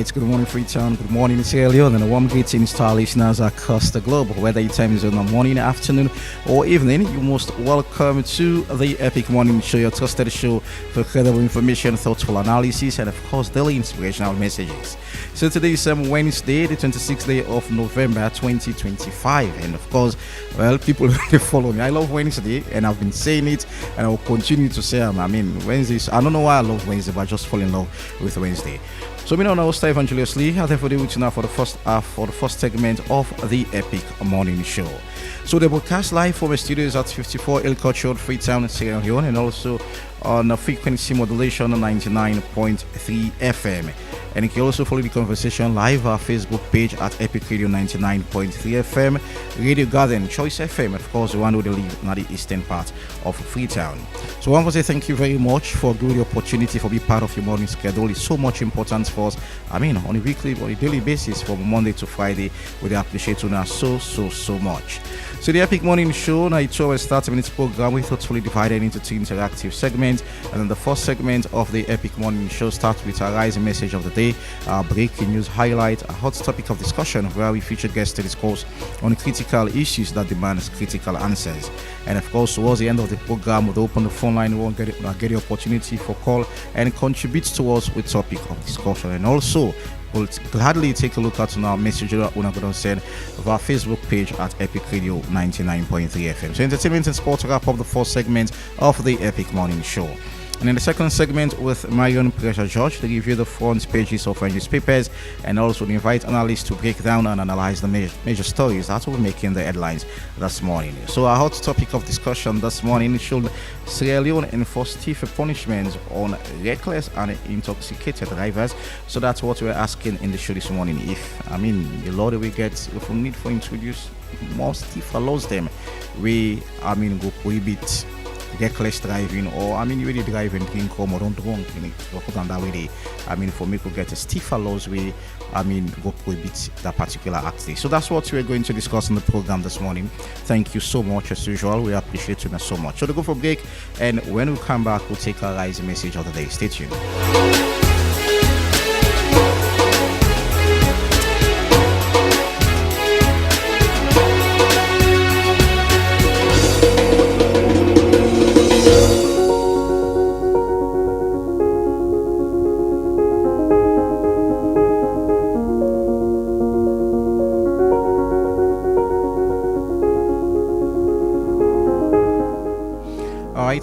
right, good morning, Freetown. Good morning, Sierra Leone, and a warm greeting to our listeners across the globe. Whether your time is in the morning, afternoon, or evening, you're most welcome to the Epic Morning Show, your trusted show for credible information, thoughtful analysis, and of course, daily inspirational messages. So today is Wednesday, the 26th day of November 2025, and of course, well, people who follow me, I love Wednesday, and I've been saying it, and I will continue to say, Wednesdays. I don't know why I love Wednesday, but I just fall in love with Wednesday. So we don't know Steve Angelos Lee. I therefore do it now for the first segment of the Epic Morning Show. So they broadcast live from the studios at 54 Ilcott Road, Freetown, Sierra Leone, and also on a frequency modulation on 99.3 FM. And you can also follow the conversation live our Facebook page at Epic Radio 99.3 FM, Radio Garden, Choice FM, of course, the one who live in the eastern part of Freetown. So I want to say thank you very much for giving the opportunity for being part of your morning schedule. It's so much important for us. On a weekly or a daily basis from Monday to Friday. We appreciate you now so much. So the Epic Morning Show, now it's always 30 minutes program. We thoughtfully divided into two interactive segments. And then the first segment of the Epic Morning Show starts with our rising message of the day, our breaking news highlight, a hot topic of discussion where we feature guests to discuss on critical issues that demand critical answers. And of course, towards the end of the program, we'll open the phone line. We'll get the opportunity for call and contribute towards with topic of discussion. And also, we'll gladly take a look at our message that we're going to send of our Facebook page at Epic Radio 99.3 FM. So entertainment and sport wrap up the first segment of the Epic Morning Show. And in the second segment with Marion Pressure George, they review the front pages of our newspapers and also invite analysts to break down and analyze the major stories that will be making the headlines this morning. So our hot topic of discussion this morning should Sierra Leone enforce stiffer punishments on reckless and intoxicated drivers. So that's what we're asking in the show this morning. If the law that we get, if we need to introduce more stiffer laws, them we go prohibit reckless driving, or you really drive and drink home or don't drink that way. For me to get a stiffer laws we go prohibit that particular act. So that's what we're going to discuss in the program this morning. Thank you so much as usual. We appreciate you so much. So to go for a break, and when we come back, we'll take our rising message of the day. Stay tuned.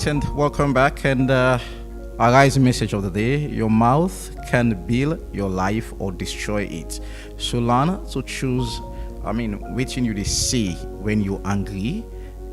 And welcome back, and our rising message of the day: your mouth can build your life or destroy it. So learn to choose which you say when you're angry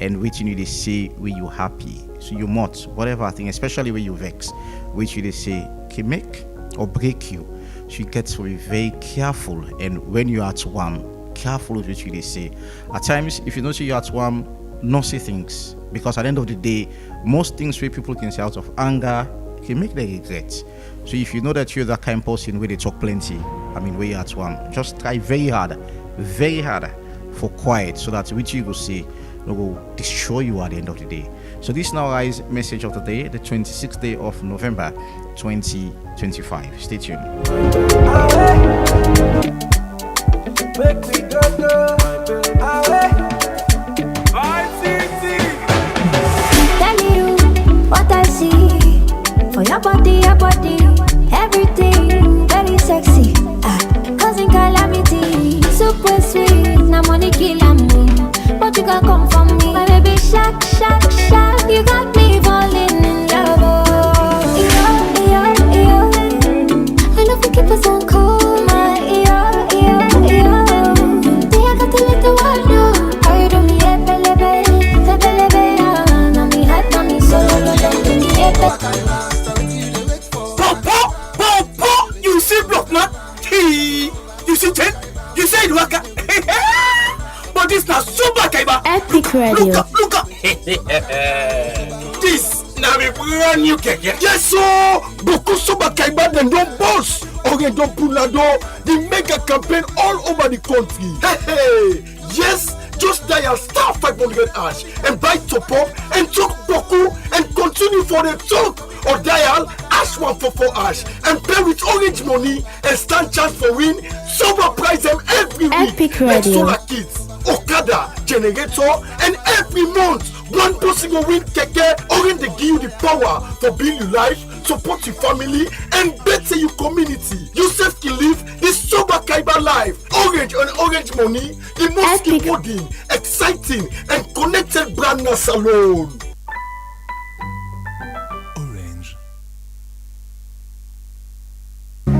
and which you say when you're happy. So you must, whatever thing, especially when you vex, which you say can make or break you. So you get to be very careful, and when you're at one, careful with what you say. At times, if you know you're at one, not say things, because at the end of the day, most things where people can say out of anger can make them regret. So if you know that you're that kind of person where they talk plenty, where you're at one, just try very hard for quiet, so that which you will say will destroy you at the end of the day. So this now is message of the day, the 26th day of November 2025. Stay tuned. What I see for your body, everything very sexy. Causing calamity, super sweet. Now money kill me, but you can come from me. My baby shark, you got me falling in love. I love to keep us on cool. My they I got to let the world know how you do me, Papa, you see block man? You see ten? You say waka? But this not super kaiba. Epic Radio. Look up. This now a brand new keke. Yes, so beaucoup super kaiba then don't boss. Or don't pull la door. The mega campaign all over the country. Hey, yes. Just dial star 500 hash and buy top up and talk beaucoup and continue for the talk, or dial hash dash 144 hash and pay with orange money and stand chance for win. Super prize them every week. Epic Like Radio. solar kits, Okada, generator, and every month one person will win keke. Orange they give you the power to build your life, support your family, and better your community. You save can live this Super Kaiba life. Orange and orange money, the most Epic. rewarding, exciting, and connected brand na salon. Orange.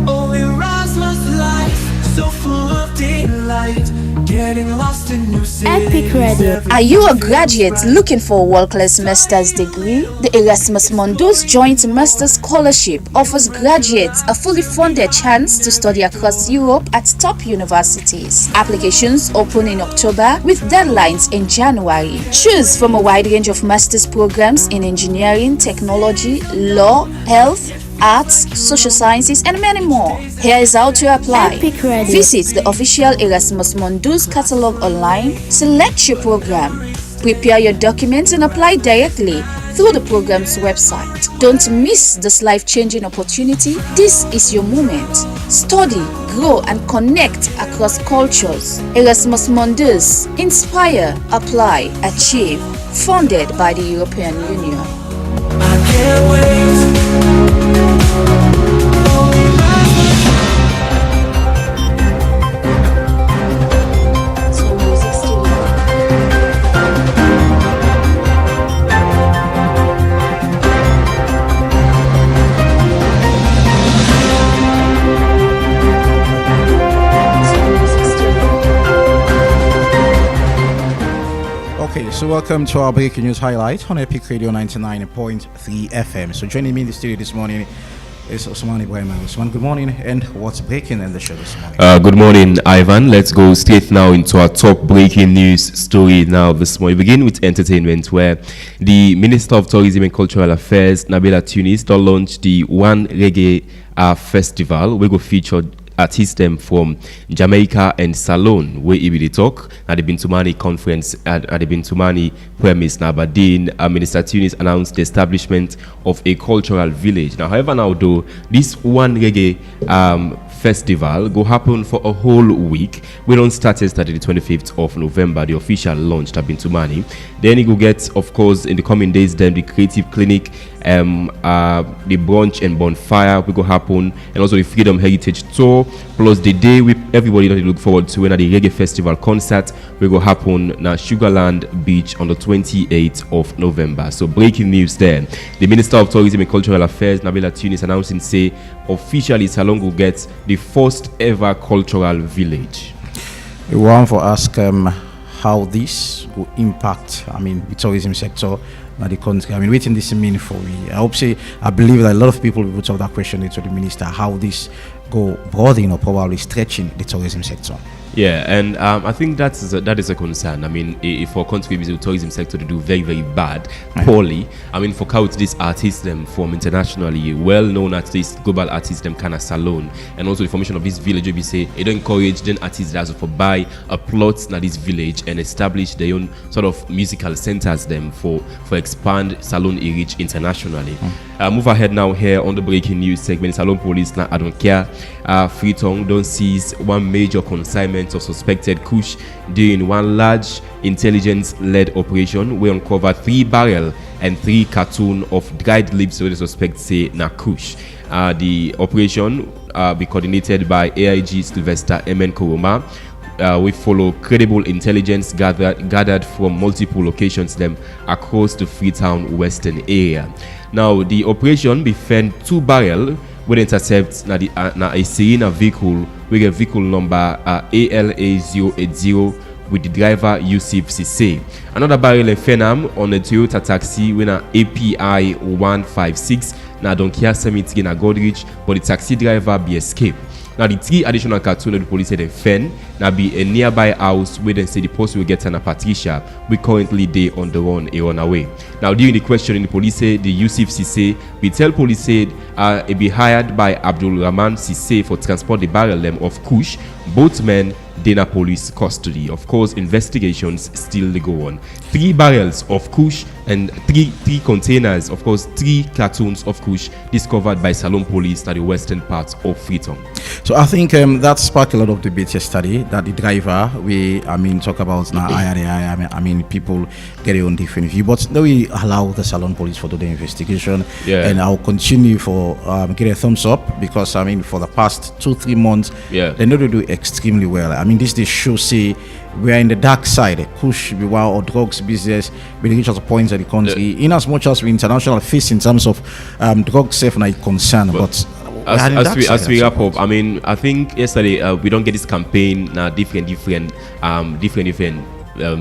Oh, Erasmus life, so full of delight, getting lost in new cities. Epic Radio. Are you a graduate looking for a world-class master's degree? The Erasmus Mundus Joint Master's Scholarship offers graduates a fully funded chance to study across Europe at top universities. Applications open in October with deadlines in January. Choose from a wide range of master's programs in engineering, technology, law, health, arts, social sciences, and many more. Here is how to apply. Epic Radio. Visit the official Erasmus Mundus catalog online, select your program, prepare your documents, and apply directly through the program's website. Don't miss this life-changing opportunity. This is your moment. Study, grow, and connect across cultures. Erasmus Mundus. Inspire, apply, achieve. Funded by the European Union. I can't wait. Okay, so welcome to our breaking news highlight on Epic Radio 99.3 FM. So joining me in the studio this morning is Osman Ibrahim. Osman, good morning, and what's breaking in the show this morning? Good morning, Ivan. Let's go straight now into our top breaking news story now this morning. We begin with entertainment, where the Minister of Tourism and Cultural Affairs, Nabila Tunis, don launch the One Reggae Festival. We go feature artists them from Jamaica and Salone, where he will talk at the Bintumani conference at the Bintumani premise. Now, but then Minister Tunis announced the establishment of a cultural village. Now, however, now though this One Reggae festival go happen for a whole week. We don't start yesterday, the 25th of November, the official launch at Bintumani. Then you go get, of course, in the coming days, then the creative clinic, the brunch and bonfire will go happen, and also the Freedom Heritage Tour, plus the day we everybody that they look forward to when the Reggae Festival concert will go happen na Sugarland Beach on the 28th of November. So breaking news there. The Minister of Tourism and Cultural Affairs, Nabila Tunis, announcing say officially Salone will get the first ever cultural village. We want to ask how this will impact, the tourism sector in the country. Waiting this mean for me. I believe that a lot of people will put out that question to the minister, how this go broadening or probably stretching the tourism sector. Yeah, and I think that is a concern. If for country with the tourism sector to do very, very bad, poorly, for count these artists them from internationally well-known artists, global artists them kind of Salone, and also the formation of this village, we say it encourage then artists that for buy a plot na this village and establish their own sort of musical centers them for expand Salone reach internationally. Move ahead now here on the breaking news segment. Salone police now I don't care. Freetown don't seize one major consignment of suspected kush during one large intelligence-led operation. We uncovered 3 barrel and 3 carton of dried leaves where the suspect say na kush. The operation be coordinated by AIG Sylvester Emen Koroma. We follow credible intelligence gathered from multiple locations them across the Freetown Western area. Now the operation be found 2 barrel will intercept a Serena vehicle with a vehicle number ALA080 with the driver Yusuf Sisse. Another barrel of phenom on a Toyota taxi with an API 156 na Donkia Summit in a Godrich, but the taxi driver be escaped. Now the 3 additional cartoon of the police said fen now be a nearby house where they say the post will get an Patricia. We currently they on the run away. Now during the questioning, the police said the Yusuf Sisse we tell police said it be hired by Abdul Rahman Sisse for transport the barrel of kush. Both men Dana police custody. Of course, investigations still go on. 3 barrels of kush and three containers, of course, 3 cartons of kush discovered by Salon police at the western part of Freetown. So I think that sparked a lot of debate yesterday. That the driver, talk about now. I mean, people get their own different view, but then we allow the Salon police for the investigation. Yeah. And I'll continue for get a thumbs up, because for the past 2-3 months, they know they do extremely well. This they show say we are in the dark side. Push or drugs business we reach a point of the country. In as much as we international face in terms of drug safe and concern, but as we wrap up, I think yesterday we don't get this campaign different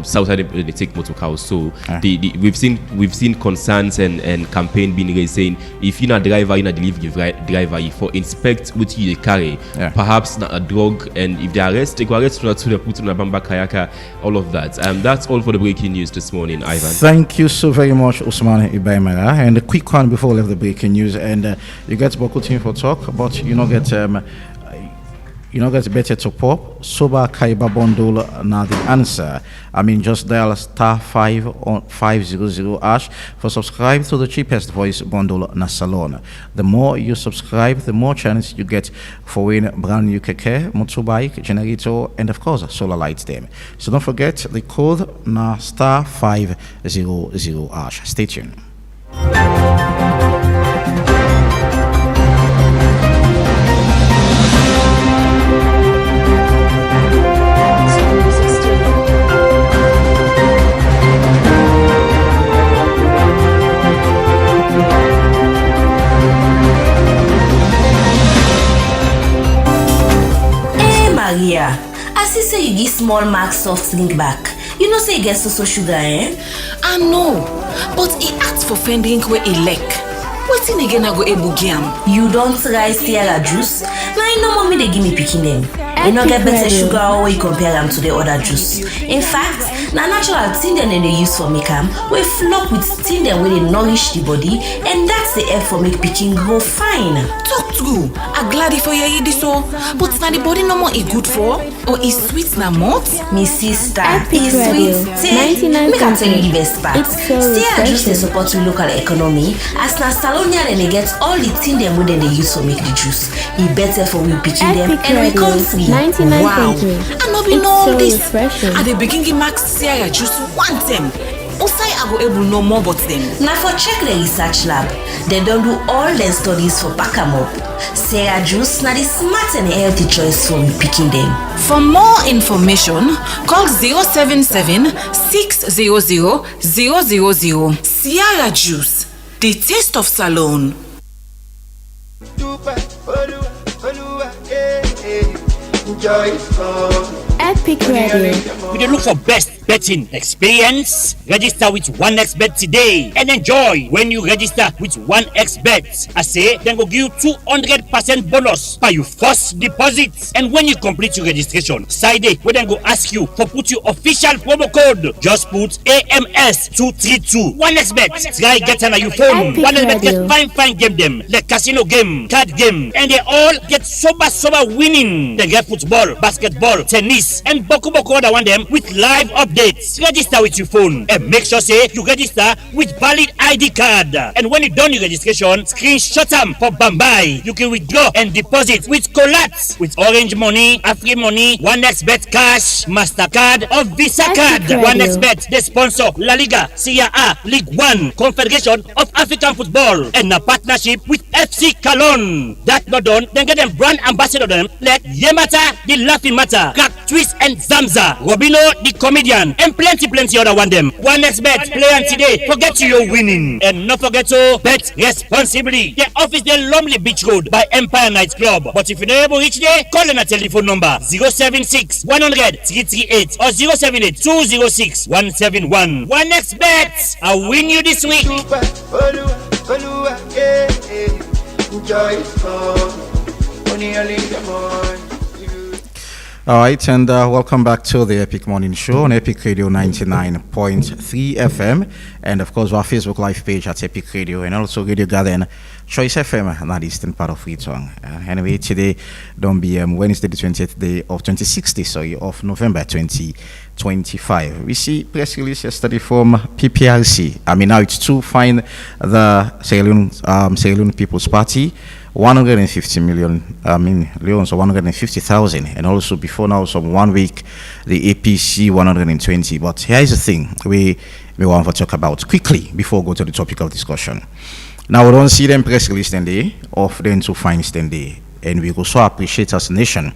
Southside they take motor cars. So we've seen concerns and campaign being raised saying if you're not a driver, you're not delivery driver, you for inspect what you carry, perhaps not a drug, and if they arrest, they go arrest you to put on a bamba kayaka, all of that. That's all for the breaking news this morning, Ivan. Thank you so very much, Usman Ibaimara. And a quick one before we leave the breaking news, and you get Boko team for talk, but get better to pop Soba Kaiba bundle now the answer. Just dial *500# for subscribe to the cheapest voice bundle na salon. The more you subscribe, the more chance you get for win brand new keke, motorbike, generator, and of course solar lights them. So don't forget the code na *500#. Stay tuned. Maria, as you say you give small mark soft drink back. You know say you get so sugar, eh? I know, but he asked for friend drink where he like. Wetin again I go able give am? You don't try Sierra juice? Now you know mommy they give me picking them. You no get better sugar or you compare them to the other juice. In fact, na natural thing dem they use for make am, we flop with thing dem where they nourish the body, and that's the help for make picking grow fine. Talk true. I glad if you hear this so, but na the body no more e good for, or is sweet na malt? Me sister, Epic is Radio, sweet. Say, 99 make I tell you the best part. It's so Sierra juice refreshing. they support the local economy. As na Salonia then they get all the thing them wey they use for make the juice. E better for we picking them Epic and we Radio, country. 99.3. Wow. I no be It's know all so this. refreshing. I dey begin give Max Sierra juice one time. Osai I go able know more about them. Now for check the research lab, they don't do all their studies for pack 'em up. Sierra juice na the smart and healthy choice for we picking them. For more information, call 077-600-000. Sierra Juice, the taste of Salon. Epic Radio. We dey look for best betting experience. Register with 1xBet today and enjoy when you register with 1xBet. I say then go give you 200% bonus by your first deposit. And when you complete your registration, side we then go ask you for put your official promo code. Just put AMS 232. 1xBet. Try get on your phone. Epic 1xBet Radio. get fine game them like casino game, card game, and they all get sober winning. They get football, basketball, tennis, and boku other one them with live updates. Register with your phone and make sure say you register with valid ID card. And when you done your registration, screenshot them for Bambai. You can withdraw and deposit with Colat, with Orange Money, Afri Money, 1xBet Cash, Mastercard, or Visa card. Epic Radio. 1xBet, they sponsor La Liga, Serie A, League One, Confederation of African Football, and a partnership with FC Cologne. That not done, then get them brand ambassador them like Yemata, the Laughing Matter, Crack Twist and Zamza, Robino, the comedian, and plenty other one them. 1xBet, play on today, forget you're winning. And not forget to bet responsibly. The office the Lumley Beach Road by Empire Night Club. But if you're not able to reach there, call on a telephone number 076 100 338 or 078 206 171. 1xBet, I'll win you this week. All right, and welcome back to the Epic Morning Show on Epic Radio 99.3 FM. and of course our Facebook live page at Epic Radio, and also Radio Garden, Choice FM, and that eastern part of Freetown. Anyway, today don't be Wednesday the 20th day of 2060, of November 2025. We see press release yesterday from PPRC. I mean, now it's to find the Sierra Leone People's Party 150 million, leons, or 150,000, and also before now, some 1 week, the APC 120. But here is the thing we want to talk about quickly before we go to the topic of discussion. Now, we don't see them press release then day, of them to fines then day, and we also appreciate as a nation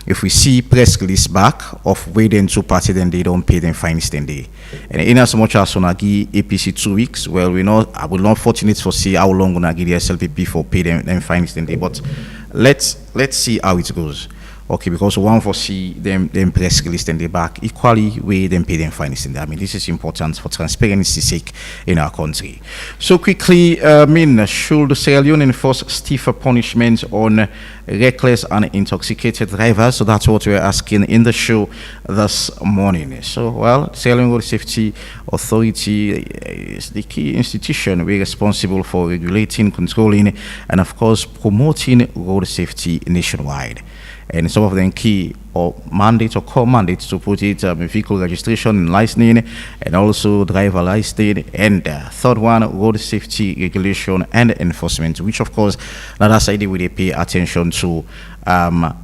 if we see press release back of waiting to party, then they don't pay them fines then day. And in as much as Sonagi APC 2 weeks, well, I will not fortunate for see how long Sonagi the SLPP for pay them fines then day. But let's see how it goes. Okay, because one foresee them press release then they back equally way them pay them fines in there. I mean, this is important for transparency's sake in our country. So quickly, should Sierra Leone enforce stiffer punishment on reckless and intoxicated drivers? So that's what we're asking in the show this morning. So, well, Sierra Leone Road Safety Authority is the key institution we're responsible for regulating, controlling, and of course promoting road safety nationwide. And some of them key or mandates or core mandates to put it vehicle registration and licensing, and also driver licensing, and third one, road safety regulation and enforcement, which of course now that's idea we pay attention to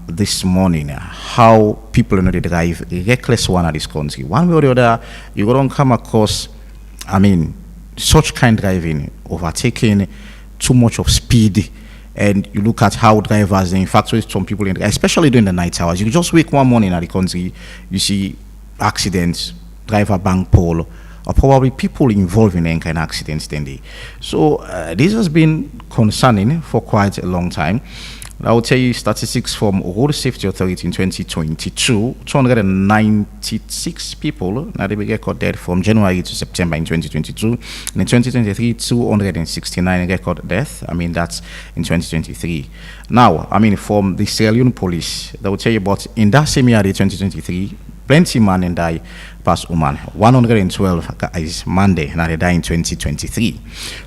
this morning. How people they drive reckless one at this country. One way or the other, you don't come across, such kind driving, overtaking too much of speed. And you look at how drivers, in fact, with some people, especially during the night hours, you just wake one morning at the country, you see accidents, driver bang pole, or probably people involved in any kind of accidents. So this has been concerning for quite a long time. I will tell you statistics from Road Safety Authority in 2022. 296 people now they record death from January to September in 2022. And in 2023, 269 record death. That's in 2023. Now, from the Sierra Leone police, they will tell you about in that same year, 2023, plenty man and die past woman. 112 guys Monday, now they die in 2023.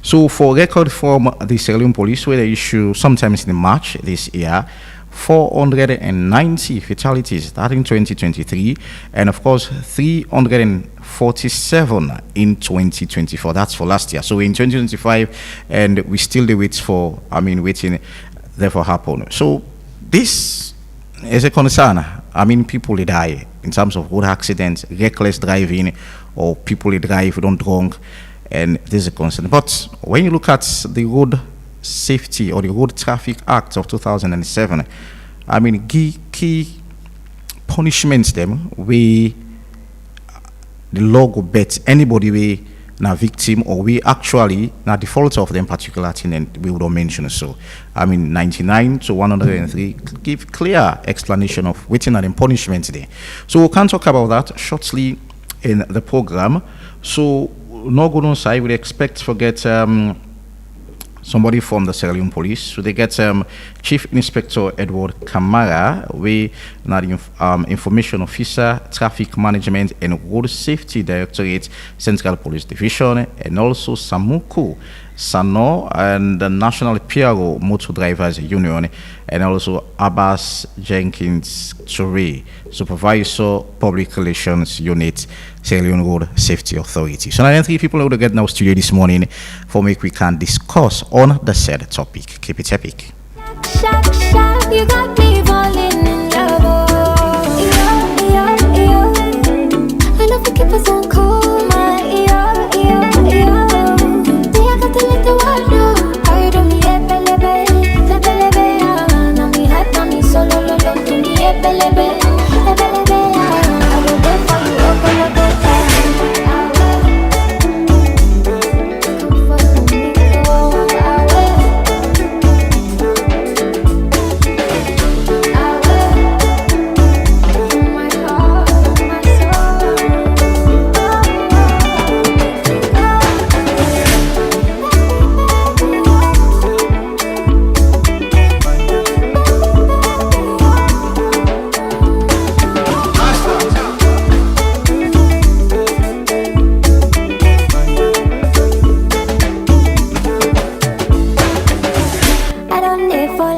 So for record from the Sierra Leone police, where they issue sometimes in March this year, 490 fatalities that in 2023, and of course 347 in 2024. That's for last year. So in 2025, and we still wait for waiting therefore happen. So this is a concern. People they die in terms of road accidents, reckless driving, or people they drive don't drunk, and this is a concern. But when you look at the Road Safety or the Road Traffic Act of 2007, key punishments them we the law go bet anybody we na victim or we actually na default of them particular thing, and we would not mention so. 99 to 103 give clear explanation of waiting and punishment there. So we can talk about that shortly in the program. So no good on side, we expect to get somebody from the Sierra Leone Police. So they get Chief Inspector Edward Kamara, we now the Information Officer, Traffic Management and Road Safety Directorate, Central Police Division, and also Samuku Sano and the National PRO Motor Drivers Union, and also Abbas Jenkins Toure, Supervisor Public Relations Unit, Sierra Leone Road Safety Authority. So now 3 people will get now studio this morning for me we can discuss on the said topic. Keep it epic. Shock, shock, you got me falling in love. I love to keep us on cool, my I got to let the world know how you do me, ebelebe, now me hype, now me solo, lolo, to me, ebelebe, I will wait for you,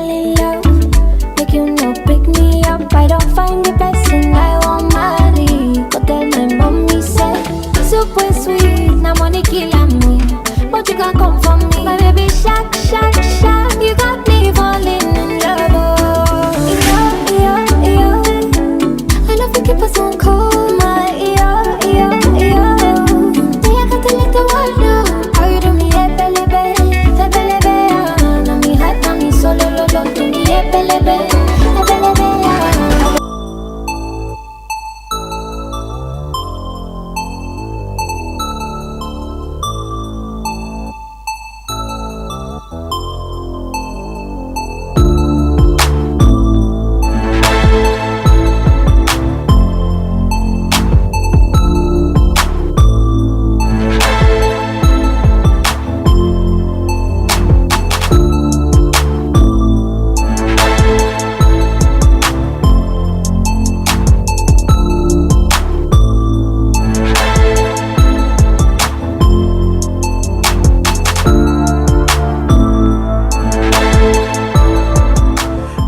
in love. Make you know, pick me up. I don't find the person I want marry. Go tell my mommy say, super sweet, now money kill me. But you can come for me, my baby shark, shark, shark. You got me falling in love. I love you, keep us on cold, my They I got to let the world know how you do me, ebelebe, ebelebe. Na me hot, na me solo, lolo, do me ebelebe, ebelebe.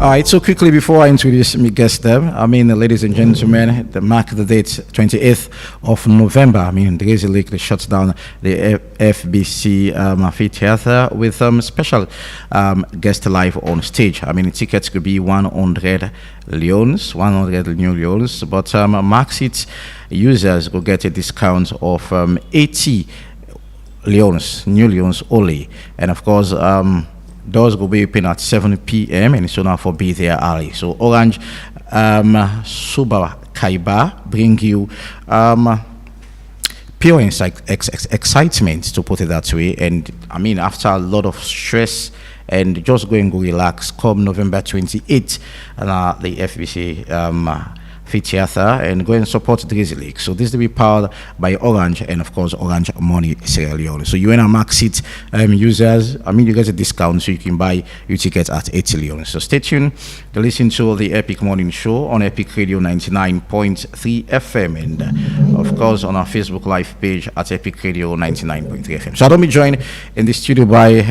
All right, so quickly before I introduce my guest ladies and gentlemen, mark the date, 28th of November. Drazy Lake, they shut down the FBC Amphitheater with special guest live on stage. The tickets could be 100 leons, 100 new leons, but mark seats users will get a discount of 80 leons, new leons only. And of course, doors will be open at 7 p.m. and so now for be there early. So Orange Suba Kaiba bring you pure excitement, to put it that way. And after a lot of stress and just go and go relax, come November 28th, the FBC Theater, and go and support Drazy Lake. So this will be powered by Orange and of course Orange Money Sierra Leone. So you and Max Seat users, you get a discount, so you can buy your tickets at 80 Leone. So stay tuned to listen to the Epic Morning Show on Epic Radio 99.3 FM and of course on our Facebook Live page at Epic Radio 99.3 FM. So I don't be joined in the studio by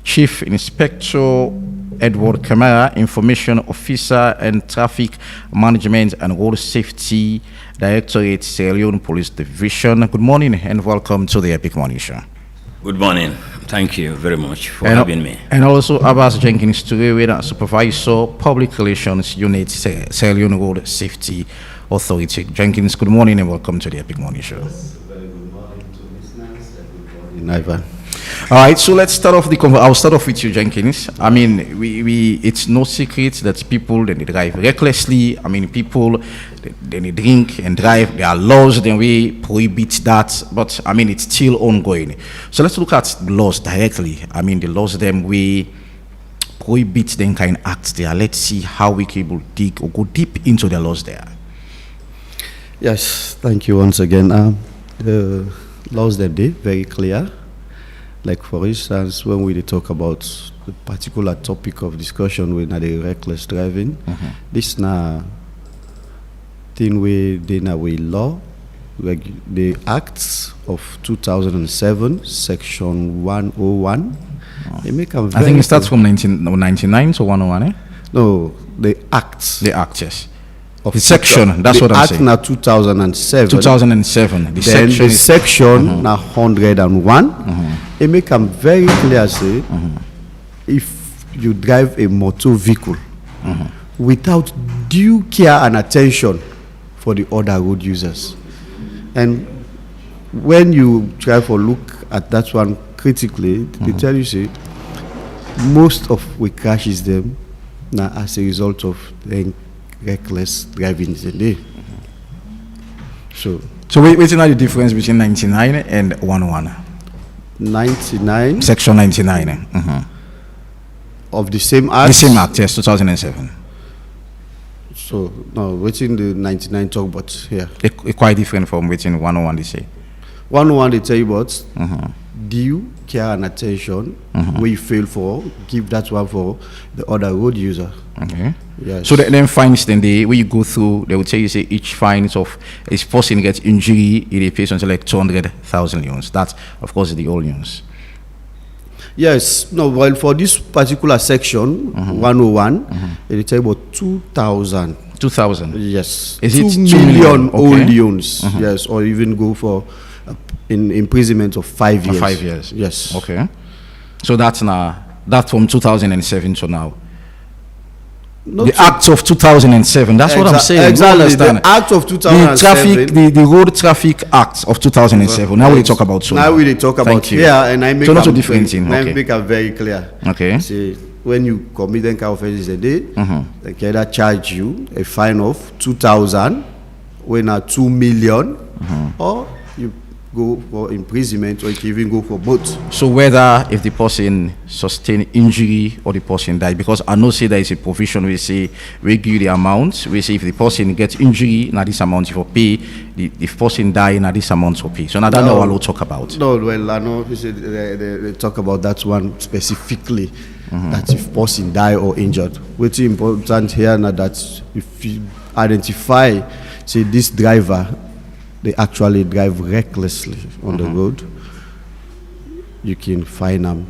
Chief Inspector Edward Camara, Information Officer and Traffic Management and Road Safety Directorate, Sierra Leone Police Division. Good morning and welcome to the Epic Morning Show. Good morning. Thank you very much for having me. And also Abbas Jenkins, Supervisor, Public Relations Unit, Sierra Leone Road Safety Authority. Jenkins, good morning and welcome to the Epic Morning Show. Very good morning to listeners and good morning, Ivan. All right, so let's start off I'll start off with you, Jenkins. We it's no secret that people, they drive recklessly. People, they drink and drive. There are laws, then we prohibit that, but it's still ongoing. So let's look at the laws directly. The laws, them we prohibit them kind of acts there. Let's see how we can able dig or go deep into the laws there. Yes, thank you once again. The laws that day very clear. Like for instance, when we talk about the particular topic of discussion with the reckless driving, this na thing we law, like the Acts of 2007, Section 101. They make a I think it starts from 1999 to 101, eh? No, the Acts. The Acts, yes. Of the section, that's what I'm saying. The Act na 2007. 2007. The section na 101. It make them very clear, say, if you drive a motor vehicle without due care and attention for the other road users, and when you try for look at that one critically, they tell you, say, most of we crashes them now as a result of the reckless driving today. So what's the difference between 99 and 101? 99 Section 99 of the same act. The same act, yes, 2007. So no, waiting the 99 talk about here. It's quite different from waiting 101 they say. 101 they tell you about due care and attention where you fail for, give that one for the other road user. Okay. Yes. So then fines, then when you go through, they will tell you, say each fines of each person gets injury, it pays until like 200,000 leons. That of course is the old news. Yes, no, well, for this particular section, 101, it is about 2,000. 2,000? Yes. Is 2 it 2 million Okay. oldians, yes, or even go for imprisonment of 5 years. 5 years? Yes. Okay. So that's from 2007 to now. Not the so- Act of 2007. That's what I'm saying. Exactly. You understand? The Act of 2007. The Road Traffic Act of 2007. Now we talk about so. Now we talk about Thank you. here, and I make so not a them different very- thing. I Okay. make it very clear. Okay. See, when you commit any kind of offenses a day, they can either charge you a fine of 2,000, when are 2 million, or you go for imprisonment, or you can even go for both. So whether if the person sustain injury or the person die, because I know say there is a provision we say we give the amount, we say if the person gets injury, now this amount for pay, if person die, now this amount for pay. So now that's not what we'll talk about. No, well, I know you said they talk about that one specifically, that if person die or injured. What's important here now that if you identify, say this driver, they actually drive recklessly on the road, you can find them.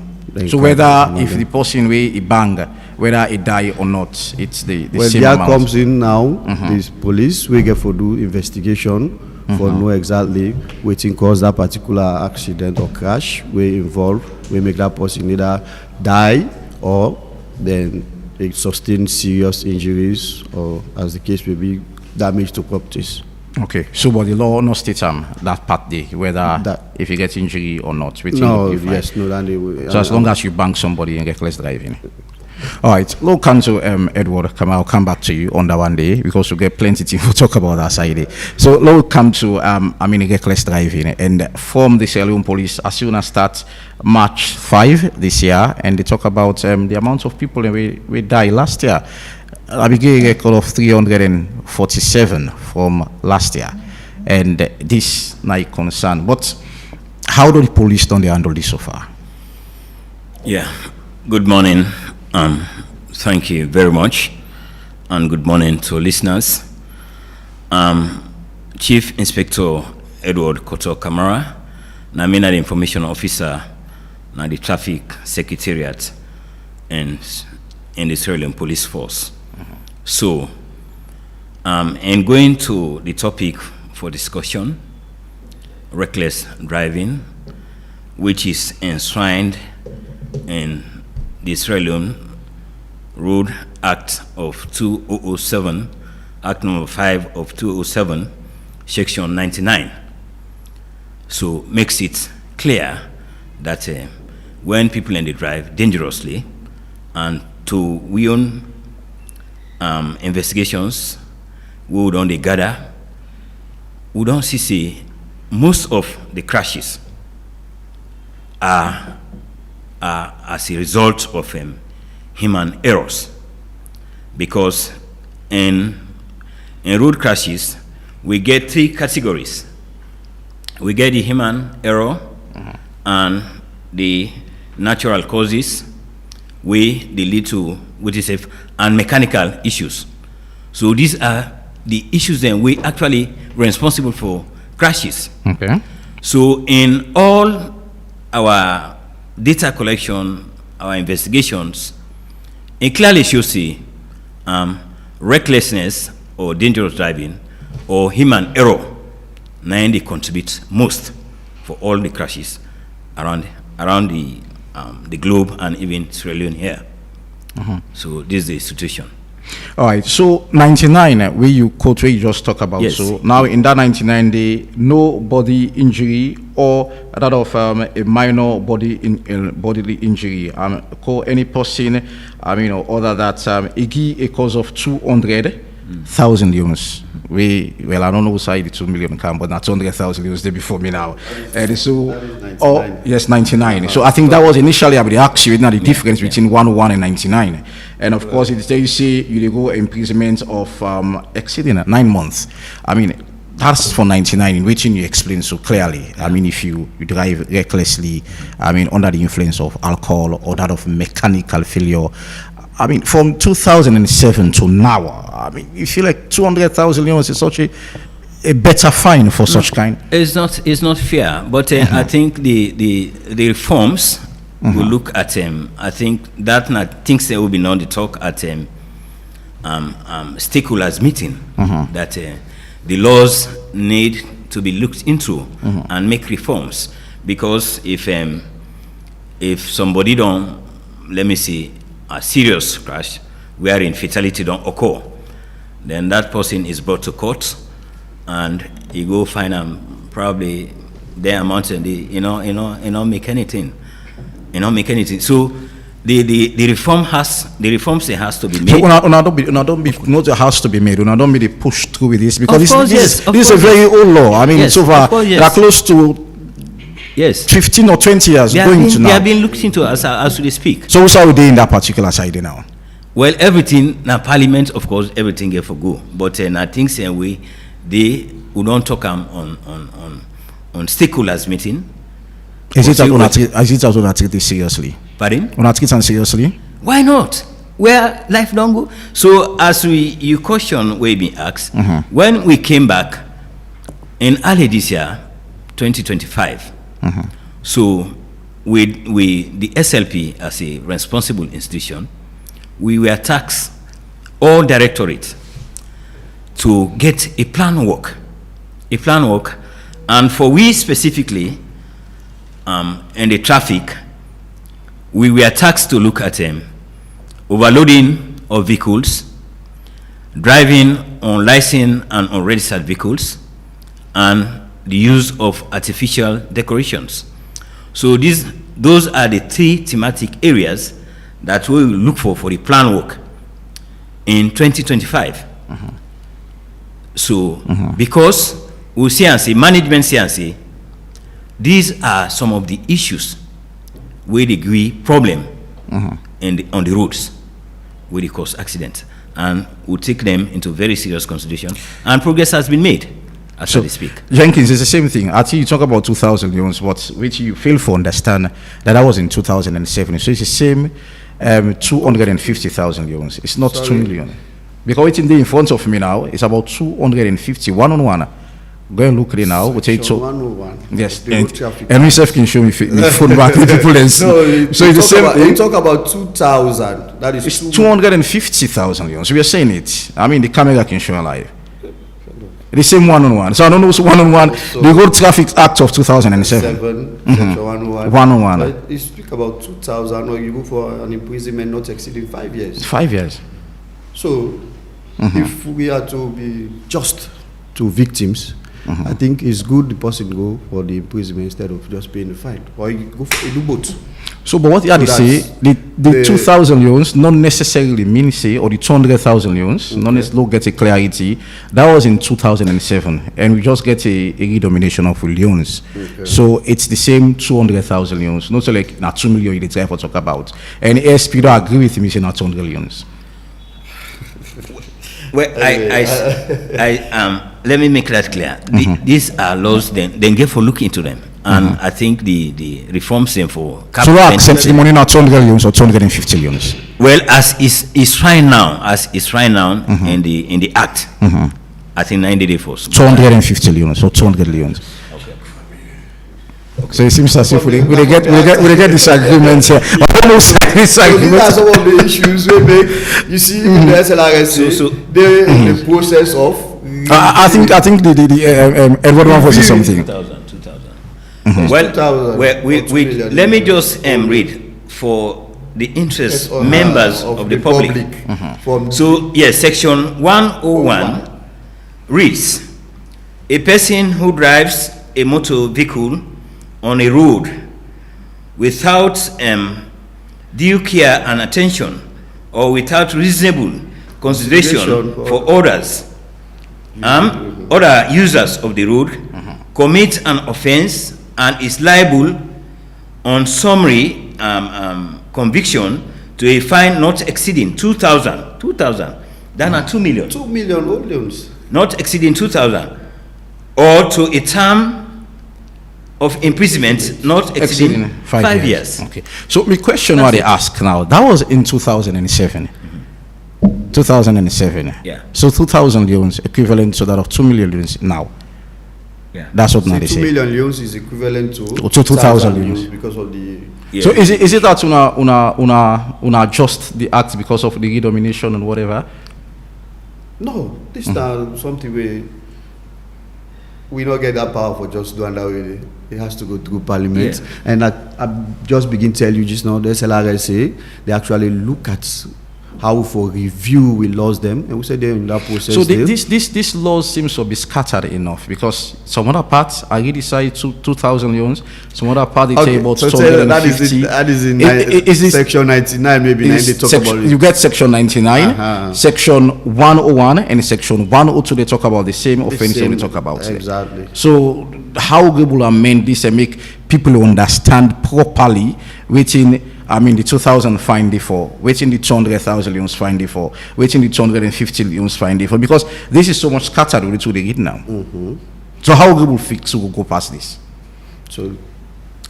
So whether if the person way he bang, whether he die or not, it's the when same there amount. comes in now, this police we get for do investigation for know exactly wetin cause that particular accident or crash we involve, we make that person either die or then they sustain serious injuries, or as the case may be, damage to properties. Okay, so but the law no state that part day whether if you get injury or not. No, yes, no, then they will. So as long as you bang somebody in reckless driving. All right, Lord Counsel Edward, I'll come back to you on that one day because we get plenty to talk about that side. So Lord Counsel, reckless driving, and from the Sierra Leone Police as soon as start March 5 this year, and they talk about the amount of people we died last year. I began a record of 347 from last year, and this is not concern. But how do the police don't handle this so far? Yeah, good morning. Thank you very much, and good morning to listeners. Chief Inspector Edward Koto Kamara, na me na the information officer na the traffic secretariat and in the Sierra Leone Police Force. So, and going to the topic for discussion, reckless driving, which is enshrined in the Sierra Leone Road Act of 2007, Act number 5 of 2007, Section 99. So makes it clear that when people in the drive dangerously, and to we own investigations, we would only gather, we don't see most of the crashes are as a result of human errors, because in road crashes we get 3 categories. We get the human error and the natural causes, the lead to which is and mechanical issues. So these are the issues then we actually responsible for crashes. Okay. So in all our data collection, our investigations, it clearly shows recklessness or dangerous driving or human error they contribute most for all the crashes around the globe and even Sierra Leone here. So this is the situation. All right, so 99 where you quote where you just talk about. Yes. So now in that 99 day, no body injury or that of a minor bodily injury. Call any person, or other that a cause of 200,000 euros. I don't know side the 2 million come, but not 200,000 euros there before me now. And so, yes, 99. So I think that was initially I would ask you, the difference between 101 and 99. And of course, it's there you say you go imprisonment of exceeding 9 months. That's for 99, in which you explain so clearly. If you drive recklessly, under the influence of alcohol or that of mechanical failure. From 2007 to now, you feel like 200,000 euros is such a better fine for such kind. It's not fair, but I think the reforms we look at I think that things that will be on the talk at stakeholders meeting that the laws need to be looked into and make reforms, because if somebody don't, let me see, a serious crash wherein fatality don't occur, then that person is brought to court and you go find probably their amount and make anything. So the reforms has to be made. So not it has to be made. Don't be the push through with this, because this is a very old law. I mean, yes, so far they are close to 15 or 20 years going to now. They have been looked into as we speak. So what's our day in that particular side now? Well, everything now Parliament, of course, everything get for go. But I think same way we don't talk on stakeholders meeting. Is it that we take this seriously? Pardon? We not take it seriously? Why not? Where life don't go. So as you question we been asked, when we came back in early this year, 2025. So we the SLP as a responsible institution, we were tasked all directorate to get a plan work, and for we specifically in the traffic, we were tasked to look at overloading of vehicles, driving on licensed and unregistered vehicles, and the use of artificial decorations. So those are the 3 thematic areas that we will look for the plan work in 2025. So because we see and see, management see and see, these are some of the issues where they agree problem on the roads where they cause accidents, and we'll take them into very serious consideration, and progress has been made as we speak. Jenkins, it's the same thing. I think you talk about 2,000 loans, but which you fail to understand that was in 2007. So it's the same 250,000 loans. It's not 2 million. Because it's in front of me now, it's about 250, one-on-one. Go and look at it now. We'll take so 101. Yes, and myself can show me phone back to people and see. So it's the same. You talk about 2,000. That is 250,000 loans. We are saying it. I mean, the camera can show live. The same one-on-one. So I don't know what's one-on-one. The Road Traffic Act of 2007. 101. But you speak about 2,000, or you go for an imprisonment not exceeding 5 years. 5 years. So if we are to be just to victims, I think it's good the person go for the imprisonment instead of just paying the fine, or you go for do both. So, but what you had to say, the 2,000 loans not necessarily mean say, or the 200,000 loans, not necessarily get a clarity. That was in 2007, and we just get a redomination of loans. So it's the same 200,000 loans, not so like now 2 million you try to talk about. And ASP don't agree with me saying not 200 loans. Well, let me make that clear. These are laws, then get for look into them. And I think the reforms them for... So what accepts the money now 200 loans or 250 loans? Well, as is right now, in the act, I think 90 days for 250 loans or 200 loans. So it seems as if we get disagreements here. Almost disagreements. These are some of the issues we make. You see, in the SLRS, they're in the process of. I think the Edward one was something. 2,000. Well, let me just read for the interest members of the public. So yes, section 101 reads: a person who drives a motor vehicle on a road without due care and attention, or without reasonable consideration for others, other users of the road, commit an offense and is liable on summary conviction to a fine not exceeding 2,000. That are 2 million. 2 million loans. Not exceeding 2,000, or to a term of imprisonment not exceeding 5 years. Okay. So my question what they ask now, that was in 2007. 2007. Yeah. So 2,000 loans equivalent to that of 2 million loans now. Yeah. That's what now they 2 say. million leons is equivalent to To 2,000 leons. because of the. So is it that una adjust the act because of the redomination and whatever? No, this is something we don't get that power for just doing that way. It has to go through Parliament. Yeah. And I just begin to tell you just now, the SLRSA, they actually look at how for review we lost them, and we said they're in that process. So this law seems to be scattered enough, because some other parts are already decided to 2,000 leons, some other part they say about 250. That is in section 99, maybe they talk about it. You get section 99, section 101, and section 102. They talk about the same offense they talk about. Exactly. So how we will amend this and make people understand properly within. I mean, the 2,000 fine day for, waiting the 200,000 leons fine day for, waiting the 250 leons fine day for, because this is so much scattered with what they get now. So how we will fix, we will go past this? So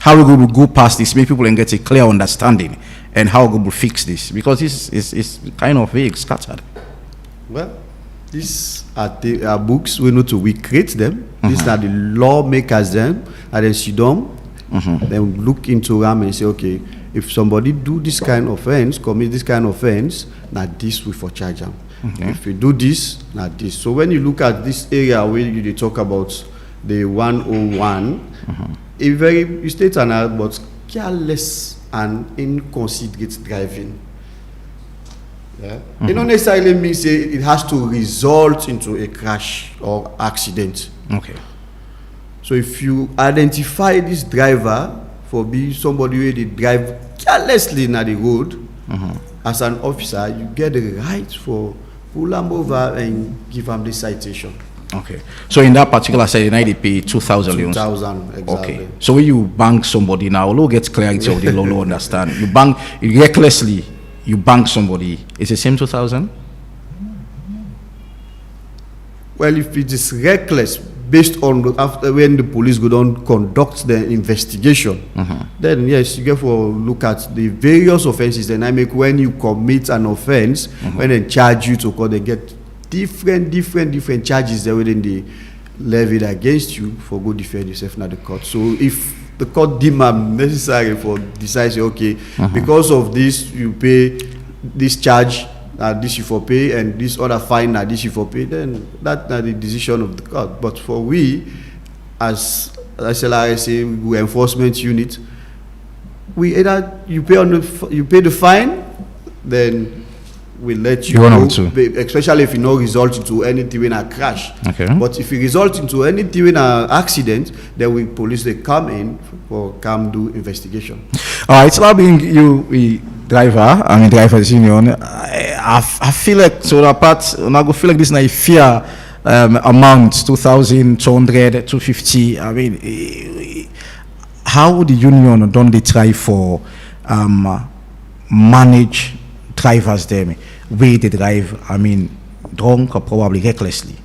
how we will go past this, make people and get a clear understanding, and how we will fix this, because this is kind of vague, scattered. Well, these are books, we create them. These are the lawmakers then, and then sit down, then look into them and say, okay, if somebody do this kind of offense, commit this kind of offense, now this we for charge them. If you do this, now this. So when you look at this area where you talk about the 101, you state about careless and inconsiderate driving. Yeah? It don't necessarily mean say it has to result into a crash or accident. Okay. So if you identify this driver for being somebody where they drive carelessly on the road, as an officer, you get the right for pull them over and give them the citation. Okay. So in that particular side, they pay 2,000 leons. 2,000, exactly. Okay. So when you bank somebody now, we'll get clarity of the law, understand. You bank recklessly, you bank somebody, it's the same 2,000? Well, if it is reckless, based on after when the police go down conduct the investigation, then yes, you get for look at the various offenses. Then I make when you commit an offense, when they charge you to court, they get different charges there within the levied against you for go defend yourself in the court. So if the court deem necessary for decides okay, because of this you pay this charge. This you for pay, and this other fine this you for pay, then that's the decision of the court. But for we, as SLRSA, we enforcement unit, we either you pay the fine, then we let you go, especially if it no result into anything in a crash. Okay. But if it result into anything in an accident, then we police they come in for come do investigation. All right, so now being drivers union, I feel like so that part, and I go feel like this is a fair amount, 2,000, 200, 250. I mean, how the union don't they try for manage drivers them way they drive? I mean, drunk or probably recklessly.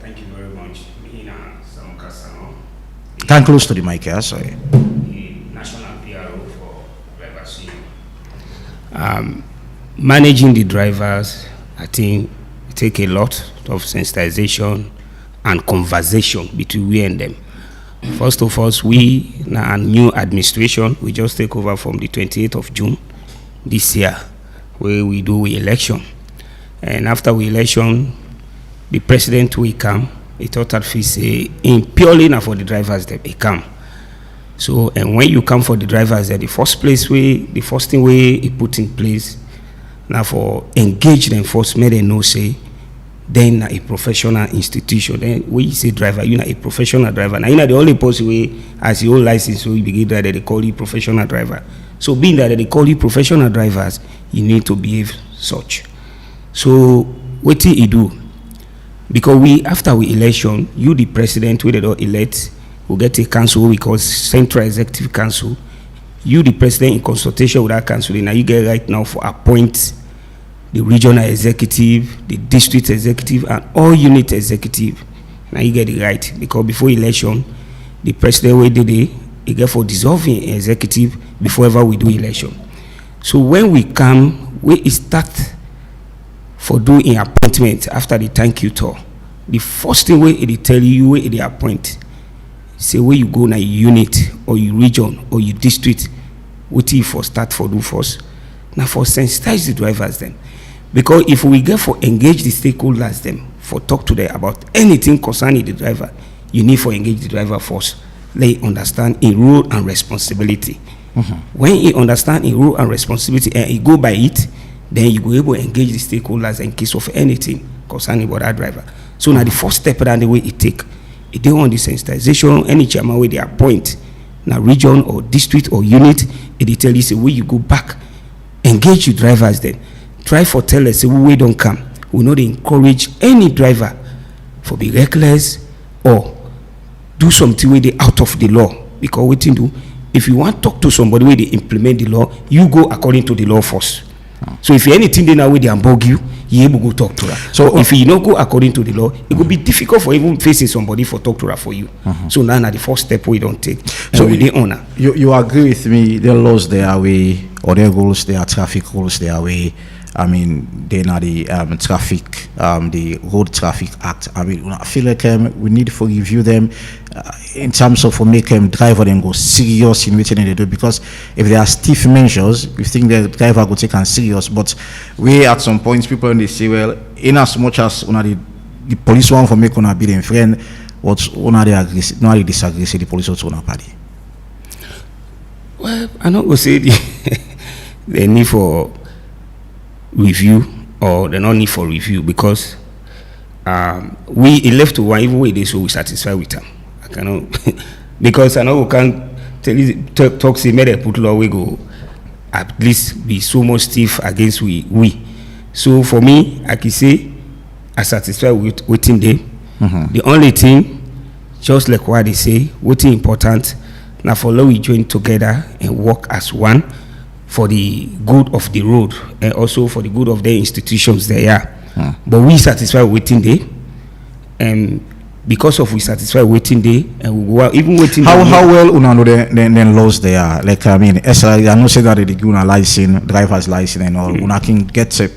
Thank you very much. Come close to the mic, yeah, sorry. National PRO for drivers. Managing the drivers, I think, take a lot of sensitization and conversation between we and them. First of all, we now a new administration. We just take over from the 28th of June this year, where we do election. And after we election, the president will come. He thought that he say in purely enough for the drivers that he come. So, and when you come for the drivers, the first thing he put in place now for engage the enforcement and no say, then a professional institution. Then we say driver, you know a professional driver. Now you know the only possible way as your own license, so you begin that they call you professional driver. So being that they call you professional drivers, you need to behave such. So what do you do? Because after we election, you the president, we don't elect, we get a council we call Central Executive Council. You the president in consultation with that council. Now you get right now for appoint the regional executive, the district executive, and all unit executive. Now you get it right, because before election, the president we did it, he get for dissolving executive before ever we do election. So when we come, we start for doing appointment after the thank you tour. the first thing where they tell you where they appoint, say where you go na unit or you region or you district, what you for start for do first. Now for sensitize the drivers then. Because if we get for engage the stakeholders them, for talk to them about anything concerning the driver, you need for engage the driver first. Let him understand in role and responsibility. When he understand in role and responsibility and he go by it, then you go able to engage the stakeholders in case of anything concerning about that driver. So now the first step and the way it take, if they want the sensitization, any chairman where they appoint, now region or district or unit, they tell you say where you go back, engage your drivers then. Try for tell us say we don't come. We know they encourage any driver for be reckless or do something where they out of the law. Because what you do, if you want to talk to somebody where they implement the law, you go according to the law first. So if anything they now where they unbug you able to go talk to her. So if you not go according to the law, it will be difficult for even facing somebody for talk to her for you. So now the first step we don't take. So we dey honor. You agree with me? The laws they are way, or their rules, their traffic rules they are way. I mean, they're not the traffic, the Road Traffic Act. I mean, I feel like we need to review them in terms of make them driver and go serious in what they do. Because if there are stiff measures, we think the driver go take them serious. But we at some points people they say, well, in as much as the police want for make una be their friend, what una they agree, no they disagree, say the police also una party. Well, I not go say the need for review or the no need for review because we left to one even way they so we satisfied with them. I cannot because I know we can't tell you talk say may they put law we go at least be so much stiff against we. So for me, I can say I satisfied with waiting day. The only thing, just like what they say, waiting important now for law we join together and work as one for the good of the road and also for the good of the institutions there. But we satisfy waiting day, and because of we satisfy waiting day, and we go even waiting. How well una know the laws they are? Like I mean, I know say that they give una license, driver's license and all. Una can get a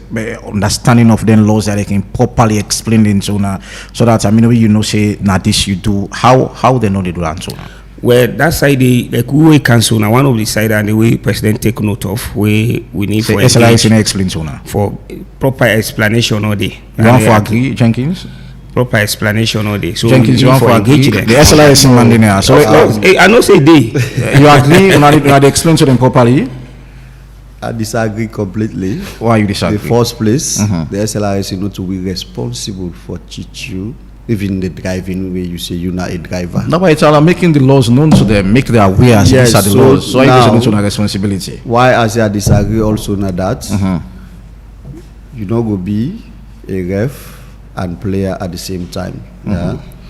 understanding of the laws that they can properly explain it to una, so that I mean you know say now this you do. How they know they do that so now? Well, that side, like we cancel now. One of the side and the way President take note of, where we need for explain to now for proper explanation all day. You want for agree, Jenkins? Proper explanation all day. So Jenkins, you want for agree? The SLIS in Mandina. So I know say they. You agree? You had explain to them properly. I disagree completely. Why you disagree? The first place, the SLIS is not to be responsible for teach you. Even the driving where you say you're not a driver. No, but it's all making the laws known to them, make them aware as these are the laws. So now, it's a responsibility. Why I say I disagree also na that you not go be a ref and player at the same time.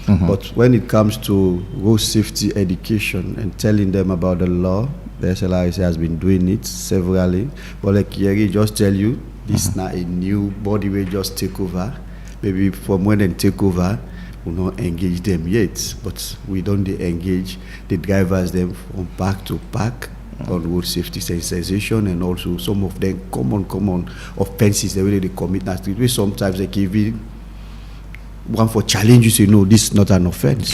But when it comes to road safety education and telling them about the law, the SLIC has been doing it severally. But like Yeri just tell you, this is not a new body will just take over. Maybe from when they take over, we not engage them yet, but we don't engage the drivers them from back to back on road safety sensitization and also some of them common offenses the way they commit that street. Sometimes they give you one for challenge you say no, this is not an offense.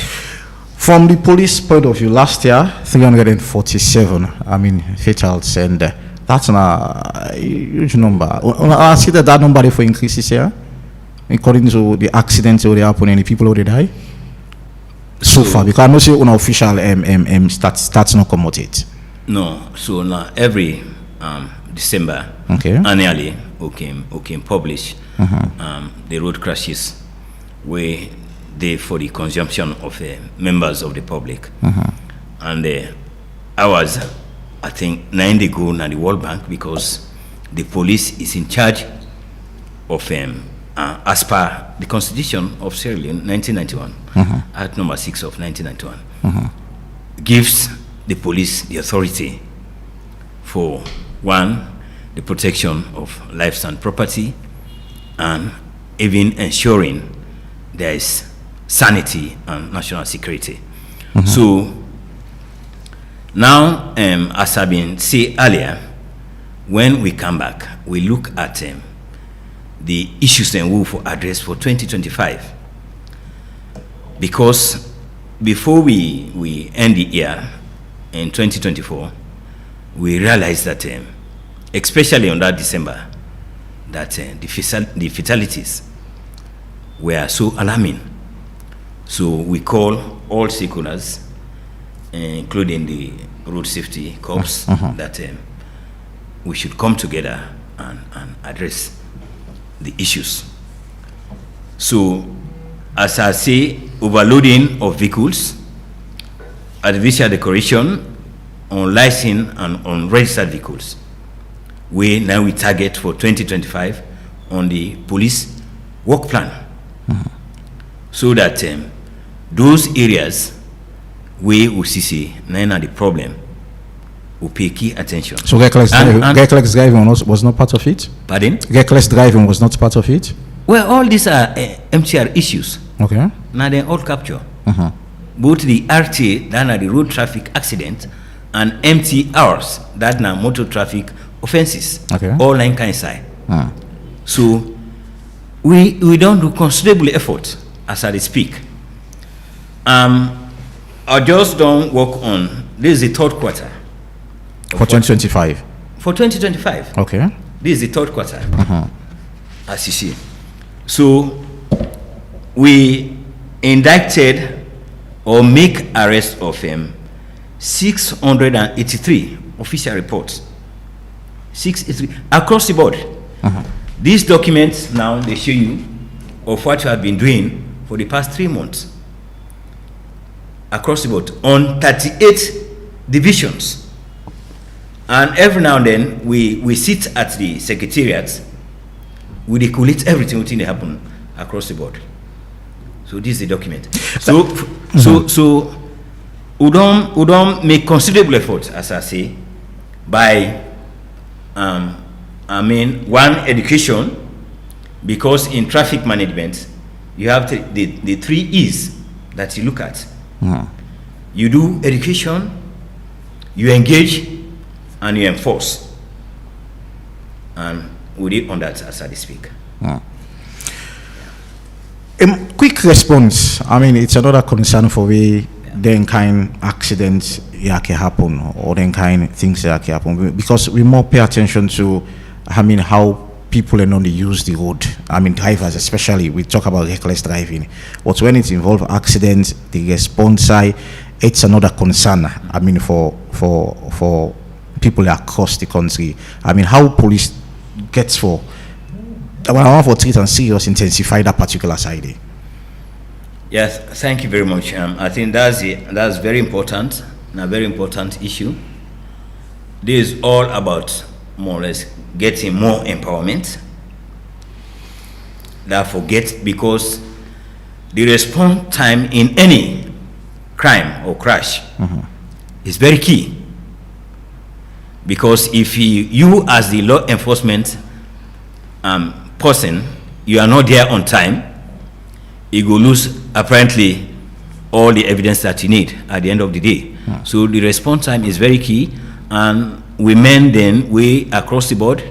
From the police point of view, last year 347. I mean fatals, and that's a huge number. I see that number for increases here. According to the accidents that happen and the people who die so far, because I know say unofficial stats not come out yet. No, so now every December annually we publish the road crashes where they for the consumption of members of the public, and ours I think 9 days ago now the World Bank because the police is in charge of as per the Constitution of Sierra Leone, 1991, Act number 6 of 1991, gives the police the authority for one, the protection of lives and property, and even ensuring there is sanity and national security. So now, as I've been saying earlier, when we come back, we look at the issues and we will address for 2025. because before we end the year in 2024, we realized that, especially on that December, that the fatalities were so alarming. So we call all stakeholders, including the road safety corps, that we should come together and address the issues. So, as I say, overloading of vehicles, artificial decoration, unlicensed and unregistered vehicles. We target for 2025 on the police work plan, so that those areas where we see the problem will pay key attention. So reckless driving was not part of it? Pardon? Reckless driving was not part of it? Well, all these are MTR issues. Okay. Now they all capture. Both the RTA, that are the road traffic accident, and MTRs, that are motor traffic offenses. Okay. All line kind side. So we don't do considerable effort as I speak. I just don't work on, this is the third quarter. For 2025? For 2025. Okay. This is the third quarter, as you see. So we indicted or make arrest of 683 official reports. 683 across the board. These documents now, they show you of what you have been doing for the past 3 months across the board on 38 divisions. And every now and then we sit at the secretariat, we collate everything within the happen across the board. So this is the document. So we don't make considerable effort, as I say, by one, education, because in traffic management you have the 3 E's that you look at. You do education, you engage, and you enforce. And we did on that as I speak. Quick response. I mean, it's another concern for we then kind accidents can happen, or then kind things that can happen, because we more pay attention to, I mean, how people and only use the road. I mean, drivers especially. We talk about reckless driving, but when it involves accidents, the response side, it's another concern. I mean, for people across the country. I mean, how police gets for treat and serious intensify that particular side. Yes, thank you very much. I think that's very important, and a very important issue. This is all about more or less getting more empowerment. Because the response time in any crime or crash is very key. Because if you as the law enforcement person, you are not there on time, you go lose apparently all the evidence that you need at the end of the day. So the response time is very key, and women then we across the board,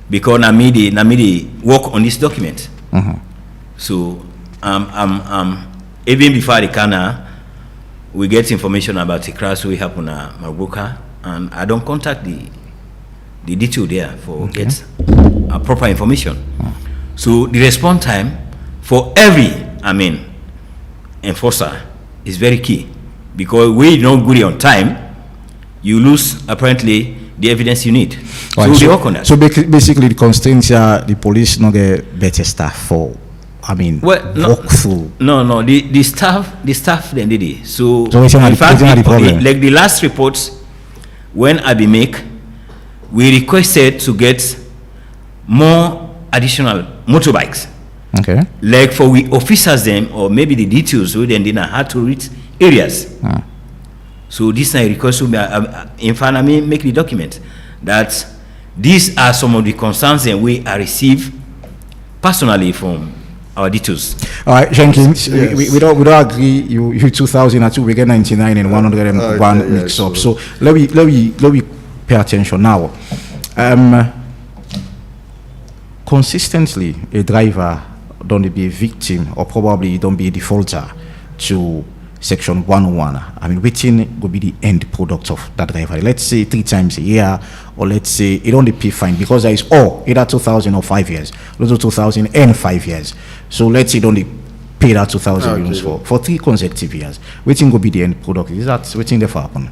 because Namidi work on this document. So even before the Kana, we get information about the crash we happen at Mabuka, and I don't contact the detail there for get proper information. So the response time for every enforcer is very key, because we don't go on time, you lose apparently the evidence you need. So we work on that. So basically the constraints are the police not get better staff for walk through. No, the staff then did it. So in fact, like the last reports when I be make, we requested to get more additional motorbikes. Okay. Like for we officers them, or maybe the details who then didn't have to reach areas. So this I request to in fact I mean make the document that these are some of the concerns that we are received personally from our details. All right, Jenkins, we don't agree. You 2002 we get 99 and 101 mix up. So let me pay attention now. Consistently, a driver don't be a victim, or probably don't be a defaulter to Section 101. I mean, waiting will be the end product of that driver. Let's say 3 times a year, or let's say it only pay fine because there is either 2,000 or 5 years, also 2,000 and 5 years. So let's say it only pay that 2,000 euros for 3 consecutive years. Waiting will be the end product. Is that waiting there for happen?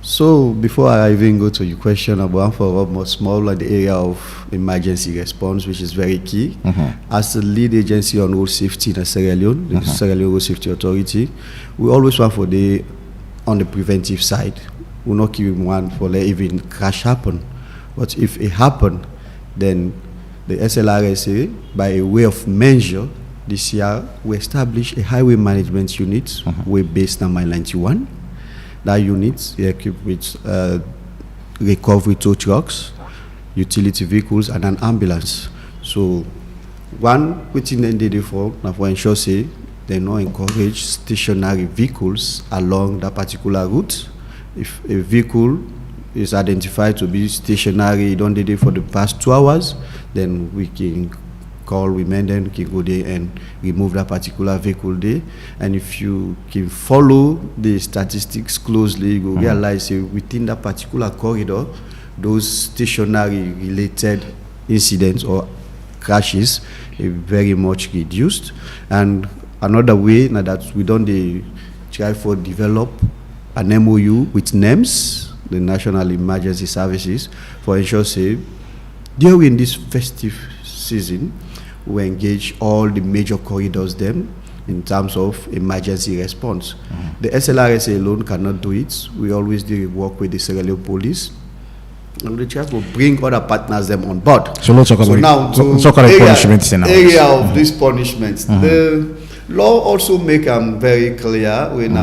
So before I even go to your question about for more small like the area of emergency response, which is very key, as the lead agency on road safety in Sierra Leone, the Sierra Leone Road Safety Authority, we always want for on the preventive side. We not keep one for let even crash happen, but if it happen, then the SLRSA, by a way of measure, this year we establish a highway management unit. We're based on Mile 91. That unit is equipped with recovery tow trucks, utility vehicles, and an ambulance. So, one within the NDD for ensure say they not encourage stationary vehicles along that particular route. If a vehicle is identified to be stationary, don't do it for the past 2 hours, then we can call women, then can go there and remove that particular vehicle there. And if you can follow the statistics closely, you will realize within that particular corridor, those stationary related incidents or crashes are very much reduced. And another way now that we don't try for develop an MOU with NEMS, the National Emergency Services, for ensure say during this festive season, we engage all the major corridors then in terms of emergency response. The SLRSA alone cannot do it. We always do work with the Sierra Leone police, and we try to bring other partners them on board. So let's talk about punishments in area of these punishments. The law also make them very clear when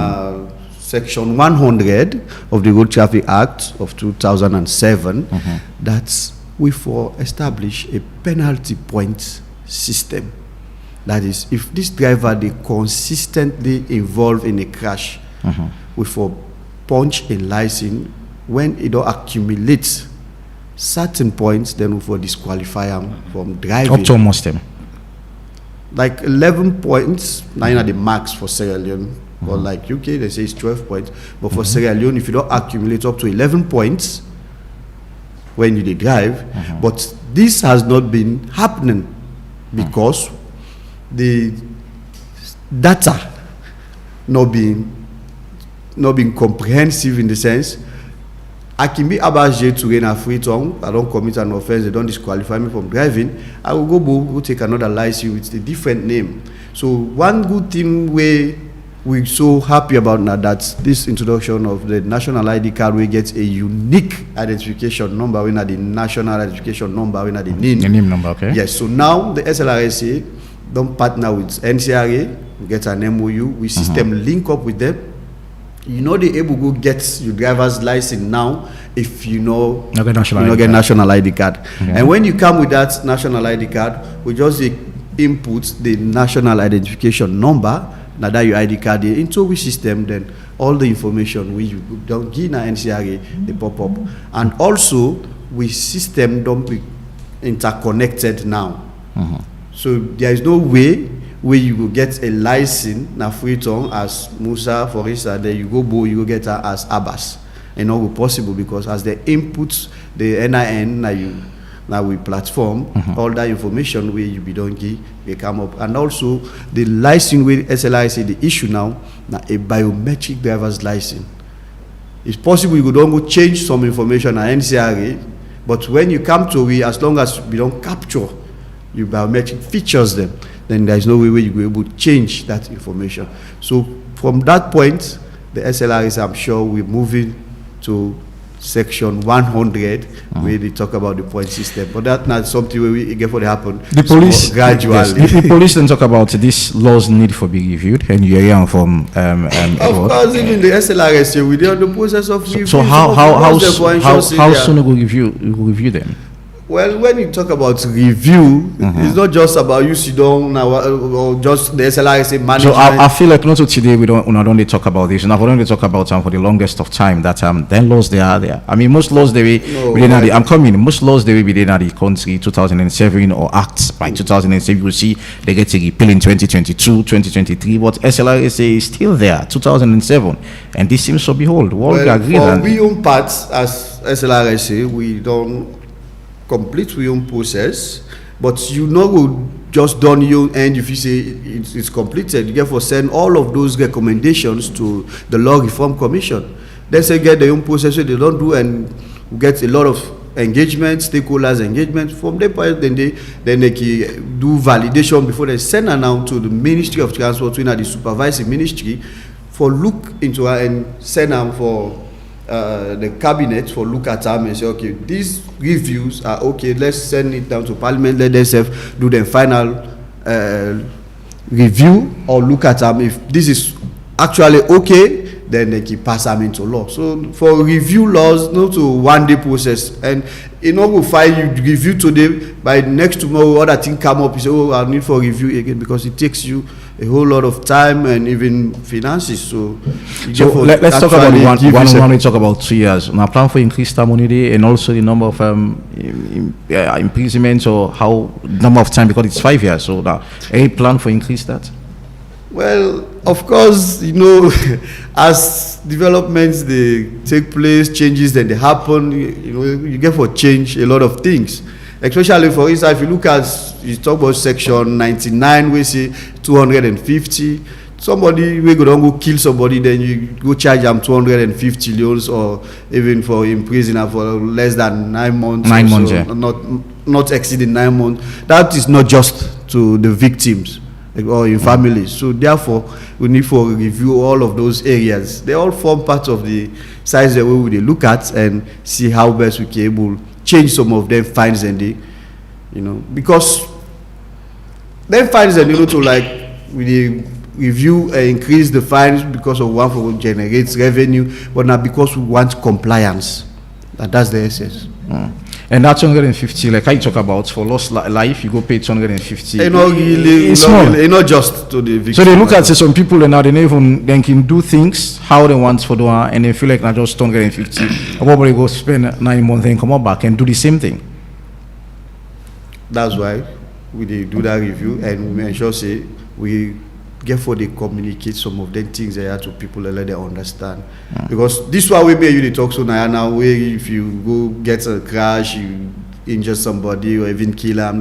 Section 100 of the Road Traffic Act of 2007 that we for establish a penalty point system. That is, if this driver they consistently involved in a crash, we for punch a license. When it don't accumulate certain points, then we for disqualify them from driving. Up to almost them. Like 11 points, 9 are the max for Sierra Leone. Or like UK, they say it's 12 points. But for Sierra Leone, if you don't accumulate up to 11 points when you drive, but this has not been happening because the data not being comprehensive in the sense I can be abaché to gain a free tongue. I don't commit an offense. They don't disqualify me from driving. I will go take another license with a different name. So one good thing we're so happy about now that this introduction of the national ID card, we get a unique identification number. We have the national identification number. We have the NIN. The NIN number, okay. Yes. So now the SLRSA don't partner with NCRA. We get an MOU. We system link up with them. You know they able to go get your driver's license now if you know you get national ID card. Okay. And when you come with that national ID card, we just input the national identification number. Now that your ID card into which system, then all the information we don't give na NCRA they pop up. And also we system don't be interconnected now. So there is no way where you will get a license na Freetown as Musa, for instance, then you go get her as Abbas. And not possible because as the inputs the NIN now we platform all that information where you be don't give they come up. And also the license with SLIC the issue now a biometric driver's license. It's possible you don't go change some information at NCRA, but when you come to we, as long as we don't capture your biometric features them, then there is no way you will be able to change that information. So from that point, the SLRs, I'm sure we're moving to Section 100 where they talk about the point system. But that's not something where we get for to happen. The police gradually. Yes, the police then talk about this laws need for be reviewed, and you hear from of course, even the SLRS, we are in the process of reviewing. So how soon we will review them? Well, when you talk about review, it's not just about you sit down now or just the SLRSA management. So I feel like not today we don't only talk about this. Now we don't talk about for the longest of time that then laws they are there. I mean most laws they I'm coming. Most laws they will be there in the country 2007 or acts by 2007. You see they get to repeal in 2022, 2023. But SLRSA is still there 2007, and this seems to behold. For we own parts as SLRSA, we don't complete your own process, but you know we just done your end. If you say it's completed, you therefore send all of those recommendations to the Law Reform Commission. They say get their own process, so they don't do, and we get a lot of engagement, stakeholders engagement from their point. Then they do validation before they send it out to the Ministry of Transport, the supervising ministry, for look into it and send them for the cabinet for look at them and say, okay, these reviews are okay, let's send it down to Parliament, let themselves do the final review or look at them. If this is actually okay, then they can pass them into law. So for review laws, not to one day process, and we'll file you review today, by next tomorrow other thing come up, you say, oh, I need for review again, because it takes you a whole lot of time and even finances. So let's talk about one we talk about 3 years. Now plan for increased terminity and also the number of imprisonments, or how number of time, because it's 5 years. So now any plan for increase that? Well, of course, as developments they take place, changes then they happen, you get for change a lot of things. Especially for instance, if you look at, you talk about section 99, we say 250. Somebody we go kill somebody, then you go charge them 250 loans, or even for imprisonment for less than 9 months. 9 months, so, yeah. Not exceeding 9 months. That is not just to the victims or in families. So therefore, we need to review all of those areas. They all form part of the size that we will look at and see how best we can able change some of them fines, and because them fines and to like we review and increase the fines because of one for generates revenue, but not because we want compliance. And that's the essence. And that 250, like I talk about, for lost life, you go pay 250. It's not just to the victim. So they look at some people and now they can do things how they want for doing, and they feel like not just 250. Probably go spend 9 months and come back and do the same thing. That's why we do that review, and we ensure we get for they communicate some of the things there to people and let them understand. Because this one we may you talk so now where if you go get a crash, you injure somebody or even kill them,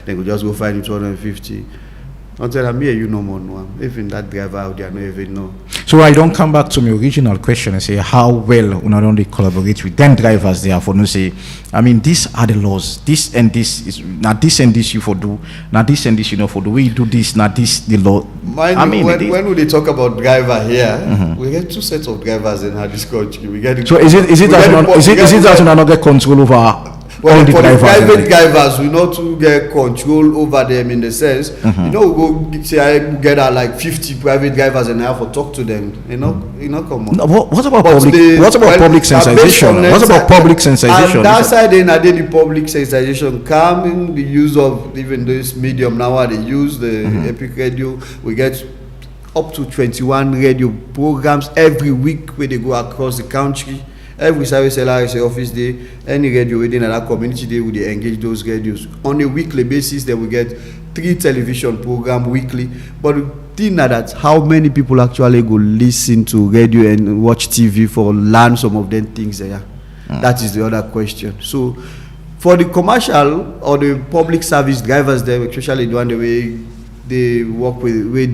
then we just go find you 250. Until I'm here, no more. Even that driver out there, I don't even know. So I don't come back to my original question and say how well we not only collaborate with them drivers there for no say, I mean, these are the laws. This and this is not this and this you for do, not this and this you know for the way you do this, not this the law. When they talk about driver here, we get 2 sets of drivers in this country. We get so is it that we not get control over? Well, for the private drivers, we not to get control over them in the sense, we go say I get like 50 private drivers and I have to talk to them. Come on. No, what about public sensitization? What about public sensitization? And that side, then the public sensitization coming, the use of even this medium now, they use the Epic Radio. We get up to 21 radio programs every week where they go across the country. Every service LRSA office day, any radio within that community day, we engage those radios. On a weekly basis, then we get 3 television programs weekly. But the thing that how many people actually go listen to radio and watch TV for learn some of them things there. That is the other question. So for the commercial or the public service drivers there, especially the one the way they work with, we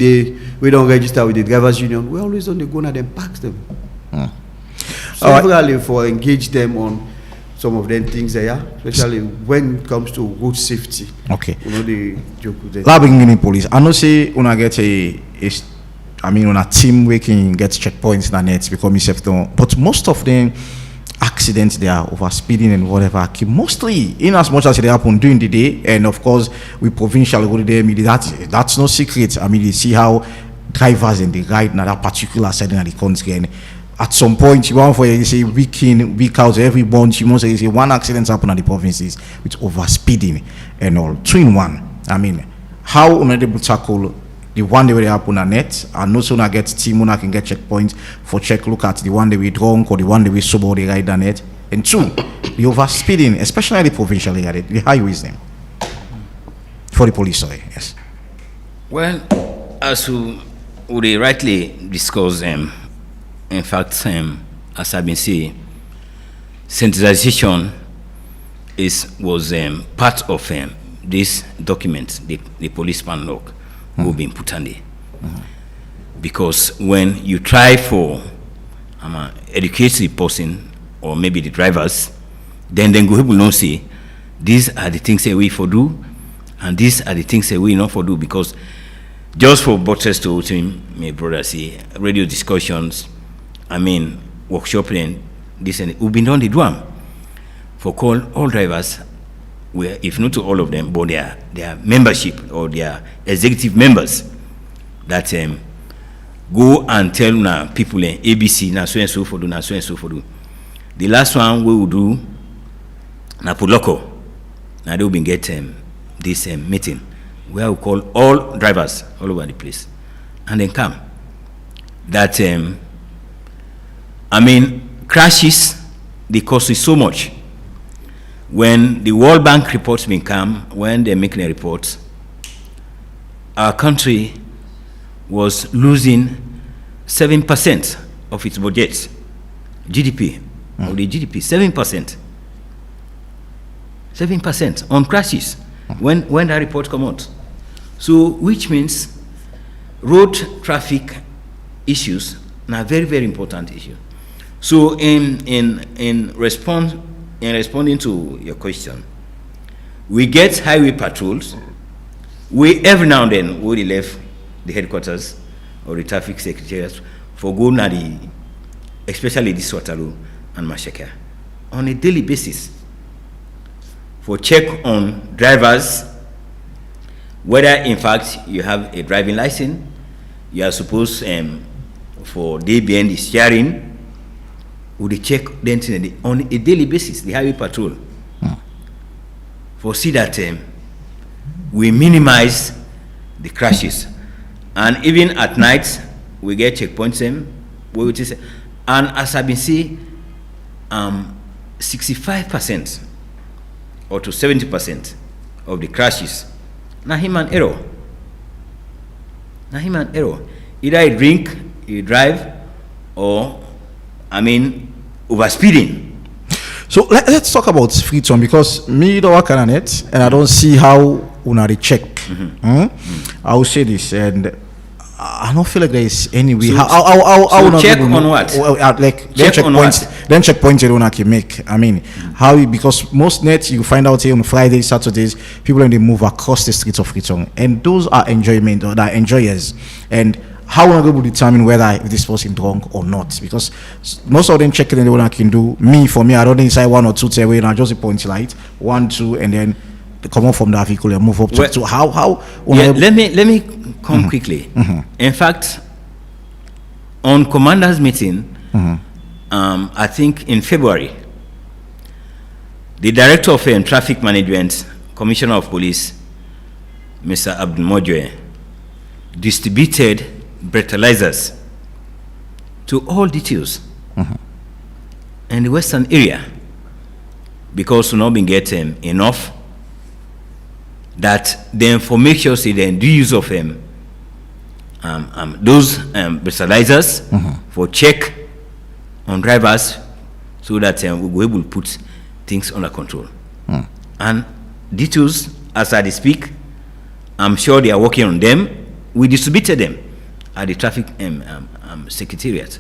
don't register with the drivers union, we always on the go and then pack them. Severally for engage them on some of them things there, especially when it comes to road safety. Okay. The joke with them. Labing police. I know say when I get on a team we can get checkpoints in the net because myself don't. But most of them accidents they are over speeding and whatever. Mostly in as much as they happen during the day, and of course we provincial go there. That's no secret. I mean you see how drivers in the ride in that particular side in the country, and at some point you want for you say week in, week out, every month you must say one accident happen at the provinces with overspeeding and all. 2 in 1. I mean, how honorable tackle the one day where they happen at net, and no sooner get team when I can get checkpoint for check look at the one day we drunk or the one day we sober they ride the net. And 2, the overspeeding, especially the provincial area, the highways them. For the police, sorry, yes. Well, as we rightly discussed, in fact, as I've been saying, sensitization was part of this document, the police handbook, will be put on there. Because when you try for educate the person or maybe the drivers, then go people know say these are the things that we for do, and these are the things that we not for do. Because just for buttress to my brother say radio discussions, I mean workshop and this and we've been done the drum for call all drivers, where if not to all of them, but their membership or their executive members that go and tell now people ABC now so and so for do, now so and so for do. The last one we will do na Puloko. Now they will be get this meeting where we call all drivers all over the place and then come. That I mean crashes, the cost is so much. When the World Bank reports been come, when they're making a report, our country was losing 7% of its budget, GDP, of the GDP, 7%. 7% on crashes when that report come out. So, which means road traffic issues are very, very important issue. So, in responding to your question, we get highway patrols. We every now and then we left the headquarters or the traffic secretariat for go na the, especially this Waterloo and Mashaka, on a daily basis for check on drivers, whether in fact you have a driving license, you are supposed for DBN the steering. Would they check then on a daily basis the highway patrol for see that we minimize the crashes, and even at night we get checkpoints and as I've been saying 65% or to 70% of the crashes na human error. Either you drink, you drive, or I mean overspeeding. So let's talk about Freetown, because me don't work on it and I don't see how una dey check. I will say this, and I don't feel like there is any way. So how check on what? Like check then on checkpoints, what? then checkpoints you don't can make. I mean, how because most nets you find out here on Fridays, Saturdays, people when they move across the streets of Freetown, and those are enjoyment or that enjoyers. And how are we able to determine whether this person drunk or not? Because most of them checking the one I can do. For me, I don't inside 1 or 2 away, and I just a point light 1, 2, and then come up from that vehicle and move up to. So how? Yeah, let me come quickly. In fact, on commanders meeting, I think in February, the director of traffic management, commissioner of police, Mr. Abdul Mojwe, distributed breathalyzers to all details in the western area, because we not been getting enough that the information say they do use of those breathalyzers for check on drivers, so that we will able to put things under control. And details as I speak, I'm sure they are working on them. We distributed them at the traffic secretariat.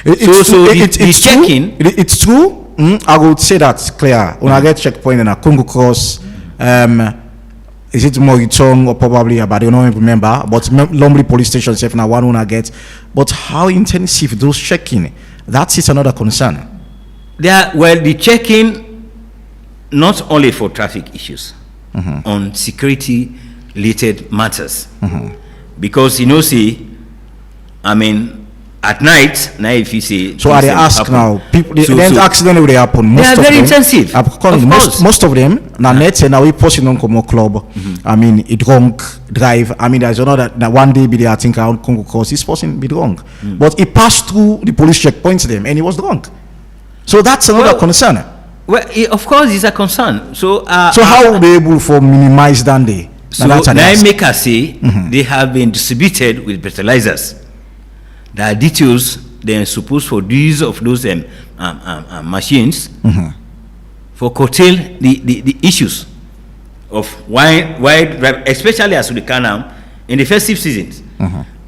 It's checking. It's true. I would say that's clear. When I get checkpoint in a Congo Cross, is it Moritong or probably about I don't remember, but Lumley police station safe now one I get. But how intensive those checking? That is another concern. The checking not only for traffic issues, on security related matters. Because see, I mean, At night, now if you see. So are they ask now? People, then accident will happen. They are very intensive. Most of them. Now net now we posting on Congo club. I mean, it drunk drive. I mean, there's another that one day be there. I think around Congo course, this person be drunk, but he passed through the police checkpoints them and he was drunk. So that's another concern. Well, of course, it's a concern. So how will be able to minimize that day? So now make us say they have been distributed with fertilizers. There are details they are supposed for the use of those machines for curtail the issues of why especially as we can now in the festive seasons.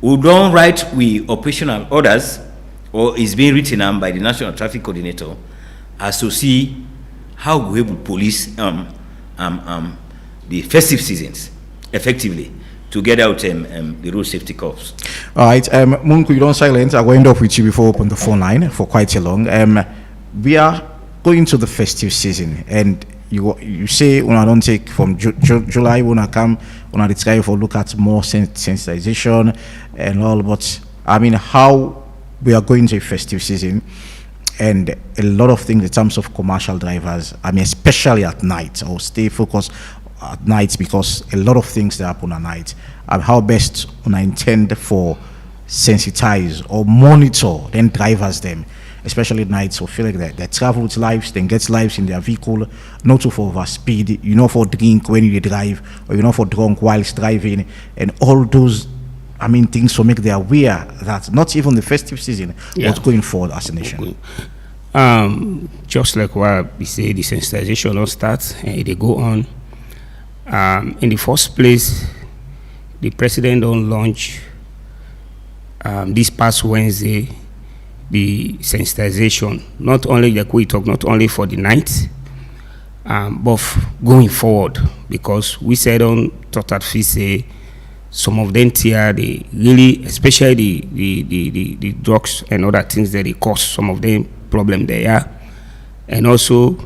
We don't write with operational orders or is being written by the National Traffic Coordinator as to see how we will police the festive seasons effectively to get out the road safety cops. All right, Munku, you don't silence. I'm going to end up with you before we open the phone line for quite a long. We are going to the festive season, and you say when I don't take from July when I come when I try for look at more sensitization and all, but I mean how we are going to a festive season, and a lot of things in terms of commercial drivers. I mean, especially at night, or stay focused at night because a lot of things that happen at night. How best when I intend for sensitize or monitor then drivers them, especially at night, so feel like they travel with lives, then get lives in their vehicle, not to for overspeed, for drink when you drive, or for drunk whilst driving, and all those things to make them aware that not even the festive season, what's going forward as a nation. Just like what we say, the sensitization don't start and they go on. In the first place, the president don't launch this past Wednesday the sensitization, not only like we talk, not only for the night, but going forward, because we said on Total Fee say some of them here they really, especially the drugs and other things that they cause some of them problem there, and also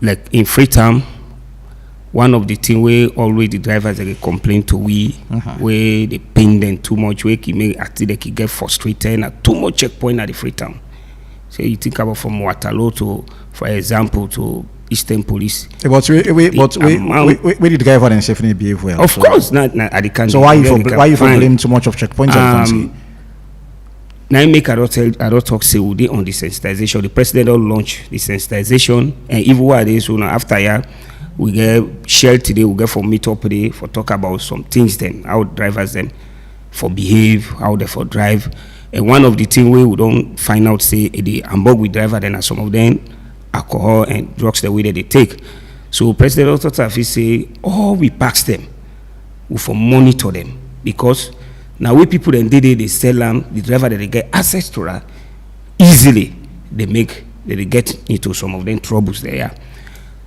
like in Freetown, one of the things where always the drivers they complain to where they pain them too much, where they can get frustrated and too much checkpoint at the Freetown. So you think about from Waterloo to, for example, to Eastern Police. But where the driver and safety behave well? Of course, not at the country. So why you blame too much of checkpoints? Now I don't talk say we did on the sensitization. The president will launch the sensitization, and even what it is, so now after we get share today, we get for meet up today for talk about some things then, how drivers them for behave, how they for drive. And one of the things we don't find out say the ambog with driver then are some of them alcohol and drugs the way that they take. So President also say, we pass them, we for monitor them, because now we people then they sell them the driver that they get access to that easily, they get into some of them troubles there.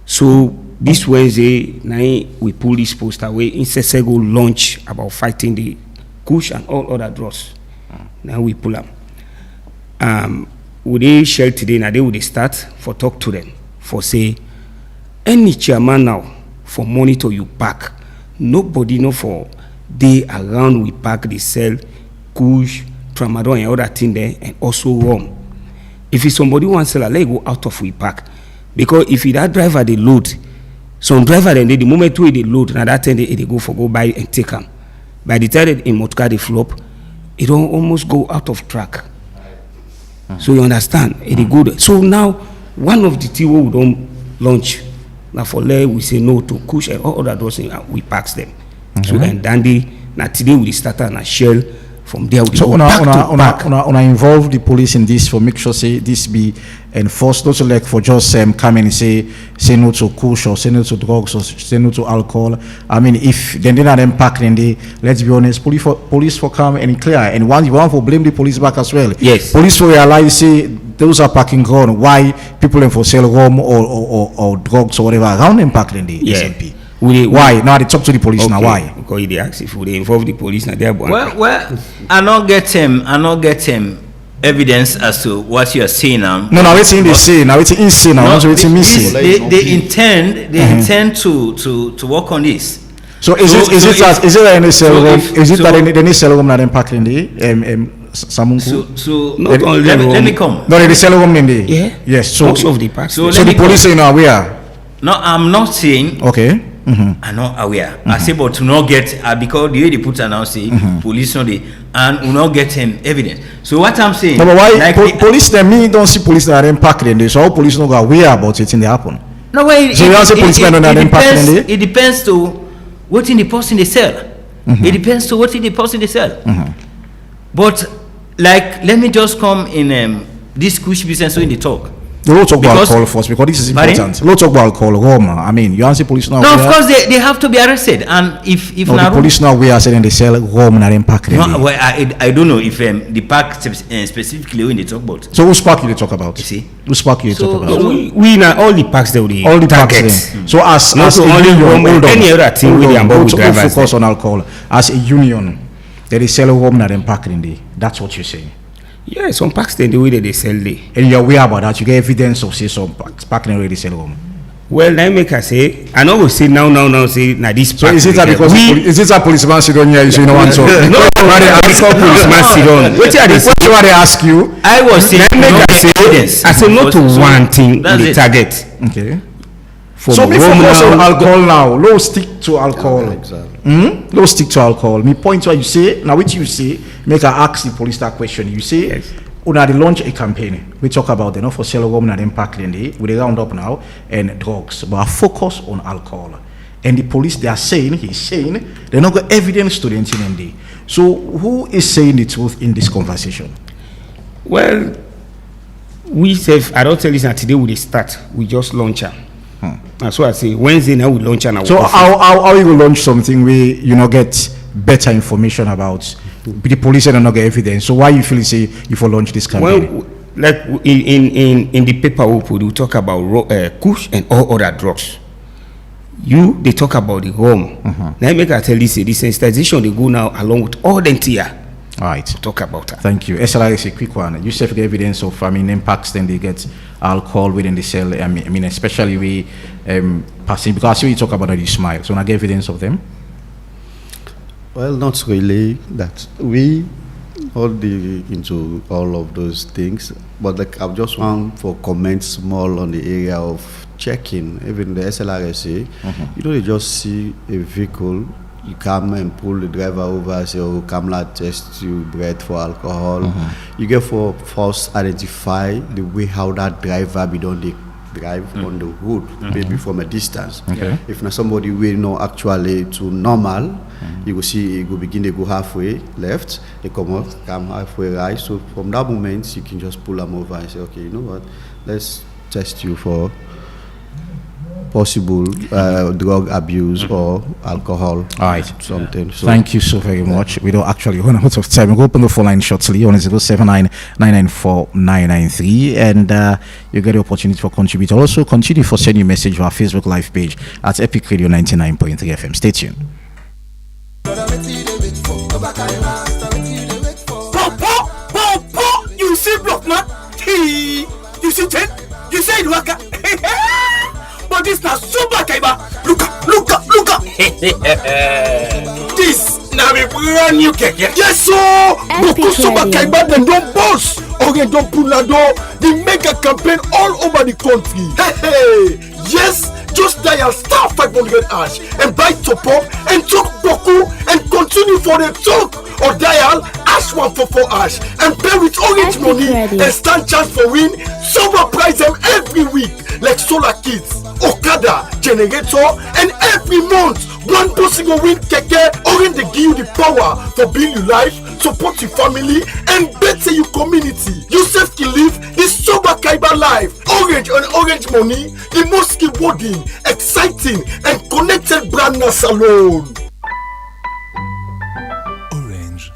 So this Wednesday, now we pull this poster away. In Sesego launch about fighting the kush and all other drugs. Now we pull them. Would they share today? Now they would start for talk to them for say any chairman now for monitor you pack. Nobody know for they around we pack the sell kush, tramadol and other thing there, and also rum. If it's somebody wants to sell, let go out of we pack. Because if that driver they load, some driver then the moment we they load, now that time they go buy and take them. By the time in motor they flop, it don't almost go out of track. So you understand? It is good. So now one of the things we don't launch. Now for let we say no to kush and all other those things, we pack them. So and dandy now today we start on a shell. From there, we so una involve the police in this for make sure say this be enforced, not like for just come and say no to kush or say no to drugs or say no to alcohol. I mean, if then they not them pack, then they, let's be honest, police for come and clear. And one you want to blame the police back as well. Yes. Police for realize say those are packing gun. Why people for sell rum or drugs or whatever around them packing the SMP? Why? Now they talk to the police now. Why? Because they ask if they involve the police now. They're well, I not get evidence as to what you are saying now. No, now it's in the say. Now it's insane. Now it's missing. They intend to work on this. So is it any cell room? Is it that any cell room not impacting the Samunku? So let me come. No, the cell room in the yes. So most of the parts. So the police are not aware. No, I'm not saying. Okay. I'm not aware. I say, but to not get because the way they put it now say police not they and will not get evidence. So what I'm saying. No, but why like police? Them me don't see police that are impacting this. So how police not go aware about it in the happen? No way. So you don't say policemen are not impacting it. It depends to what in the person they sell. It depends to what in the person they sell. But like, let me just come in this kush business so in the talk. We'll talk about alcohol first because this is important. We'll talk about alcohol, Roma. I mean, you answer police now. No, of course they have to be arrested, and if no, the police now we are saying they sell Roma and then pack. No, well, I don't know if the pack specifically when they talk about. So who's pack you talk about? You see, who's pack you talk about? We now all the packs that we all the target. So as only Roma, any other thing we focus on alcohol as a union. They sell Roma and then pack in the. That's what you're saying. Yeah, some packs the way that they sell it. And you're aware about that. You get evidence of say some packing already sell home. Well, let me say, I know we say now say now this. So is it that because is it a policeman sit on here? You know one so. No, I saw policeman sit on. What they ask you? I was saying. Let me say evidence. I say not to one thing in the target. Okay. So me focus on alcohol now. Low stick to alcohol. Low stick to alcohol. Me point what you say. Now what you say, make I ask the police that question. You say, una they launch a campaign. We talk about the not for sale women and impact in the with the round up now and drugs, but I focus on alcohol. And the police they are saying, he's saying, they not got evidence to the incident. So who is saying the truth in this conversation? Well, we say I don't tell you that today we start. We just launch her. That's why I say Wednesday now we launch an. So how you will launch something where get better information about the police and not get evidence? So why you feel say if you launch this campaign? Well, like in the paper we talk about kush and all other drugs. They talk about the home. Now make I tell you say the sensitization they go now along with all the entire. All right. Talk about that. Thank you. SLR is a quick one. You self get evidence of impacts, then they get alcohol within the cell. I mean especially we passing because I see you talk about the smile. So I get evidence of them. Well, not really. That we all into all of those things, but like I just want for comments small on the area of checking. Even the SLRSA, they just see a vehicle. You come and pull the driver over, say, oh, come let test you breath for alcohol. You get for first identify the way how that driver be done they drive on the road, maybe from a distance. Okay. If not somebody will know actually to normal, you will see it will begin to go halfway left, they come halfway right. So from that moment you can just pull them over and say, okay, you know what, let's test you for possible drug abuse or alcohol. All right. Something. So thank you so very much. We don't actually run out of time. We'll open the phone line shortly on 079-994-993 and you get the opportunity for contribute. Also continue for sending message to our Facebook live page at Epic Radio 99.3 FM. Stay tuned. Papa, you see block man? You see ten? You say waka? But this na super kaiba. Look up. This na me brand new keke. Yes so. Beaucoup super kaiba dem don boss. Okay, don pulado. The mega campaign all over the country. Hey. Yes, just dial star 500 hash and buy top up and talk Boku and continue for the talk or dial hash 144 hash and pay with orange money and stand chance for win super prize them every week like solar kits, Okada, generator and every month one person go win keke or in they give you the power to build your life, support your family and better your community. You sef can live this sober Kaiba life. Orange and orange money, the most rewarding, exciting and connected brand na salon. Orange.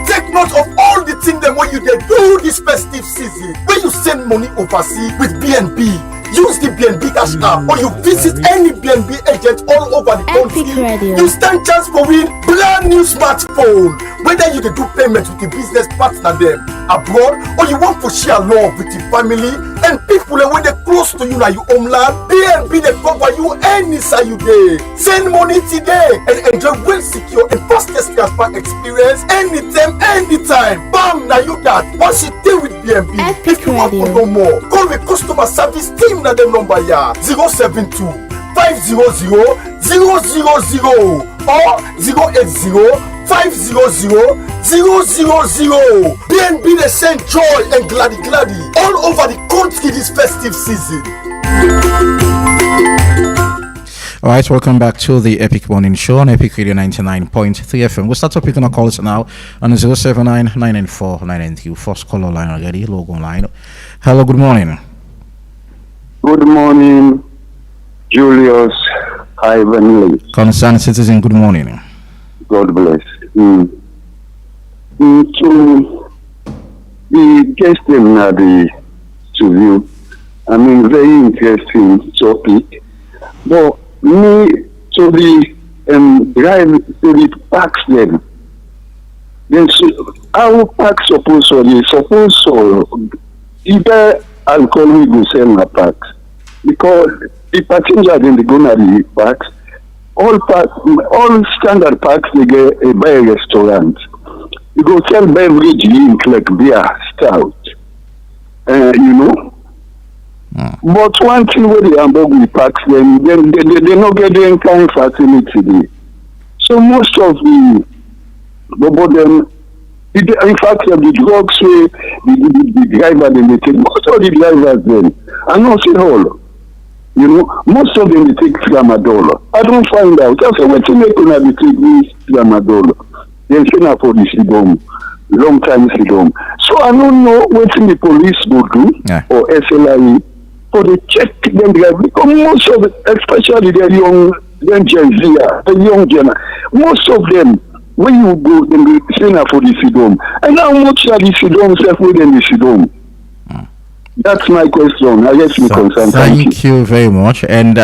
Take note of all the things that when you dey do this festive season, when you send money overseas with BNB. use the BNB Cash app or you visit any BNB agent all over the country. You stand chance for win brand new smartphone. Whether you can do payment with the business partner them abroad or you want to share love with your family and people and when they're close to you now your homeland, BNB they cover you any side you day. Send money today and enjoy well secure and fastest transfer experience anytime. Bam, now you got once you deal with BNB. If you want to know more, call the customer service team na them number ya 072 500 000 or 080 500 000. BNB they send joy and gladdy all over the country this festive season. All right, welcome back to the Epic Morning Show on Epic Radio 99.3 FM. We'll start picking our calls now on 079 994 993. First caller line already, logo line. Hello, good morning. Good morning, Julius Ivan Lee. Concerned citizen, good morning. God bless. To the guest in the studio, I mean, very interesting topic. But me to the drive to the parks then our parks suppose either alcohol we go sell in the parks because the passenger then they go to the parks. All standard parks they get a buy a restaurant. You go sell beverage drink like beer, stout, you know. But one thing where the Hamburg parks them, they not get any kind of facility there. So most of the them, in fact, the drugs where the driver they take, most of the drivers then, I not say all. You know, most of them they take tramadol. I don't find out. I say, what you make when they take this tramadol? They say na for the freedom, long time freedom. So I don't know what the police will do or SLI for the check them drive because most of it, especially the young Gen Z, the young Gen, most of them when you go then they say na for the freedom. And how much are the freedom self within the freedom? That's my question. I guess you concern. Thank you very much. And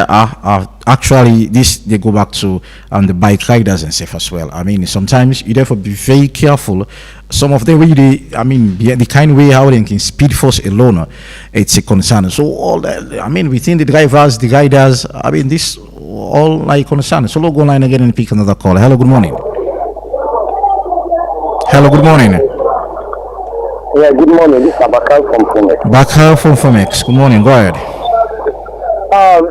actually, this they go back to the bike riders and stuff as well. I mean, sometimes you therefore be very careful. Some of them really, I mean, the kind way how they can speed force alone, it's a concern. So all that, I mean, within the drivers, the riders, I mean, this all like concern. So we'll go online again and pick another call. Hello, good morning. Hello, good morning. Yeah, good morning. This is Bakar from Fomex. Bakar from Fomex. Good morning. Go ahead. I'm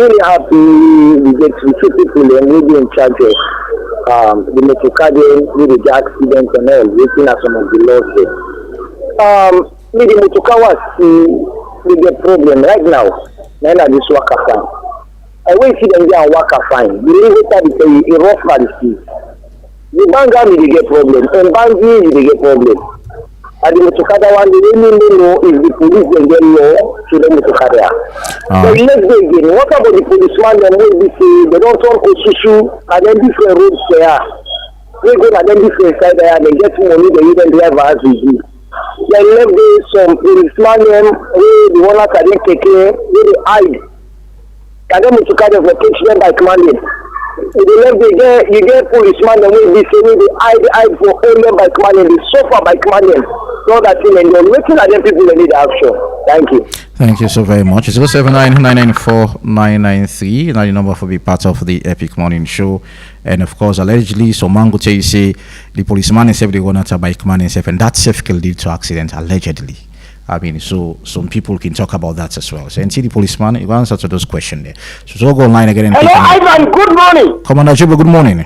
really happy we get to see people and we be in charge of the myocardial with the accident and all, waiting at some of the laws. With the motokawas, we get problem right now. Now this worker fine. I wait see them there and worker fine. The later they a rough for the street. The banga they get problem. And bangi they get problem. And the Mutokada one, they really know if the police will get law to the Mutokada. So let's go again. What about the policeman? They will be say they don't turn Osushu and then different roads there. They go and then different side there. They get money. They even drive as we do. Then left there some policeman them. The one that they take care, they hide. And then Mutokada will catch them by commanding. You get policeman and we say they hide for only by commanding. They suffer by commanding. So that thing and you're looking at them people that need action. Thank you. Thank you so very much. 079-994-993. Now the number for be part of the Epic Morning Show. And of course, allegedly, so Mango Che say the policeman is every one at a bike man himself, and that self can lead to accident allegedly. I mean, so some people can talk about that as well. So, and see the policeman, you answer to those questions there. So go online again. And hello, Ivan. Good morning. Commander Jibo, good morning.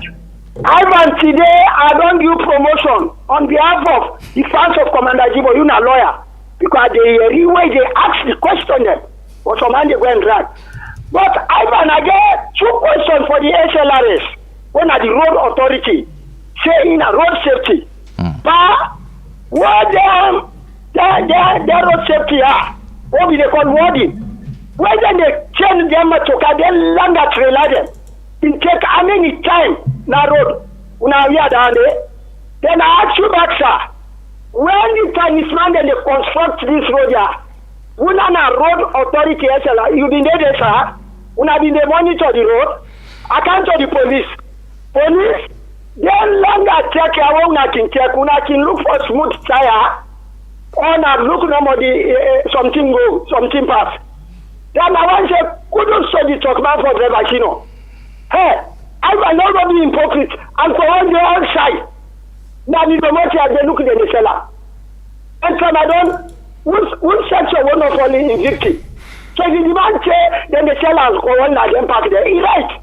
Ivan, today I don't do promotion on behalf of the fans of Commander Jibo. You're not a lawyer because the way they ask the question them, but some man they go and drag. But Ivan, I get two questions for the SLRS. One are the road authority saying a road safety, but what their road safety are, what we they call warding. When they change them to then land a trailer them, it take how many time na road una here down there. Then I ask you back, sir, when the Chinese man then they construct this road here, Una na road authority SLA, you been there, sir. Una been the monitor the road. Account to the police. Police, then longer check your una can look for smooth tire. Or na look no more something go, something pass. Then I want to say, couldn't study talk about for the vaccine. Hey, I will not be hypocrite. And for on the outside. Now the promoter they look at the seller. And from I don't which section will not fall in victim. So if the demand say then the sellers go on like impact there. He's right.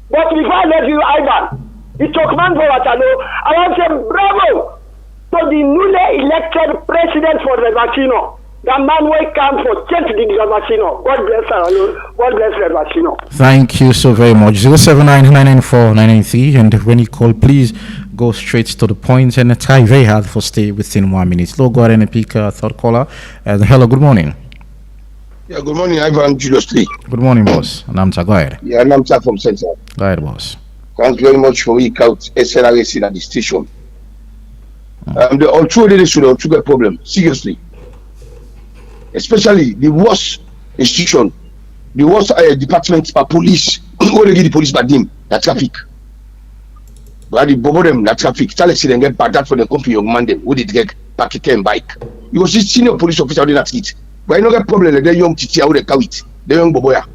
But before I let you Ivan, the Turkman for what I know, I want to say bravo to the newly elected president for the Vacino. The man will come for change the Vacino. God bless her. God bless the Vacino. Thank you so very much. 079-994-993, and when you call, please go straight to the point and try very hard for stay within 1 minute. Go ahead and pick a third caller. Hello, good morning. Yeah, good morning, Ivan Julius Lee. Good morning, boss. Namta, go ahead. Yeah, Namta from Central. Go ahead, boss. Thanks very much for week out SLRC at the station. The ultra they should also get problem, seriously. Especially the worst institution, the worst department for police, what they give the police by them, the traffic. But the bobo them, the traffic, tell us they get bad for the company young man them, who did get back and bike. You was just senior police officer in that street. But you know get problem like the young titi how they carry it, the young boboya.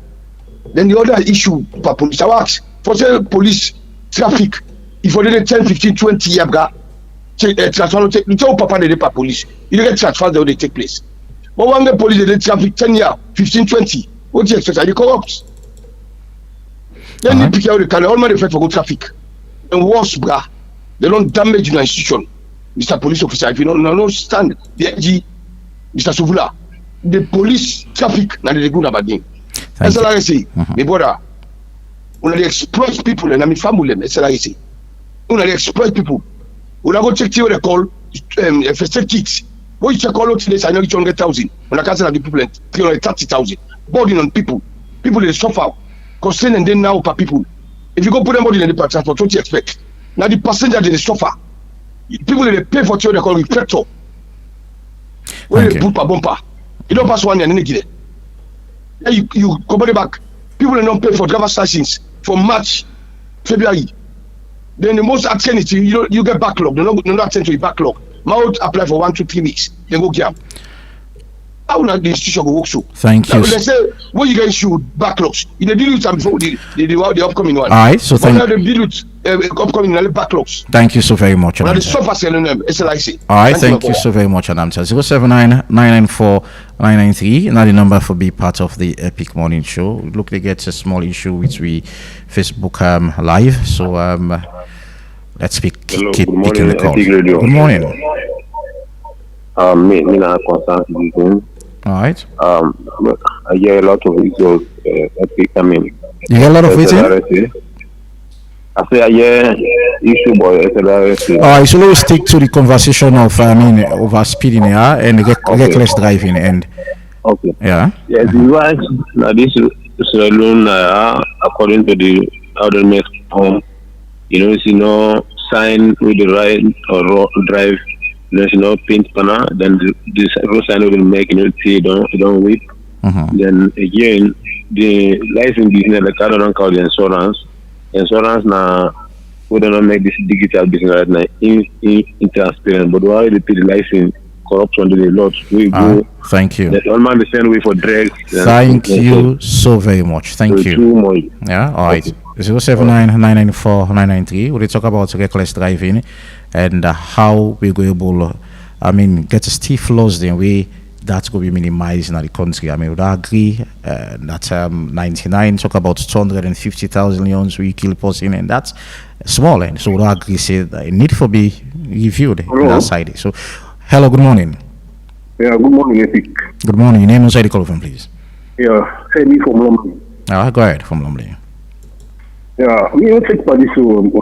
Then the other issue for police, I ask for say police traffic, if you did 10, 15, 20 years ago, transfer take you tell papa they per police, you don't get transfer they take place. But one get police they traffic 10 years, 15, 20, what do you expect? Are you corrupt? Then you pick out the car, all man effect for good traffic. And worse, brah, they don't damage your institution, Mr. Police Officer. If you don't understand the AG, Mr. Suvula, the police traffic, now they go about them. That's all I say. My brother, when they exploit people, and I'm family, that's all I say. When they exploit people, when I go check what they call first aid kits. What you check all out today, I know it's 100,000. When I cancel the people, 330,000. Burden on people. People they suffer. Concern and then now per people. If you go put them body in the transport, what you expect? Now the passenger they suffer. People they pay for what they call reflector. When they put per bumper, you don't pass 1 year and then get it. You go back. People they don't pay for driver's license from March, February. Then the most accident you get backlog. They don't attend to your backlog. Mount apply for 1 to 3 weeks. Then go get. How will the institution go work so? Thank you. They say when you guys shoot backlogs, you deal with them before the upcoming one. All right, so thank you. They deal with upcoming backlogs. Thank you so very much. Now the suffer selling them. SLIC. All right, thank you so very much, Adamta. 079-994-993. Now the number for be part of the Epic Morning Show. Look, they get a small issue which we Facebook live. So let's keep picking the call. Good morning. Me na concern citizen. All right. I hear a lot of issues. I mean, you hear a lot of waiting? I say I hear issue about SLRC. All right, so let's stick to the conversation of over speeding here and reckless driving and. Okay. Yeah. Yes, right. Now this alone, according to the ordinance form, it's sign with the right or drive. There's no paint panel, then this road sign will make you don't whip. Then again, the license business, the car don't call the insurance. Insurance now we don't make this digital business right now intransparent, but why they pay the license corruption to the lot. We go. Thank you. That's all man the same way for drugs. Thank you so very much. Thank you. Yeah, all right. 079-994-993. We'll talk about reckless driving and how we go able, get stiff laws in a way that's going to be minimized in the country. I would agree that 99 talk about 250,000 leons we kill person, and that's small. And so would agree say that it need to be reviewed on that side. So, hello, good morning. Yeah, good morning, Epic. Good morning. Your name and side call from, please. Yeah, Femi from Lumley. Go ahead from Lumley. Yeah, we will take part in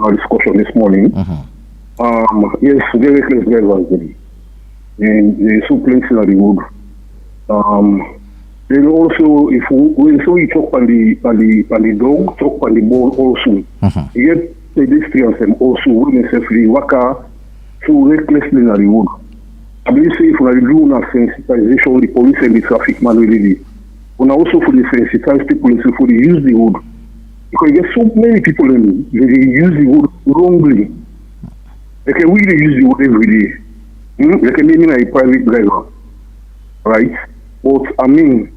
our discussion this morning. Yes, very reckless drivers, and there's some places on the road. Then also, if we talk on the dog, talk on the ball also. You get pedestrians and also when they safely work so recklessly on the road. I believe say if we do una sensitization, the police and the traffic man really, we also for the sensitize people for the use the road. Because there's so many people in they use the road wrongly. They can really use the road every day. They can name a private driver, right? But I mean,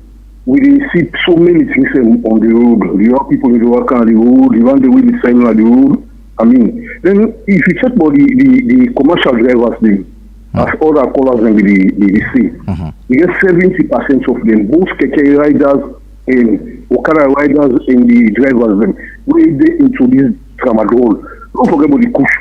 we see so many things on the road. You have people who work on the road, you want the way they sign on the road. I mean, then if you check about the commercial drivers, as other callers and the see, you get 70% of them, both keke riders and Okada riders and the drivers, them, where they introduce tramadol. Don't forget about the kush.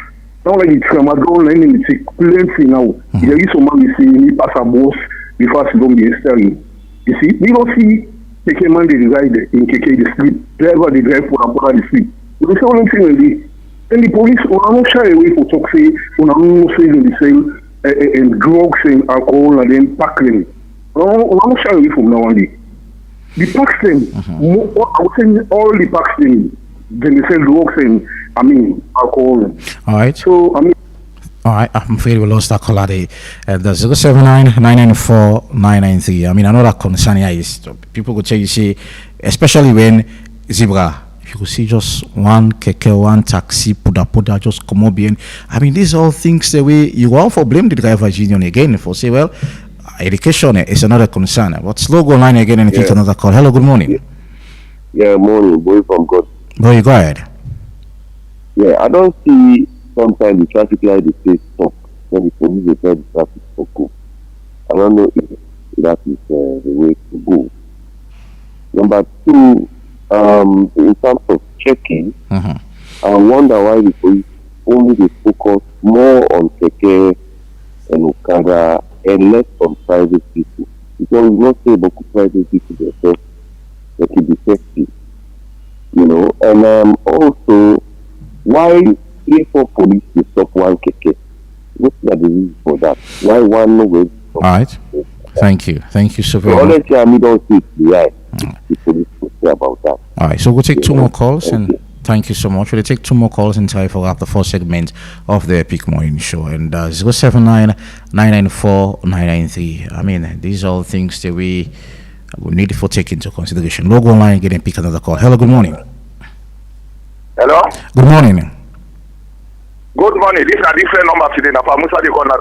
Not like the tramadol, and it's plenty now. There is some man you see, he pass a boss before he don't be steering. You see, we don't see keke man they ride in keke the street, driver they drive for the street. But the only thing really, and the police will not shy away for talk say, will not say in the same and drugs and alcohol and then packing. Will not shy away from now on. The packs them, I would say all the packs them, then they sell drugs and alcohol. All right. So I mean. All right, I'm afraid we lost that caller there. The 079-994-993. I mean, another concern here is people could tell you, say, especially when Zebra, if you could see just one keke, one taxi, puda, just come up in. I mean, these all things the way you go for blame the driver's union again for say, well, education is another concern. But slow go line again and take another call. Hello, good morning. Yeah, morning, boy from God. Boy, go ahead. Yeah, I don't see. Sometimes the traffic light is say stop when the police they tell the traffic to go. I don't know if that is the way to go. Number two, in terms of checking, I wonder why the police only they focus more on keke and Okada and less on private people. Because we not say about private people themselves that can be effective. You know, and also why for police to stop one keke? What's the reason for that? Why one no way? All right. Thank you so very much. Honestly, I don't see the police to say about that. All right, so we'll take two more calls and thank you so much. We'll take two more calls in time for the first segment of the Epic Morning Show. And 079-994-993. I mean, these are all things that we need to take into consideration. Logo online, get and pick another call. Hello, good morning. Hello? Good morning. Good morning. This is a different number today. Now, Musa the corner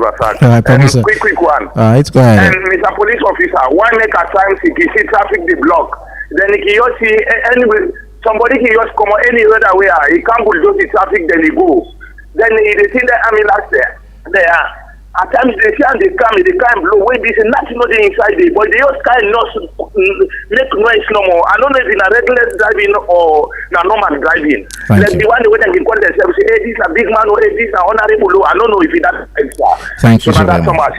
quick one. It's go ahead. And Mr. Police Officer, why make a time if you see traffic the block? Then if you see anyway, somebody can just come any other way. He can't bulldoze the traffic, then he go. Then they see the ambulance there. At times they see and they come blow away. This is nothing inside there, but they just kind of make noise no more. I don't know if in a regular driving or na normal driving. Like the one where they can call themselves, say, hey, this is a big man or hey, this is an honorable. I don't know if that's Thank you so very much.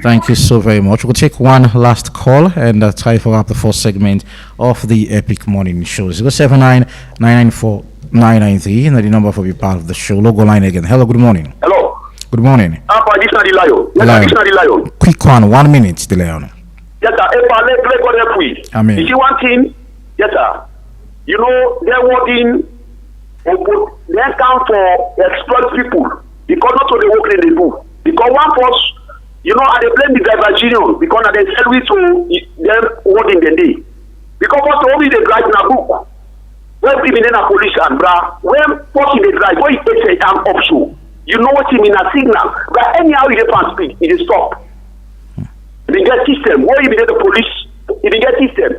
Thank you so very much. We'll take one last call and try for up the first segment of the Epic Morning Show. 079-994-993 and the number for be part of the show. Logo line again. Hello, good morning. Hello. Good morning. This is the Lion. Quick one, 1 minute, the Lion. Yes, sir. I mean, you see one thing? Yes, sir. You know, they're working, they come for exploit people because not only work they do. Because one force, you know, they blame the driver union because they sell it to them working the day. Because what only they drive in a book. When even in a police and bra, when forcing they drive, when it takes a time offshore. You know what you mean a signal, but anyhow you can speak, it is stop. You get system. Where you get the police, you get system.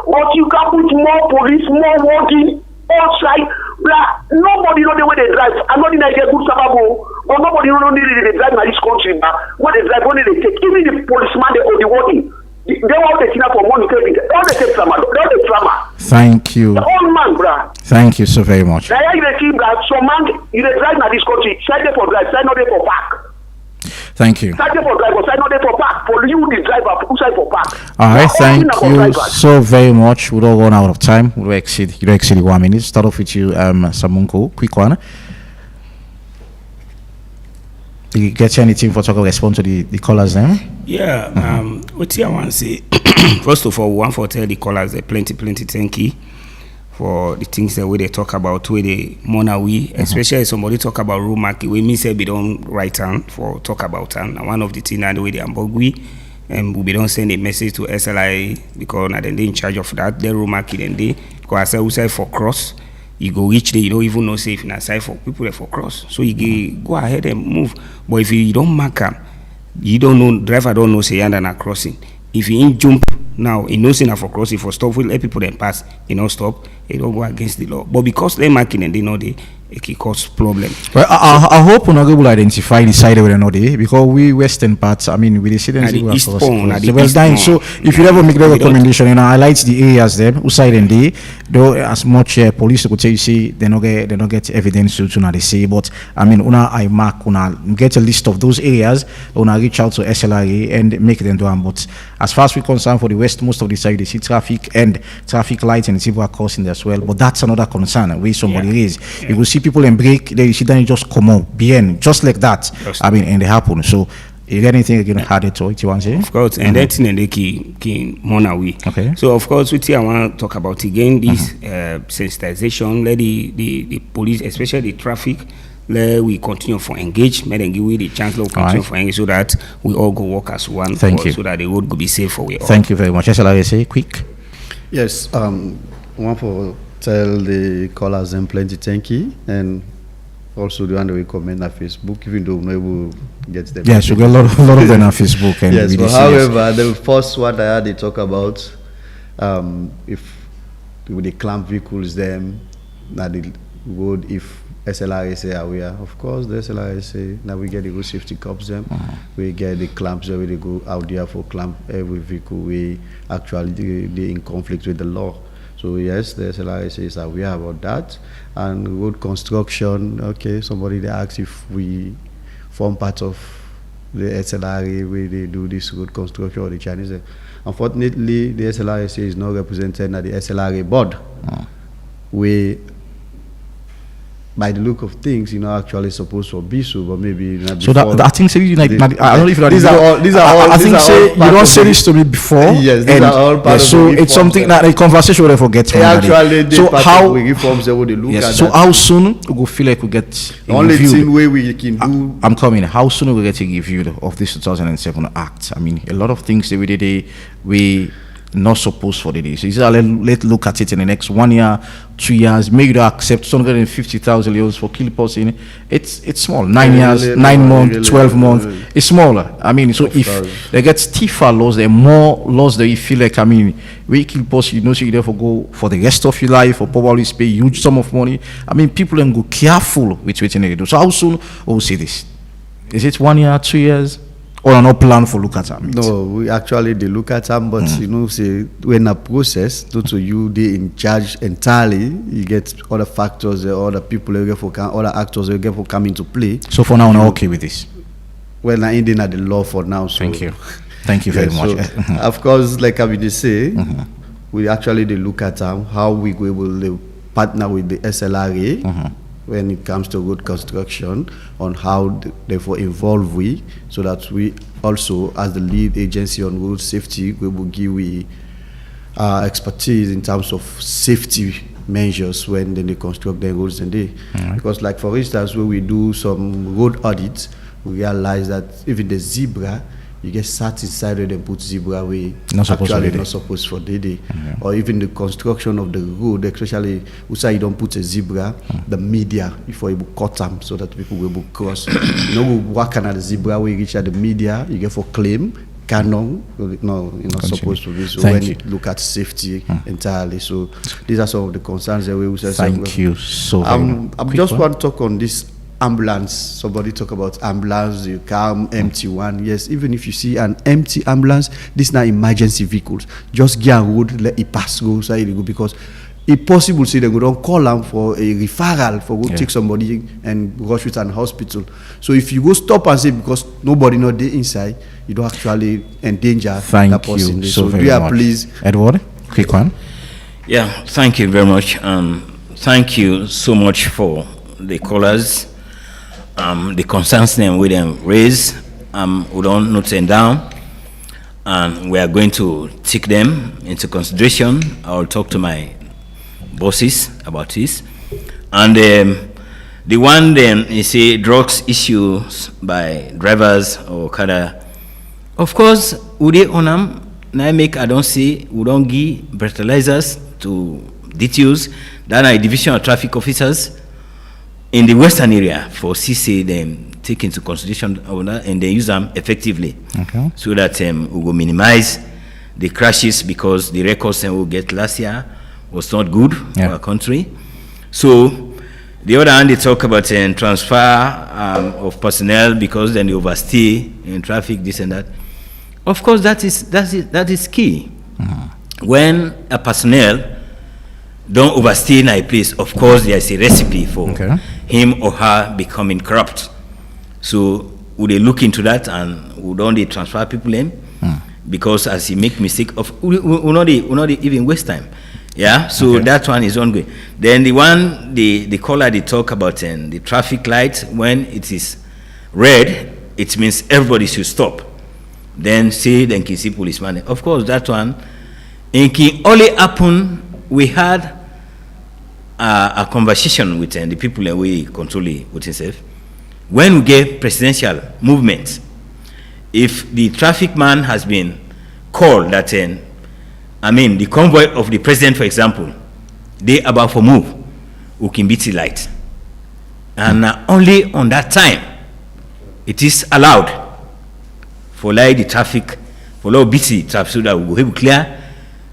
But you can put more police, more working outside. But nobody know the way they drive. I'm not in a good sababo, but nobody know the way they drive in this country. But when they drive, when they take, even the policeman they only working. They want the thing for money. They all the take drama. They all the drama. Thank you. The old man, bruh. Thank you so very much. Now you see, bruh, some man you drive in this country, side for drive, side not there for park. Thank you. Side for drive, side not there for park. For you, the driver, who side for park. All right, thank you so very much. We don't run out of time. We exceed 1 minute. Start off with you, Samunko. Quick one. Did you get anything for talk or respond to the callers then? Yeah, what I want to say, first of all, we want to tell the callers plenty thank you for the things that we they talk about, where they we, especially somebody talk about road market, we me say we don't write down for talk about and one of the things that the way they ambogui and we don't send a message to SLI because now they in charge of that, the road market and they because I say we say for cross. You go reach there, you don't even know safe in a side for people that for cross. So you go ahead and move. But if you don't mark them, you don't know, driver don't know say you're not crossing. If you ain't jump now, he knows enough for crossing for stop, will let people then pass, you know, stop, it don't go against the law. But because they're marking and they know it can cause problem. Well, I hope we're not able to identify the side where not there because we western parts, I mean, with the citizens who are across. So if you ever make the recommendation and highlight the areas there, who side and they, though as much police could say, you see, they not get evidence to not they say, but I mean, I mark, get a list of those areas, reach out to SLRA and make them do them. But as far as we're concerned for the west, most of the side they see traffic and traffic lights and the people are crossing there as well. But that's another concern where somebody raised. You will see people and break, then you see them just come out, behind, just like that. I mean, and they happen. So, is there anything you can add to it? You want to say? Of course, and that thing they keep we. Okay. So, of course, I want to talk about again this sensitization. Let the police, especially the traffic, let we continue for engage. May them give we the chance to continue for engage so that we all go work as one. Thank you. So that the road could be safe for we all. Thank you very much. SLRSA, quick. Yes. One for tell the callers and plenty thank you and also the one that we comment on Facebook even though we will get them. Yes, we got a lot of them on Facebook. And yes, but however, the first one I had they talk about if with the clamp vehicles them that the road if SLRA say aware, of course the SLRA say now we get the road safety cops them, we get the clamps where they go out there for clamp every vehicle we actually they in conflict with the law. So yes, the SLRSA is aware about that. And road construction, okay, somebody they asked if we form part of the SLRA where they do this road construction or the Chinese. Unfortunately, the SLRSA is not represented at the SLRA board. We, by the look of things, actually supposed to be so, but maybe not so that I think say I don't know if you these are all. I think say you don't say this to me before. Yes, these are all part of so it's something that a conversation will forget. So how we reforms they would look at. So how soon we go feel like we get the only thing way we can do. I'm coming. How soon we get a review of this 2007 Act? I mean, a lot of things that we did we not supposed for the day. So let's look at it in the next 1 year, 2 years. Maybe you accept 250,000 euros for kill person. It's small. 9 years, 9 months, 12 months. It's smaller. I mean, so if they get stiffer laws, there are more laws that you feel like. I mean, we kill person, so you therefore go for the rest of your life or probably pay huge sum of money. I mean, people then go careful with what they do. So how soon we'll see this? Is it 1 year, 2 years? Or no plan for look at them? No, we actually they look at them, but say when a process, due to you they in charge entirely, you get other factors, other people, other actors, you get for come into play. So for now, we're okay with this. Well, now ending at the law for now. So. Thank you very much. So, of course, like I would say, we actually they look at how we go able to partner with the SLRA. When it comes to road construction, on how therefore involve we, so that we also, as the lead agency on road safety, we will give we expertise in terms of safety measures when they construct their roads and they. Because like for instance, when we do some road audits, we realize that even the zebra, you get sat inside where they put zebra way not supposed for day. Or even the construction of the road, especially you don't put a zebra, the media before you cut them so that people will cross. We work on the zebra where you reach at the media, you get for claim, canon, no, you're not supposed to be. So when you look at safety entirely, so these are some of the concerns that we say. Thank you so much. I just want to talk on this ambulance. Somebody talk about ambulance, you come empty one. Yes, even if you see an empty ambulance, this is not emergency vehicles. Just get a road, let it pass, go side go, because it's possible say they go don't call them for a referral for go take somebody and rush with an hospital. So if you go stop and say because nobody not there inside, you don't actually endanger that person. Thank you so very much. Please, Edward, quick one. Yeah, thank you very much. Thank you so much for the callers. The concerns them we them raise, we don't note them down, and we are going to take them into consideration. I will talk to my bosses about this. And the one then you see drugs issues by drivers or kada. Of course, would they on them? Now make I don't see we don't give breathalyzers to DTUs. That are division of traffic officers in the western area for CC them take into consideration of that and they use them effectively. Okay. So that we will minimize the crashes because the records we get last year was not good for our country. So the other hand, they talk about transfer of personnel because then they overstay in traffic, this and that. Of course, that is key. When a personnel don't overstay in a place, of course, there is a recipe for him or her becoming corrupt. So would they look into that and would only transfer people in? Because as he make mistake of, we not even waste time. Yeah, so that one is ongoing. Then the one, the caller, they talk about the traffic light, when it is red, it means everybody should stop. Then then can see policeman. Of course, that one, it can only happen, we had a conversation with the people that we control with himself. When we get presidential movement, if the traffic man has been called that the convoy of the president, for example, they about for move, we can beat the light. And only on that time, it is allowed for like the traffic, for low busy traffic so that we will have clear,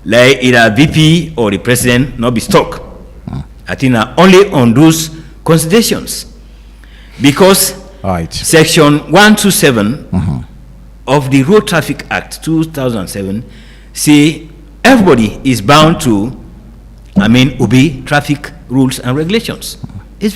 like either VP or the president not be stuck. I think only on those considerations. Because section 127 of the Road Traffic Act 2007 say everybody is bound to obey traffic rules and regulations. It's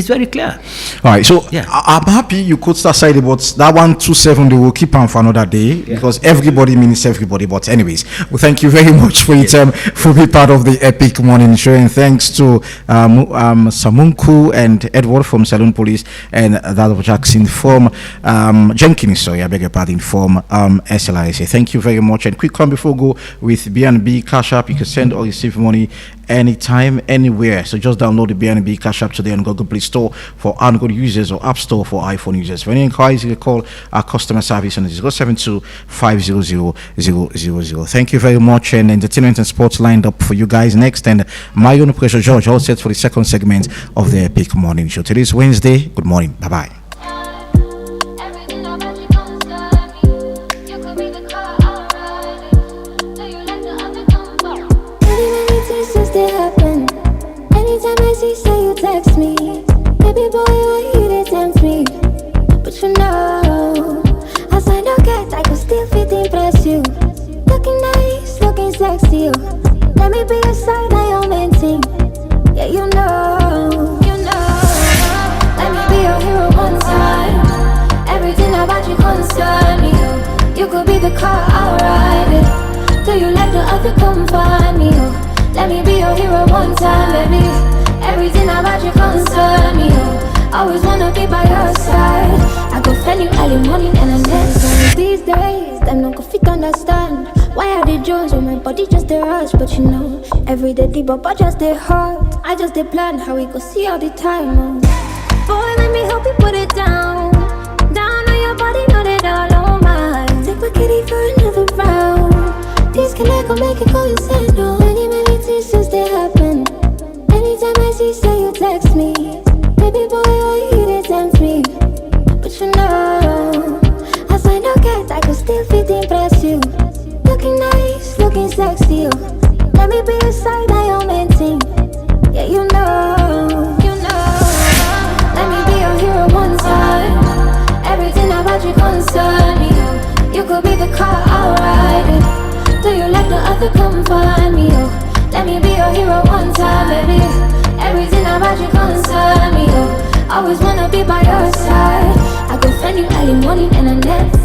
very clear. All right, so I'm happy you could start saying, but that 127 they will keep on for another day because everybody means everybody. But anyways, well, thank you very much for your time for being part of the Epic Morning Show, and thanks to Samunku and Edward from Saloon Police and that of Jackson from Jenkins. Sorry, I beg your pardon, from SLIC. Thank you very much. And quick come before we go with BNB Cash App. You can send or receive money anytime, anywhere. So just download the BNB Cash App today on Google Play Store for Android users or App Store for iPhone users. For any inquiries, you can call our customer service on 072-500-000. Thank you very much. And entertainment and sports lined up for you guys next. And my own Pressure George, all set for the second segment of the Epic Morning Show. Today is Wednesday. Good morning. Bye-bye. Anytime I see, say you text me, baby boy, why you dey tempt me? But you know, as I don't get, I could still fit impress you. Looking nice, looking sexy. Let me be your side, I am maintain. Yeah, you know. Let me be your hero one time. Everything about you concern me. You could be the car, I'll ride it. Do you like the other? Come find me. Let me be your hero one time, baby. Everything about you concern me. Always wanna be by your side. I go find you early morning and the next time. These days, them no go fit understand why I did Jones when my body just a rush. But you know, every day the baba just a hurt. I just a plan how we go see all the time. Boy, let me help you put it down. Down on your body, know that all on mine. Take my kitty for another round. This can I go make it go insane, no. Many things just they happen. Anytime I see, say you text me, baby boy, why you dey tempt me? But you know, as I don't get, I could still fit impress you. Looking nice, looking sexy. Let me be your side, I am maintain. Yeah, you know. Let me be your hero one time. Everything about you concern me. You could be the car, I'll ride it. Do you like the other? Come find me. Let me be your hero one time, baby. Everything about you concern me. Always wanna be by your side. I go find you early morning and the next.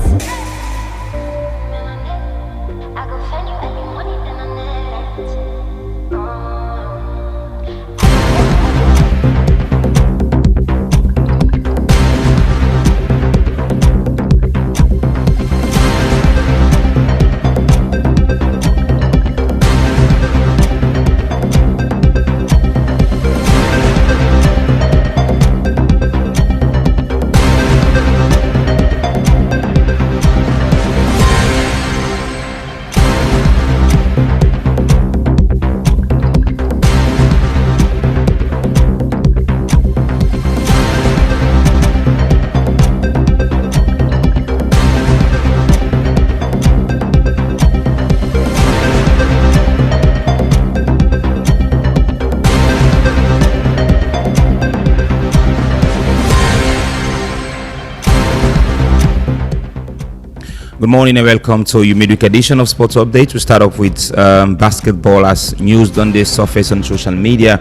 Good morning and welcome to your midweek edition of Sports Update. We start off with basketball as news on the surface on social media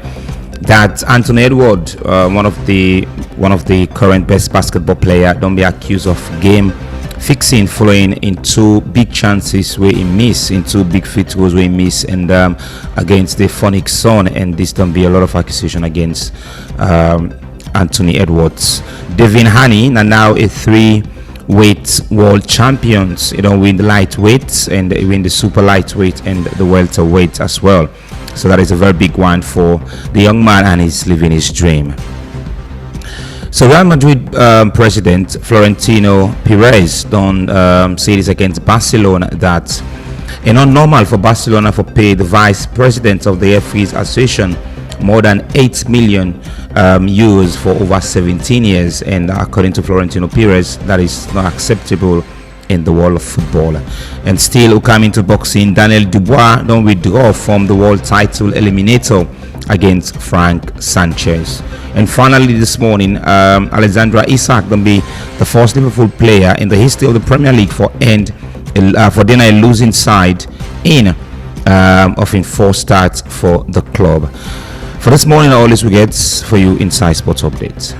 that Anthony Edward, one of the current best basketball player, don't be accused of game fixing following in two big chances where he missed, in two big free throws where he missed, and against the Phoenix Sun, and this don't be a lot of accusation against Anthony Edwards. Devin Haney now a three-weight world champions. He don't win the lightweight and he win the super lightweight and the welterweight as well. So that is a very big one for the young man, and he's living his dream. So Real Madrid president Florentino Perez don't say this against Barcelona that it's not normal for Barcelona to pay the vice president of the FA's association more than 8 million euros for over 17 years, and according to Florentino Perez, that is not acceptable in the world of football. And still, coming to boxing, Daniel Dubois don't withdraw from the world title eliminator against Frank Sanchez. And finally, this morning, Alexandra Isak will be the first Liverpool player in the history of the Premier League for then a losing side in 4 starts for the club. For this morning, all this we get for you inside Sports Updates.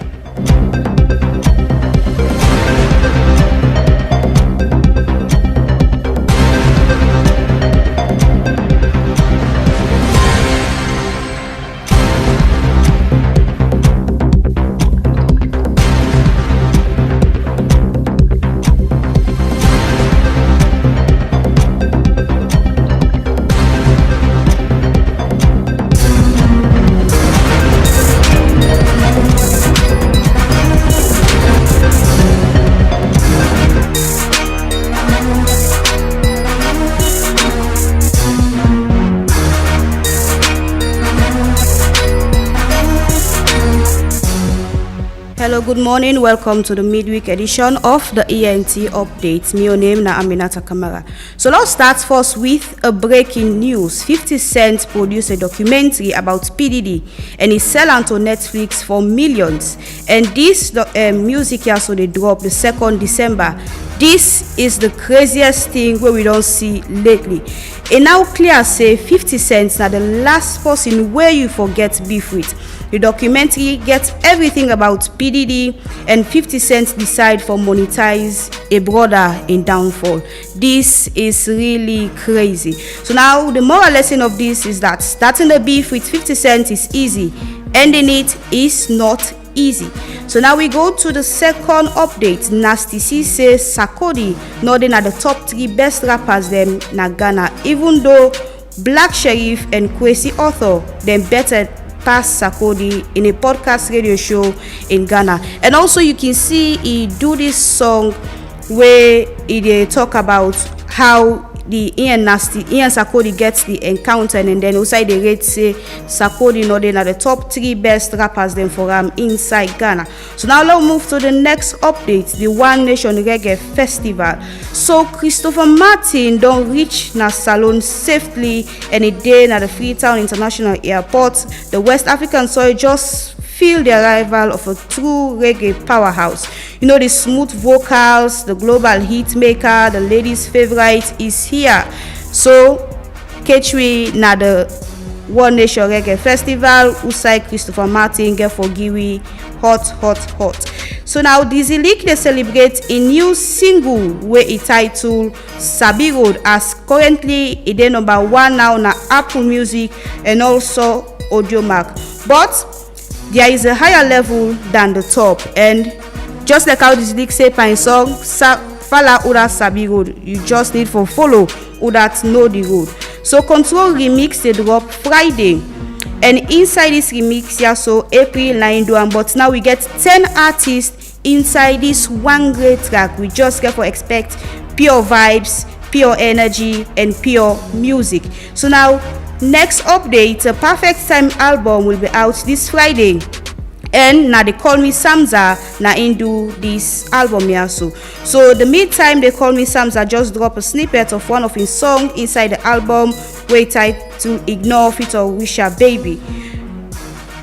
Hello, good morning. Welcome to the midweek edition of the ENT Update. My name na Aminata Kamara. So let's start first with a breaking news. 50 Cent produced a documentary about PDD and he sell onto Netflix for millions. And this music also they drop the 2nd December. This is the craziest thing where we don't see lately. And now clear say 50 Cent na the last person where you forget beef with. The documentary gets everything about PDD, and 50 Cent decide for monetize a brother in downfall. This is really crazy. So now the moral lesson of this is that starting the beef with 50 Cent is easy, ending it is not easy. So now we go to the second update. Nasty C says Sarkodie nodding at the top 3 best rappers them na Ghana, even though Black Sherif and Kwesi Author them better pass Sarkodie in a podcast radio show in Ghana. And also you can see he do this song where he talk about how the Ian Sarkodie gets the encounter, and then outside the rate say Sarkodie nodding at the top 3 best rappers then for inside Ghana. So now let's move to the next update, the One Nation Reggae Festival. So Christopher Martin don't reach na Salone safely any day at the Freetown International Airport. The West African soil just feel the arrival of a true reggae powerhouse. You know, the smooth vocals, the global hit maker, the ladies' favorite is here. So, Ketchwe na the One Nation Reggae Festival, Usai Christopher Martin get for Giwi, hot. So now Dizzy Leak they celebrate a new single where it titled Sabi Road, as currently it is number 1 now na Apple Music and also Audiomack. But there is a higher level than the top, and just like how this league say pine song Fala Uda Sabi Road, you just need for follow who that know the road. So Control remix they drop Friday, and inside this remix yeah, so April 9 do, but now we get 10 artists inside this one great track. We just get for expect pure vibes, pure energy and pure music. So now next update, a Perfect Time album will be out this Friday, and now they call me Samza na into this album here. So the meantime they call me Samza just drop a snippet of one of his song inside the album where titled Ignore Fit or Wisha Baby.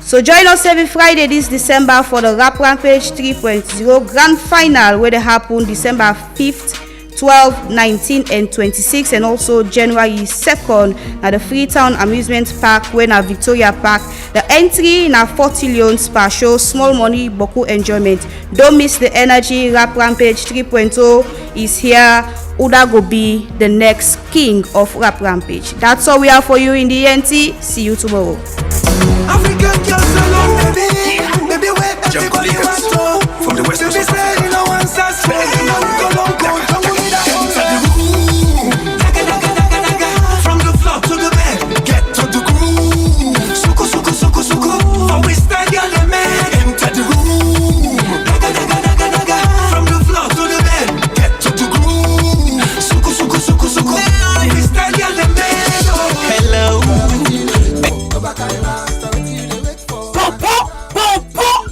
So join us every Friday this December for the Rap Rampage 3.0 grand final where they happen December 5th 12, 19 and 26, and also January 2nd at the Freetown Amusement Park when at Victoria Park. The entry na 40 leons per show, small money, boku enjoyment. Don't miss the energy. Rap Rampage 3.0 is here. Uda go be the next king of Rap Rampage. That's all we have for you in the ENT. See you tomorrow. African girls alone, baby. Baby, wait, everybody wants to. From the west coast of Africa. You know, once I say, you know, go long, go long, go with that. Enter the room. Daga, daga, daga, daga. From the floor to the bed. Get to the groove. Suku, suku, suku, suku. From we stand, girl, the man. Enter the room. Daga, daga, daga, daga. From the floor to the bed. Get to the groove. Suku, suku, suku, suku. We stand, girl, the man. Hello.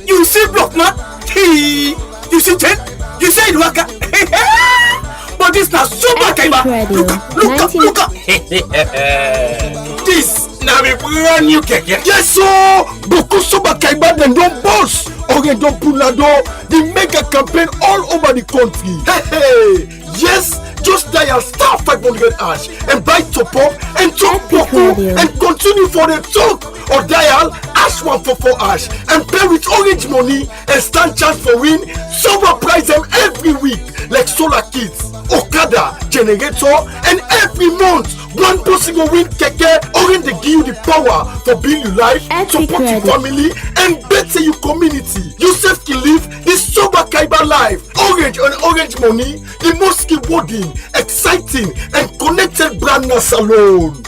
You see block man? You see Jen? You see Luaka? But this now super kaiba. Look up. This now a brand new keke. Yes so beaucoup super kaiba then don't boss. Ogen don't pull la door. The mega campaign all over the country. Hey. Yes. Just dial star 500 hash and buy top up and top boku and continue for the talk, or dial hash 144 hash and pay with orange money and stand chance for win summer prize them every week like solar kits, Okada, generator, and every month one person will win keke. Orange they give you the power for build your life, support your family, and better your community. You save can live this sober Kaiba life. Orange and orange money, the most rewarding, exciting, and connected brand na salon.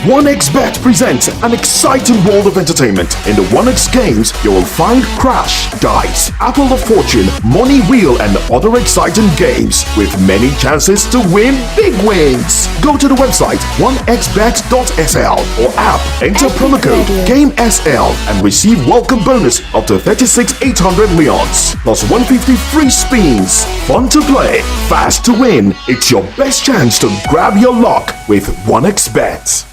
OneXBet presents an exciting world of entertainment. In the OneX games, you will find Crash, Dice, Apple of Fortune, Money Wheel, and other exciting games with many chances to win big wins. Go to the website onexbet.sl or app, enter promo code GAMESL and receive welcome bonus up to 36,800 leons plus 150 free spins. Fun to play, fast to win. It's your best chance to grab your luck with OneXBet.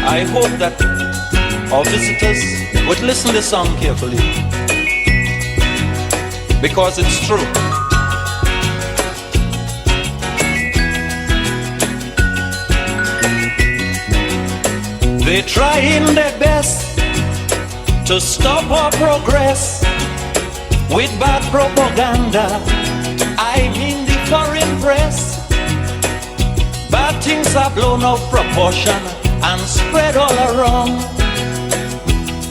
I hope that our visitors would listen to this song carefully, because it's true. They're trying their best to stop our progress with bad propaganda. I mean the foreign press. Bad things are blown out of proportion and spread all around.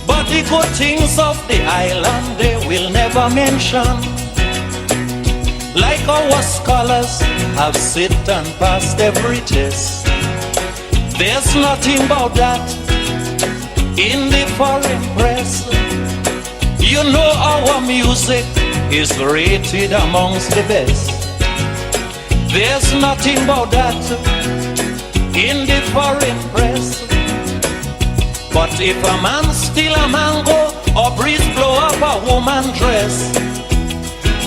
But the good things of the island they will never mention. Like our scholars have sit and passed every test. There's nothing about that in the foreign press. You know our music is rated amongst the best. There's nothing about that in the foreign press. But if a man steal a mango or breeze blow up a woman dress,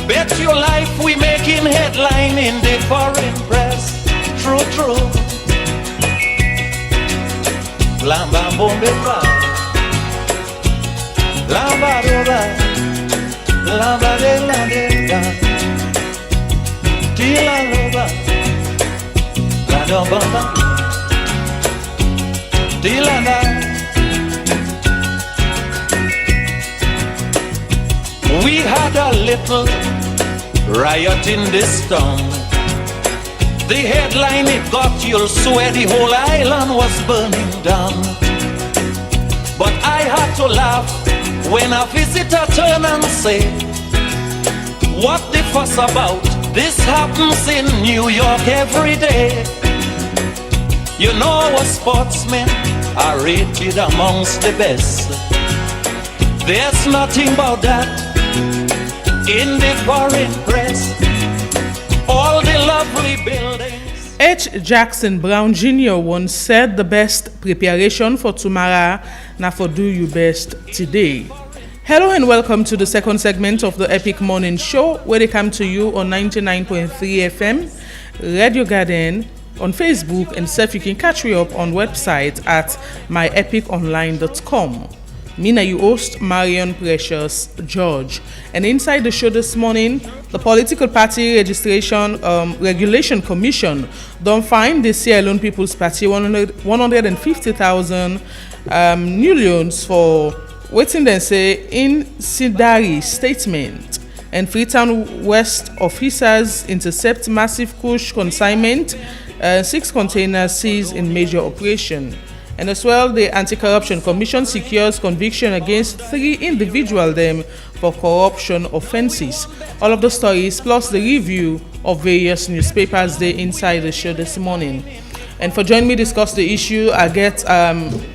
bet your life we making headline in the foreign press. True, true. Lamba bombe pa, lamba roba, lamba de la de da, tila roba, la domba. We had a little riot in this town. The headline it got, you'll swear the whole island was burning down. But I had to laugh when a visitor turned and said, what the fuss about? This happens in New York every day. You know our sportsmen are rated amongst the best. There's nothing about that in the foreign press. All the lovely buildings. H. Jackson Brown Jr. once said the best preparation for tomorrow na for do you best today. Hello and welcome to the second segment of the Epic Morning Show, where they come to you on 99.3 FM, Radio Garden, on Facebook, and self you can catch me up on website at myepiconline.com. Me na you host Marion Precious George. And inside the show this morning, the Political Party Registration Regulation Commission don't find the Sierra Leone People's Party 150,000 new loans for waiting they say in Sidari statement. And Freetown West officers intercept massive kush consignment, 6 containers seized in major operation. And as well, the Anti-Corruption Commission secures conviction against 3 individuals them for corruption offenses. All of the stories plus the review of various newspapers they inside the show this morning. And for joining me to discuss the issue, I get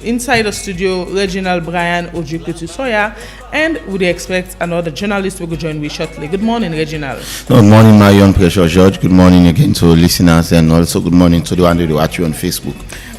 inside the studio Reginald Brian Ojukutu-Soya, and would expect another journalist will join me shortly. Good morning, Reginald. Good morning, Marion Precious George. Good morning again to listeners, and also good morning to the one that watch you on Facebook.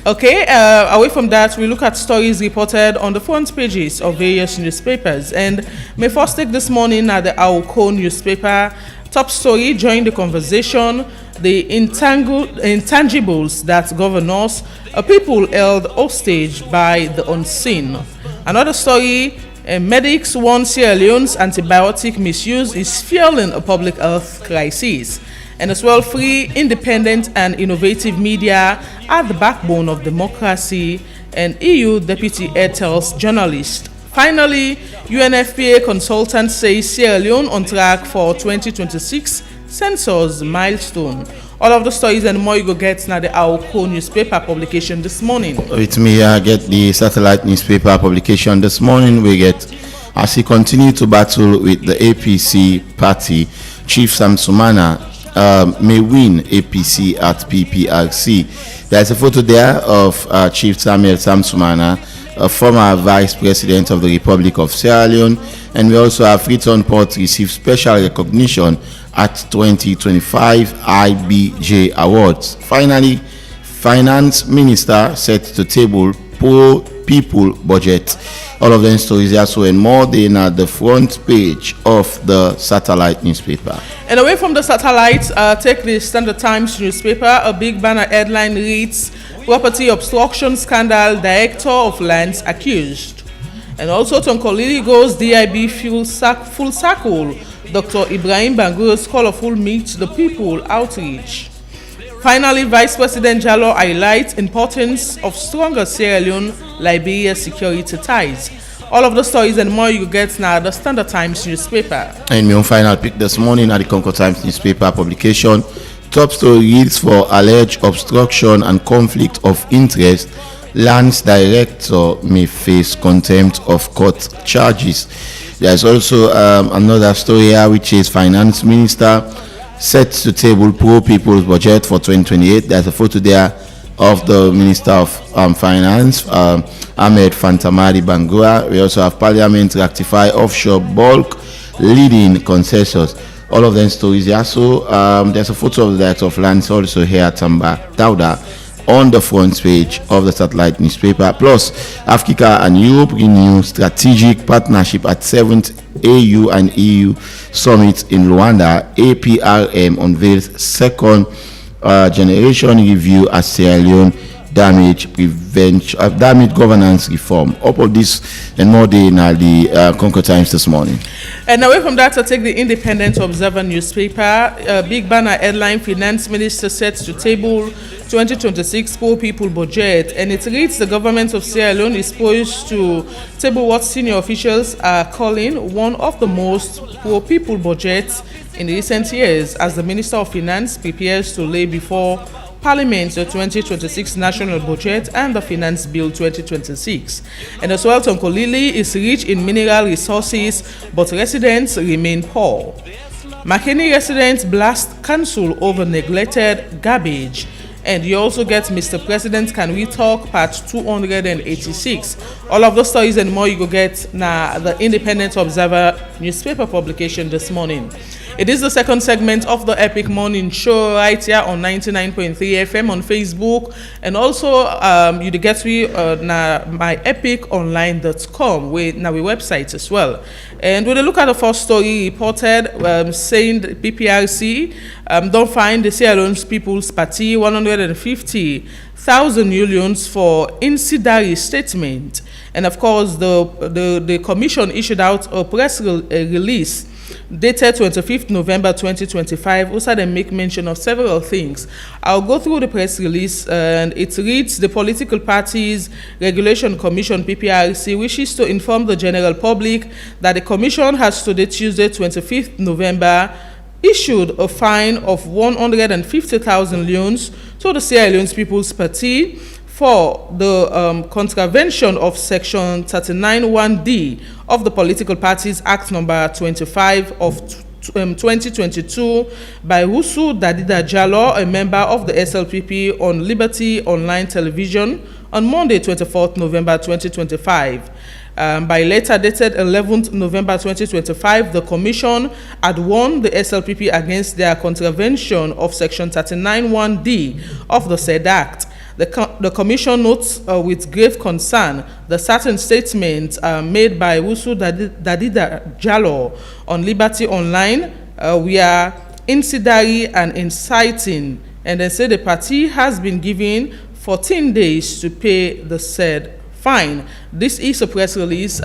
Okay, away from that, we look at stories reported on the front pages of various newspapers. And may first take this morning at the Aoko newspaper. Top story, join the conversation, the intangibles that govern us, people held hostage by the unseen. Another story, medics warn Sierra Leone's antibiotic misuse is fueling a public health crisis. And as well, free, independent and innovative media are the backbone of democracy, and EU Deputy Airtel's journalist. Finally, UNFPA consultant says Sierra Leone on track for 2026 census milestone. All of the stories and more you go get now the Aoko newspaper publication this morning. With me, I get the satellite newspaper publication this morning. We get, as he continue to battle with the APC party, Chief Sam Sumana may win APC at PPRC. There's a photo there of Chief Samuel Sam Sumana, a former Vice President of the Republic of Sierra Leone, and we also have Freetown Port received special recognition at 2025 IBJ Awards. Finally, Finance Minister set to table pro-people budget. All of them stories are so and more than at the front page of the satellite newspaper. And away from the satellite, take the Standard Times newspaper. A big banner headline reads, Property Obstruction Scandal, Director of Lands accused. And also Tonkolili goes DIB full circle. Dr. Ibrahim Banguro's colorful Meet the People outreach. Finally, Vice President Jallo highlights importance of stronger Sierra Leone-Liberia security ties. All of the stories and more you get now the Standard Times newspaper. And my own final pick this morning at the Concord Times newspaper publication. Top story reads for alleged obstruction and conflict of interest. Lands director may face contempt of court charges. There's also another story here, which is Finance Minister set to table pro-people's budget for 2028. There's a photo there of the Minister of Finance, Ahmed Fantamari Bangura. We also have Parliament rectify offshore bulk leading consensus. All of them stories here. So there's a photo of the Director of Lands also here at Tamba Dauda on the front page of the satellite newspaper. Plus, Africa and Europe renew strategic partnership at 7th AU and EU summit in Rwanda. APRM unveils second generation review at Sierra Leone damage governance reform. Up of this and more day in the Concord Times this morning. And away from that, I take the Independent Observer newspaper. Big banner headline, Finance Minister sets to table 2026 pro-people budget. And it reads, the government of Sierra Leone is poised to table what senior officials are calling one of the most pro-people budgets in recent years, as the Minister of Finance prepares to lay before Parliament the 2026 National Budget and the Finance Bill 2026. And as well, Tonkolili is rich in mineral resources, but residents remain poor. Makeni residents blast council over neglected garbage. And you also get Mr. President, Can We Talk, part 286. All of those stories and more you go get now the Independent Observer newspaper publication this morning. It is the second segment of the Epic Morning Show right here on 99.3 FM on Facebook, and also you get we na myepiconline.com with na we website as well. And when you look at the first story reported saying the PPRC don't find the Sierra Leone People's Party 150,000 unions for incendiary statement. And of course, the commission issued out a press release dated 25th November 2025. Also, they make mention of several things. I'll go through the press release, and it reads: the Political Parties Regulation Commission (PPRC) wishes to inform the general public that the commission has today, Tuesday, 25th November, issued a fine of 150,000 leones to the Sierra Leone People's Party for the contravention of Section 39(1)(d) of the Political Parties Act number 25 of 2022 by Wusu Dadida Jallo, a member of the SLPP, on Liberty Online Television on Monday, 24th November 2025. By letter dated 11th November 2025, the Commission had warned the SLPP against their contravention of Section 39(1)(d) of the said Act. The Commission notes with grave concern the certain statements made by Wusu Dadida Jallo on Liberty Online were incendiary and inciting, and they say the party has been given 14 days to pay the said fine. This is a press release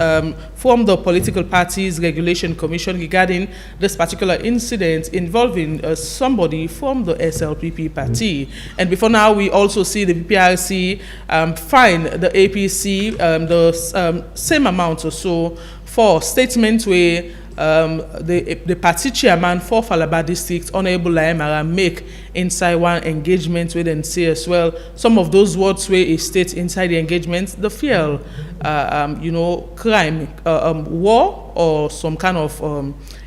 from the Political Parties Regulation Commission regarding this particular incident involving somebody from the SLPP party. And before now, we also see the PPRC fine the APC the same amount or so for statements where the party chairman for Falaba District, Honorable Laemara, make inside one engagement with and say as well some of those words where he states inside the engagement the fear crime, war, or some kind of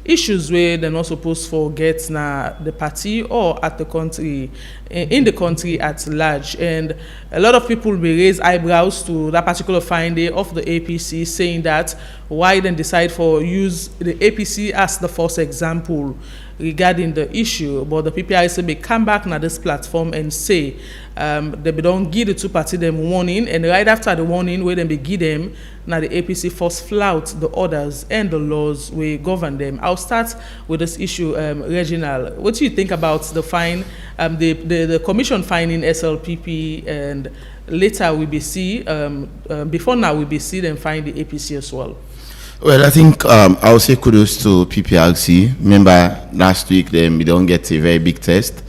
issues where they're not supposed to forget na the party or at the country, in the country at large. And a lot of people may raise eyebrows to that particular finding of the APC, saying that why then decide for use the APC as the first example regarding the issue. But the PPRC may come back na this platform and say they don't give the two party them warning, and right after the warning where they be give them, now the APC first flout the orders and the laws we govern them. I'll start with this issue, Reginald. What do you think about the fine, the commission fining SLPP, and later we be see, before now we be see them find the APC as well? Well, I think I'll say kudos to PPRC. Remember last week we don't get a very big test.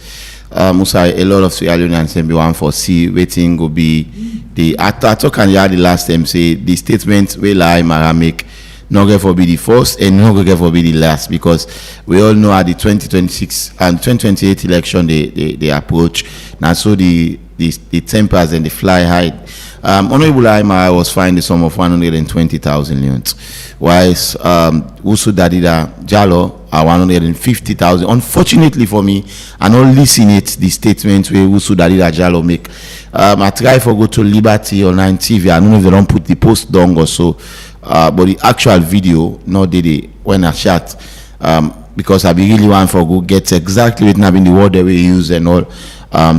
Also, a lot of Sierra Leoneans be one for see waiting go be the I talk and the last time say the statement we Laemara make not going for be the first and not going for be the last, because we all know at the 2026 and 2028 election they approach now, so the tempers and the fly high. Honorable Laemara was fined the sum of 120,000 leones, whilst Wusu Dadida Jallo are 150,000. Unfortunately for me, I not listen it the statement where Wusu Dadida Jallo make. I try for go to Liberty Online TV. I don't know if they don't put the post down or so, but the actual video not did it when I shot. Because I be really want for go get exactly what been the word that we use and all,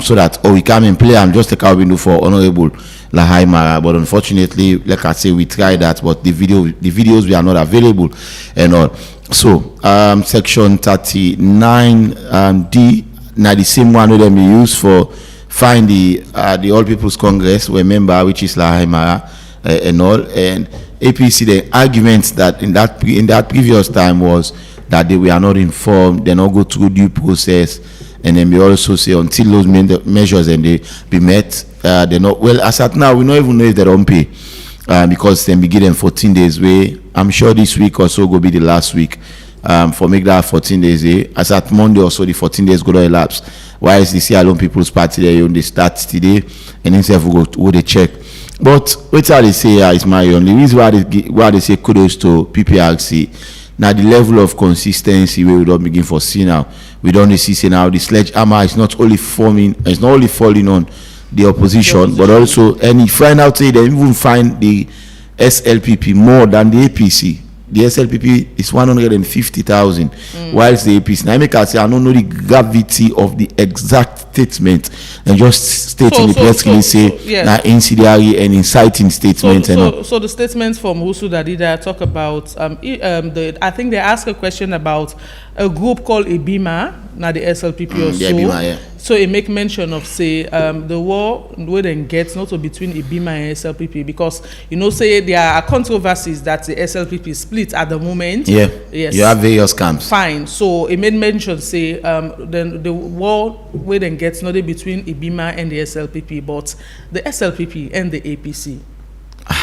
so that we come and play. I'm just like how we do for Honorable Laemara, but unfortunately, like I say, we tried that, but the videos we are not available and all. So section 39(d) now the same one that we use for find the All People's Congress we member, which is Laemara and all, and APC. The argument that in that previous time was that they were not informed, they not go through due process, and then we also say until those measures and they be met, they're not well. As at now, we don't even know if they don't pay, because then we give them 14 days. Way I'm sure this week or so go be the last week for make that 14 days. As at Monday or so, the 14 days go to elapse. Why is the Sierra Leone People's Party there? They start today, and instead we go they check. But what they say is my only reason why they say kudos to PPRC. Now the level of consistency we don't begin for see now. We don't see now the sledgehammer is not only falling on the opposition, but also, and you find out they even find the SLPP more than the APC. the SLPP is 150,000, whilst the APC. Now, make us say I don't know the gravity of the exact statement and just stating the press release say yes. Incendiary and inciting statements. So the statements from Usu Dadida talk about I think they ask a question about a group called Ibima, now the SLPP or so. Ibima, yeah. So it make mention of say the war we then get not between Ibima and SLPP because say there are controversies that the SLPP split at the moment. Yeah. Yes. You have various camps. Fine. So it made mention say then the war we then gets not between Ibima and the SLPP, but the SLPP and the APC.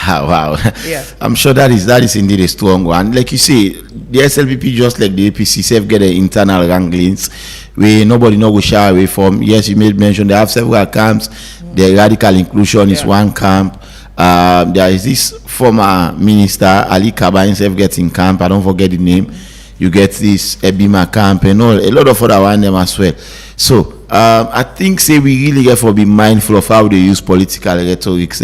Wow. Yeah. I'm sure that is indeed a strong one. Like you say, the SLPP just like the APC self get the internal wranglings where nobody know go shy away from. Yes, you made mention they have several camps. The radical inclusion is one camp. There is this former minister Ali Kaba himself gets in camp. I don't forget the name. You get this Ebima camp and all a lot of other one them as well. So I think say we really have to be mindful of how they use political rhetoric.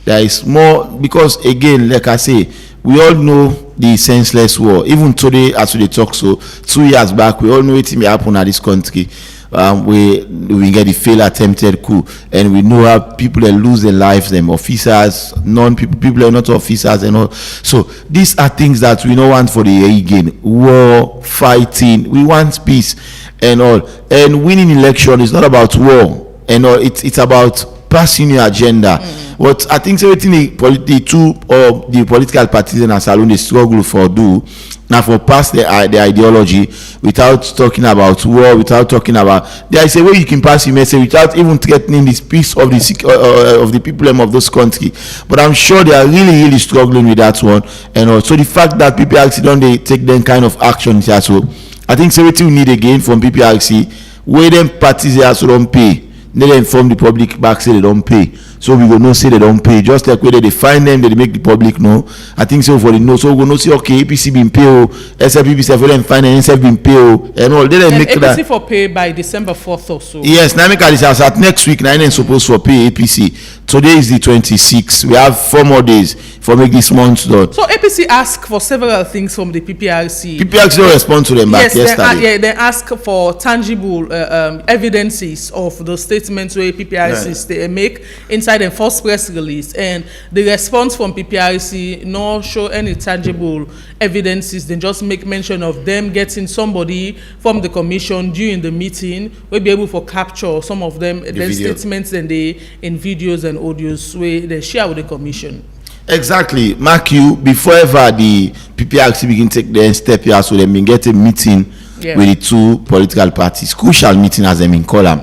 There is more because again, like I say, we all know the senseless war. Even today, as we talk, so 2 years back, we all know it may happen in this country. We get the failed attempted coup, and we know how people that lose their lives, them officers, people are not officers, and all. So these are things that we don't want for the again. War, fighting, we want peace, and all. And winning election is not about war, and all. It's about passing your agenda. But I think everything the two or the political parties in a salon they struggle for do now for pass the ideology without talking about war, without talking about there is a way you can pass your message without even threatening the peace of the people of those country. But I'm sure they are really struggling with that one, and also the fact that PPRC don't they take them kind of action here. So I think everything we need again from PPRC where them parties they also don't pay. They inform the public back say they don't pay. So we will not say they don't pay. Just like whether they find them, they make the public know. I think so for the know. So we will not say okay, APC been pay, SLPP self them find and NSF been pay, and all. They make APC that for pay by December 4th or so. Yes, now make this as at next week. Now ain't supposed to pay APC. Today is the 26th. We have 4 more days for make this month done. So APC asked for several things from the PPRC. PPRC don't respond to them back yesterday. They ask for tangible evidences of the statements where PPRC make inside the first press release, and the response from PPRC not show any tangible evidences. They just make mention of them getting somebody from the commission during the meeting. We'll be able to capture some of them, their statements, and they in videos and audios where they share with the commission. Exactly. Mark you, before ever the PPRC begin take their step here, so they been get a meeting with the two political parties, crucial meeting as them in column,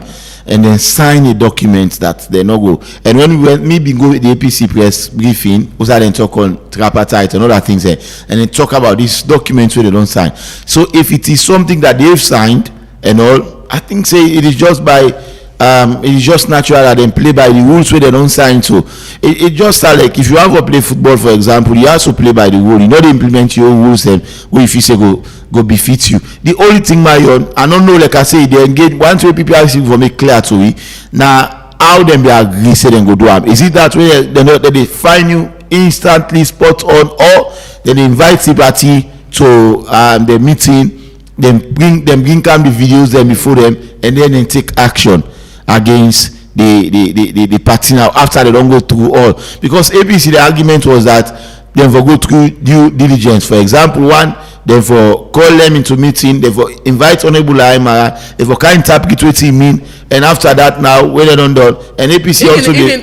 and then sign a document that they no go. And when me go with the APC press briefing, also then talk on tripartite and other things there, and then talk about these documents where they don't sign. So if it is something that they've signed and all, I think say it is just by it is just natural that they play by the rules where they don't sign. So it just like if you have to play football, for example, you have to play by the rule. You know they implement your rules and what if you say go befit you. The only thing my own, I don't know, like I say, they engage once way people are for make clear to me now how them they agree say then go do them. Is it that way they find you instantly spot on, or then they invite the party to the meeting, then bring come the videos them before them, and then they take action against the party now after they don't go through all? Because APC the argument was that they for go through due diligence. For example, one, they for call them into meeting, they for invite Honorable Aymara, they for kind interpret what he mean, and after that now when they don't done, and APC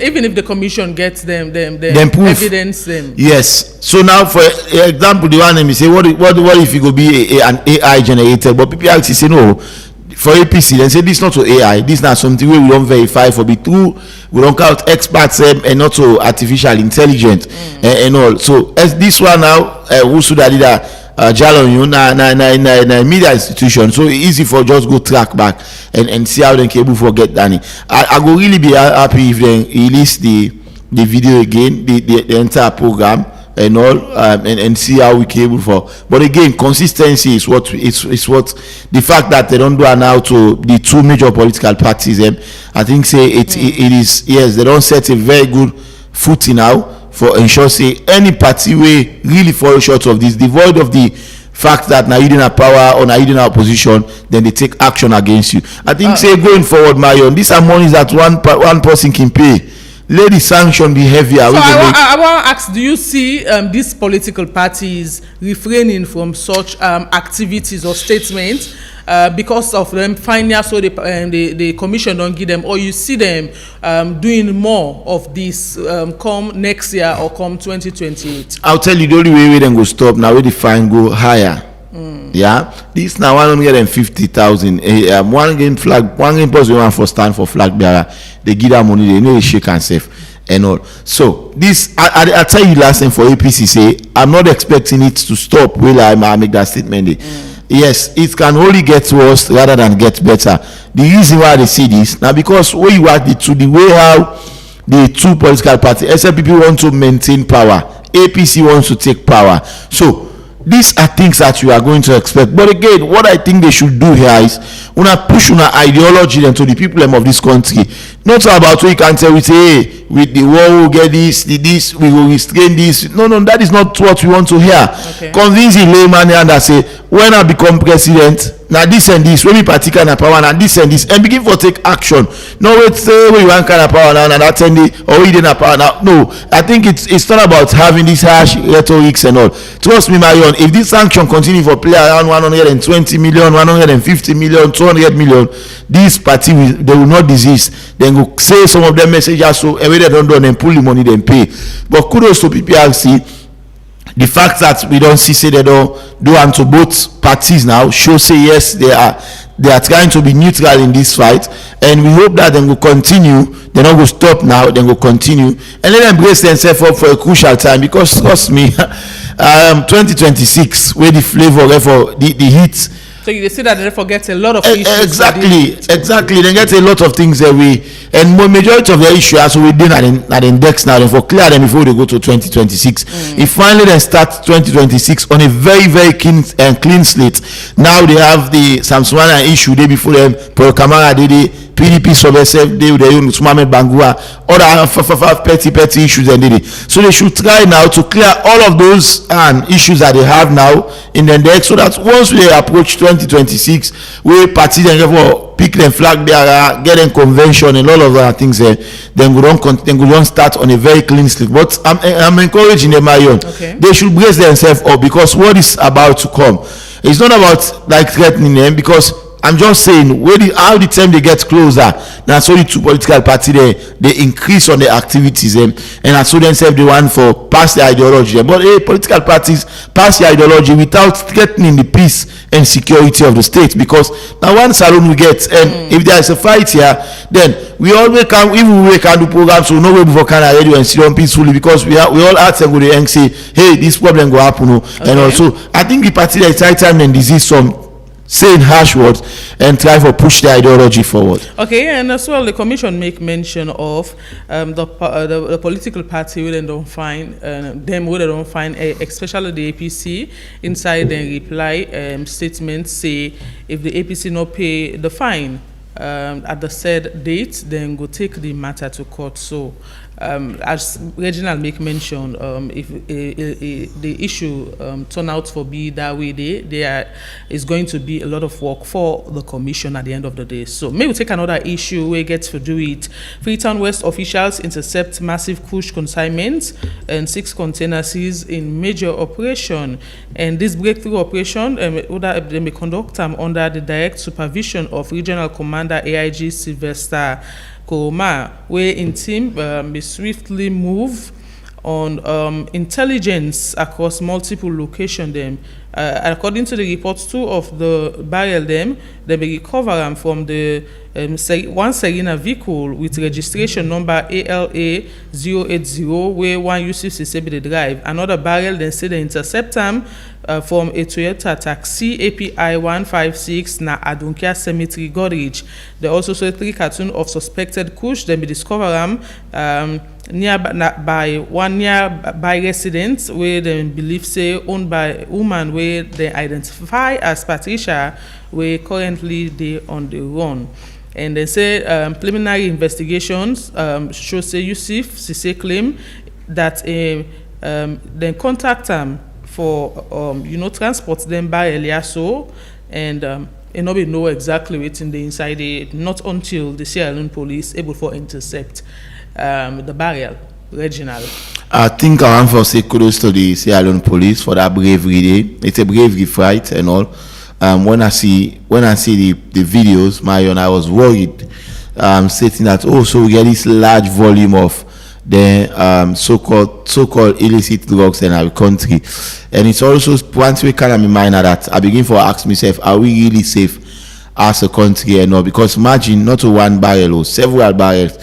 even if the commission gets them proof. Evidence them. Yes. So now for example, the one me say what if it go be an AI generated, but people actually say no. For APC, they say this not to AI, this not something we don't verify for be true. We don't count experts and not to artificial intelligence and all. So as this one now, who should have did Jalon you na media institution, so easy for just go track back and see how they can able forget Danny. I go really be happy if they release the video again, the entire program and all, and see how we can able for. But again, consistency is what the fact that they don't do it now to the two major political parties. I think say it is, yes, they don't set a very good footing now for ensure say any party way really fall short of this, devoid of the fact that now you didn't have power or now you didn't have opposition, then they take action against you. I think say going forward, Marion, these are monies that one person can pay. Let the sanction be heavier. So I want to ask, do you see these political parties refraining from such activities or statements because of them finding out so the commission don't give them, or you see them doing more of this come next year or come 2028? I'll tell you the only way we then go stop now, where the fine go higher. Yeah, this now 150,000. One game person want for stand for flag bearer. They give that money. They know they shake and safe and all. So this, I tell you last time for APC say I'm not expecting it to stop. Will I make that statement? Yes, it can only get worse rather than get better. The reason why they see this now because when you add it to the way how the two political parties, SLPP want to maintain power, APC wants to take power. So these are things that you are going to expect. But again, what I think they should do here is push ideology into the people of this country. Not about what you can say, we say, hey, with the war we'll get this, we will restrain this. No, that is not what we want to hear. Okay. Convince the layman and say, when I become president, now this and this, when we particular power, now this and this, and begin for take action. No, wait, say when you want kind of power now, and that and or we didn't have power now. No, I think it's not about having these harsh rhetorics and all. Trust me, Marion, if this sanction continue for play around 120 million, 150 million, 200 million, this party they will not desist. Then go say some of them messages so every day don't do and pull the money then pay. But kudos to PPRC. The fact that we don't see say they don't do and to both parties now show say yes they are trying to be neutral in this fight, and we hope that they will continue. They not go stop now, they will continue and let them brace themselves up for a crucial time, because trust me 2026 where the flavor for the heat. So you see that they forget a lot of issues. Exactly. They get a lot of things away, and majority of the issue as we did at index now. They for clear them before they go to 2026. If finally they start 2026 on a very very clean slate. Now they have the Samswana issue day before them. Paul Kamara did PDP sub-SF they own Sumamed Bangua, other petty issues and did it. So they should try now to clear all of those issues that they have now in the index, so that once we approach 2026, we parties and therefore pick them flag bearer, get them convention and all of that things there, then we don't start on a very clean slate. But I'm encouraging them, Marion. Okay. They should brace themselves up, because what is about to come, it's not about like threatening them, because I'm just saying how the time they get closer, now so the two political parties they increase on their activities and as so themselves they want for pass the ideology. But political parties pass the ideology without threatening the peace and security of the state, because now one salon we get, and if there is a fight here, then we always can, even we can do programs so no way before can radio and sit down peacefully, because we all ask and go there and say, hey, this problem go happen. Okay. And also I think the party that is right time and disease some saying harsh words and try to push the ideology forward. Okay, and as well, the commission make mention of the political party where they don't find especially the APC inside the reply statement say if the APC not pay the fine at the said date, then go take the matter to court. So as Reginald make mention, if the issue turn out for be that way, there is going to be a lot of work for the commission at the end of the day. So maybe we'll take another issue where it gets to do it. Freetown West officials intercept massive cruise consignments and 6 container seized in major operation. And this breakthrough operation, they may conduct under the direct supervision of Regional Commander AIG Sylvester Koroma, where in team may swiftly move on intelligence across multiple locations. Them, according to the reports, 2 of the barrel they may recover them from the one Serena vehicle with registration number ALA 080, where one uses Sisebide drive. Another barrel then say they intercept them from a Toyota taxi API 156 na Adunkia Cemetery Godrich. They also saw 3 cartons of suspected kush. Then be discovered by one nearby residents where they believe say owned by a woman where they identify as Patricia, where currently they on the run. And they say preliminary investigations show say Yusuf Sise claim that then contact them for transport them by Eliaso and nobody know exactly what's in the inside it, not until the Sierra Leone police able to intercept the barrel. Reginald. I think I want to say kudos to the Sierra Leone police for that bravery day. It's a bravery fight and all. When I see the videos, Marion, I was worried, stating that so we get this large volume of the so-called illicit drugs in our country, and it's also once we kind of remind that I begin to ask myself, are we really safe as a country and all? Because imagine not one barrel or several barrels,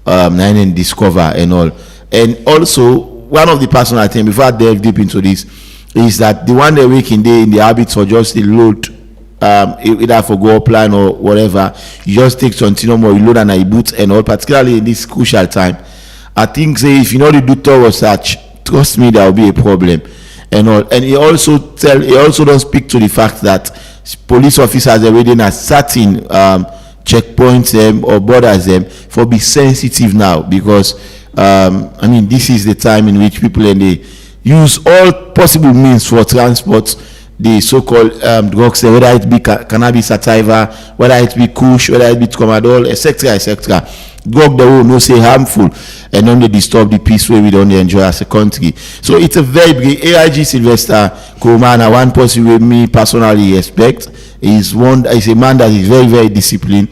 and discover and all. And also, one of the personal things, before I delve deep into this, is that the one day waking day in the habits of just the load, either for go plan or whatever, you just take something more, you load and you boot and all, particularly in this crucial time. I think say if you know the do thorough research, trust me, there will be a problem and all. And he also don't speak to the fact that police officers already in a certain checkpoints them or borders them for be sensitive now, because I mean, this is the time in which people and they use all possible means for transport the so-called drugs, whether it be cannabis sativa, whether it be kush, whether it be tramadol, etc. Drug that will not say harmful and only disturb the peace where we don't enjoy as a country. So it's a very big AIG Sylvester Komana, one person with me personally respect, is a man that is very, very disciplined.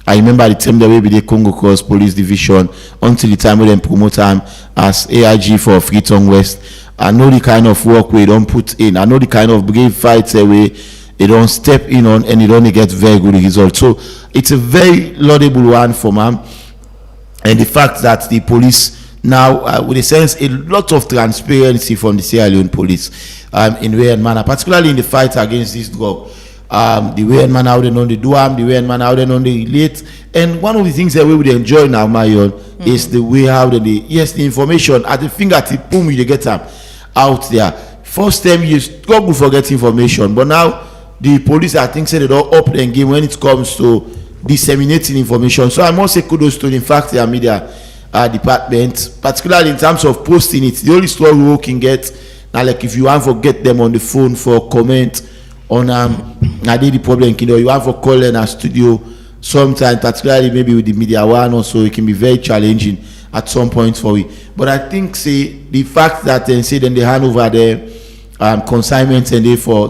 I remember the time that we be the Congo Cross Police Division until the time we then promote him as AIG for Freetown West. I know the kind of work we don't put in. I know the kind of brave fights we they don't step in on, and it only gets very good results. So it's a very laudable one for man. And the fact that the police now, with a sense, a lot of transparency from the Sierra Leone police in way and manner, particularly in the fight against this drug. The way and manner how they know they do the way and manner how they know they relate. And one of the things that we would enjoy now, Marion, is the way how they the information at the fingertip, boom, you get them out there. First time you struggle for get information, but now the police, I think, say they don't up the game when it comes to disseminating information. So I must say kudos to the fact the media department, particularly in terms of posting it. The only story we can get now, like if you want to get them on the phone for comment on I did the problem, you have to call in a studio sometimes, particularly maybe with the media one also, it can be very challenging at some point for it. But I think say the fact that say then they hand over the consignments and they for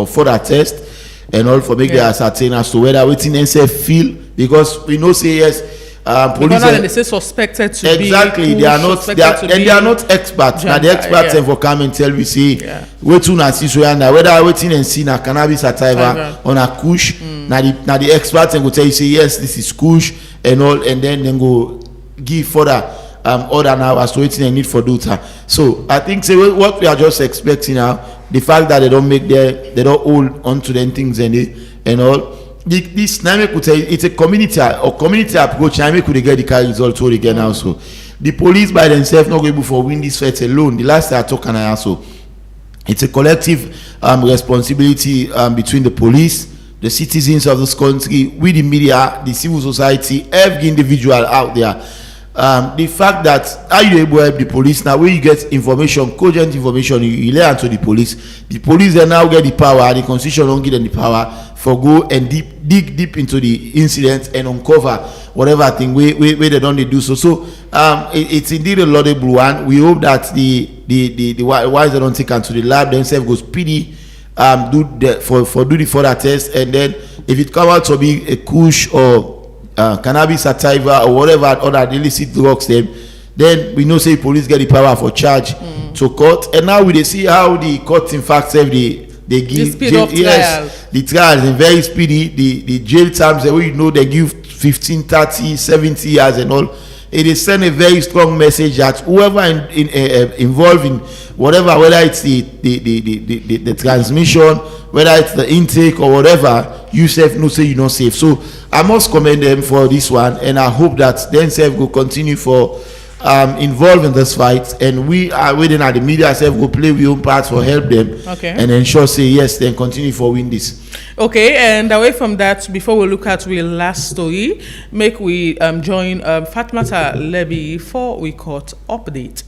further test and all for make the ascertain as to whether waiting NSF feel, because we know say yes. Police they say suspected to exactly be they are not they are not experts. Now the experts for come and tell we say waiting and see so whether waiting and see na cannabis sativa on a kush. Now the experts and go tell you say yes, this is kush and all, and then go give further order now as to waiting and need for data. So I think say what we are just expecting now, the fact that they don't hold on to them things and all. This Naime could say it's a community approach. Naime could get the car result all again also. The police by themselves not able for win this fight alone. The last I talk and I also, it's a collective responsibility between the police, the citizens of this country, with the media, the civil society, every individual out there. The fact that how you able to help the police now, when you get information, cogent information, you lay onto the police then now get the power. The constitution don't give them the power for go and dig deep into the incident and uncover whatever thing where they don't do so. It's indeed a laudable one. We hope that the wise they don't take into the lab themselves go speedy do the further test, and then if it come out to be a kush or cannabis sativa or whatever other illicit drugs then we know say police get the power for charge to court. And now we see how the court in fact say they give the trials and very speedy. The jail terms where you know they give 15, 30, 70 years and all. It is send a very strong message that whoever involved in whatever, whether it's the transmission, whether it's the intake or whatever, you self no say you're not safe. So I must commend them for this one, and I hope that themselves will continue for involved in this fight, and we are waiting at the media ourselves go play we own parts for help them, and ensure say yes, then continue for win this. Okay, and away from that, before we look at our last story, make we join Fatmata Levy for we court update.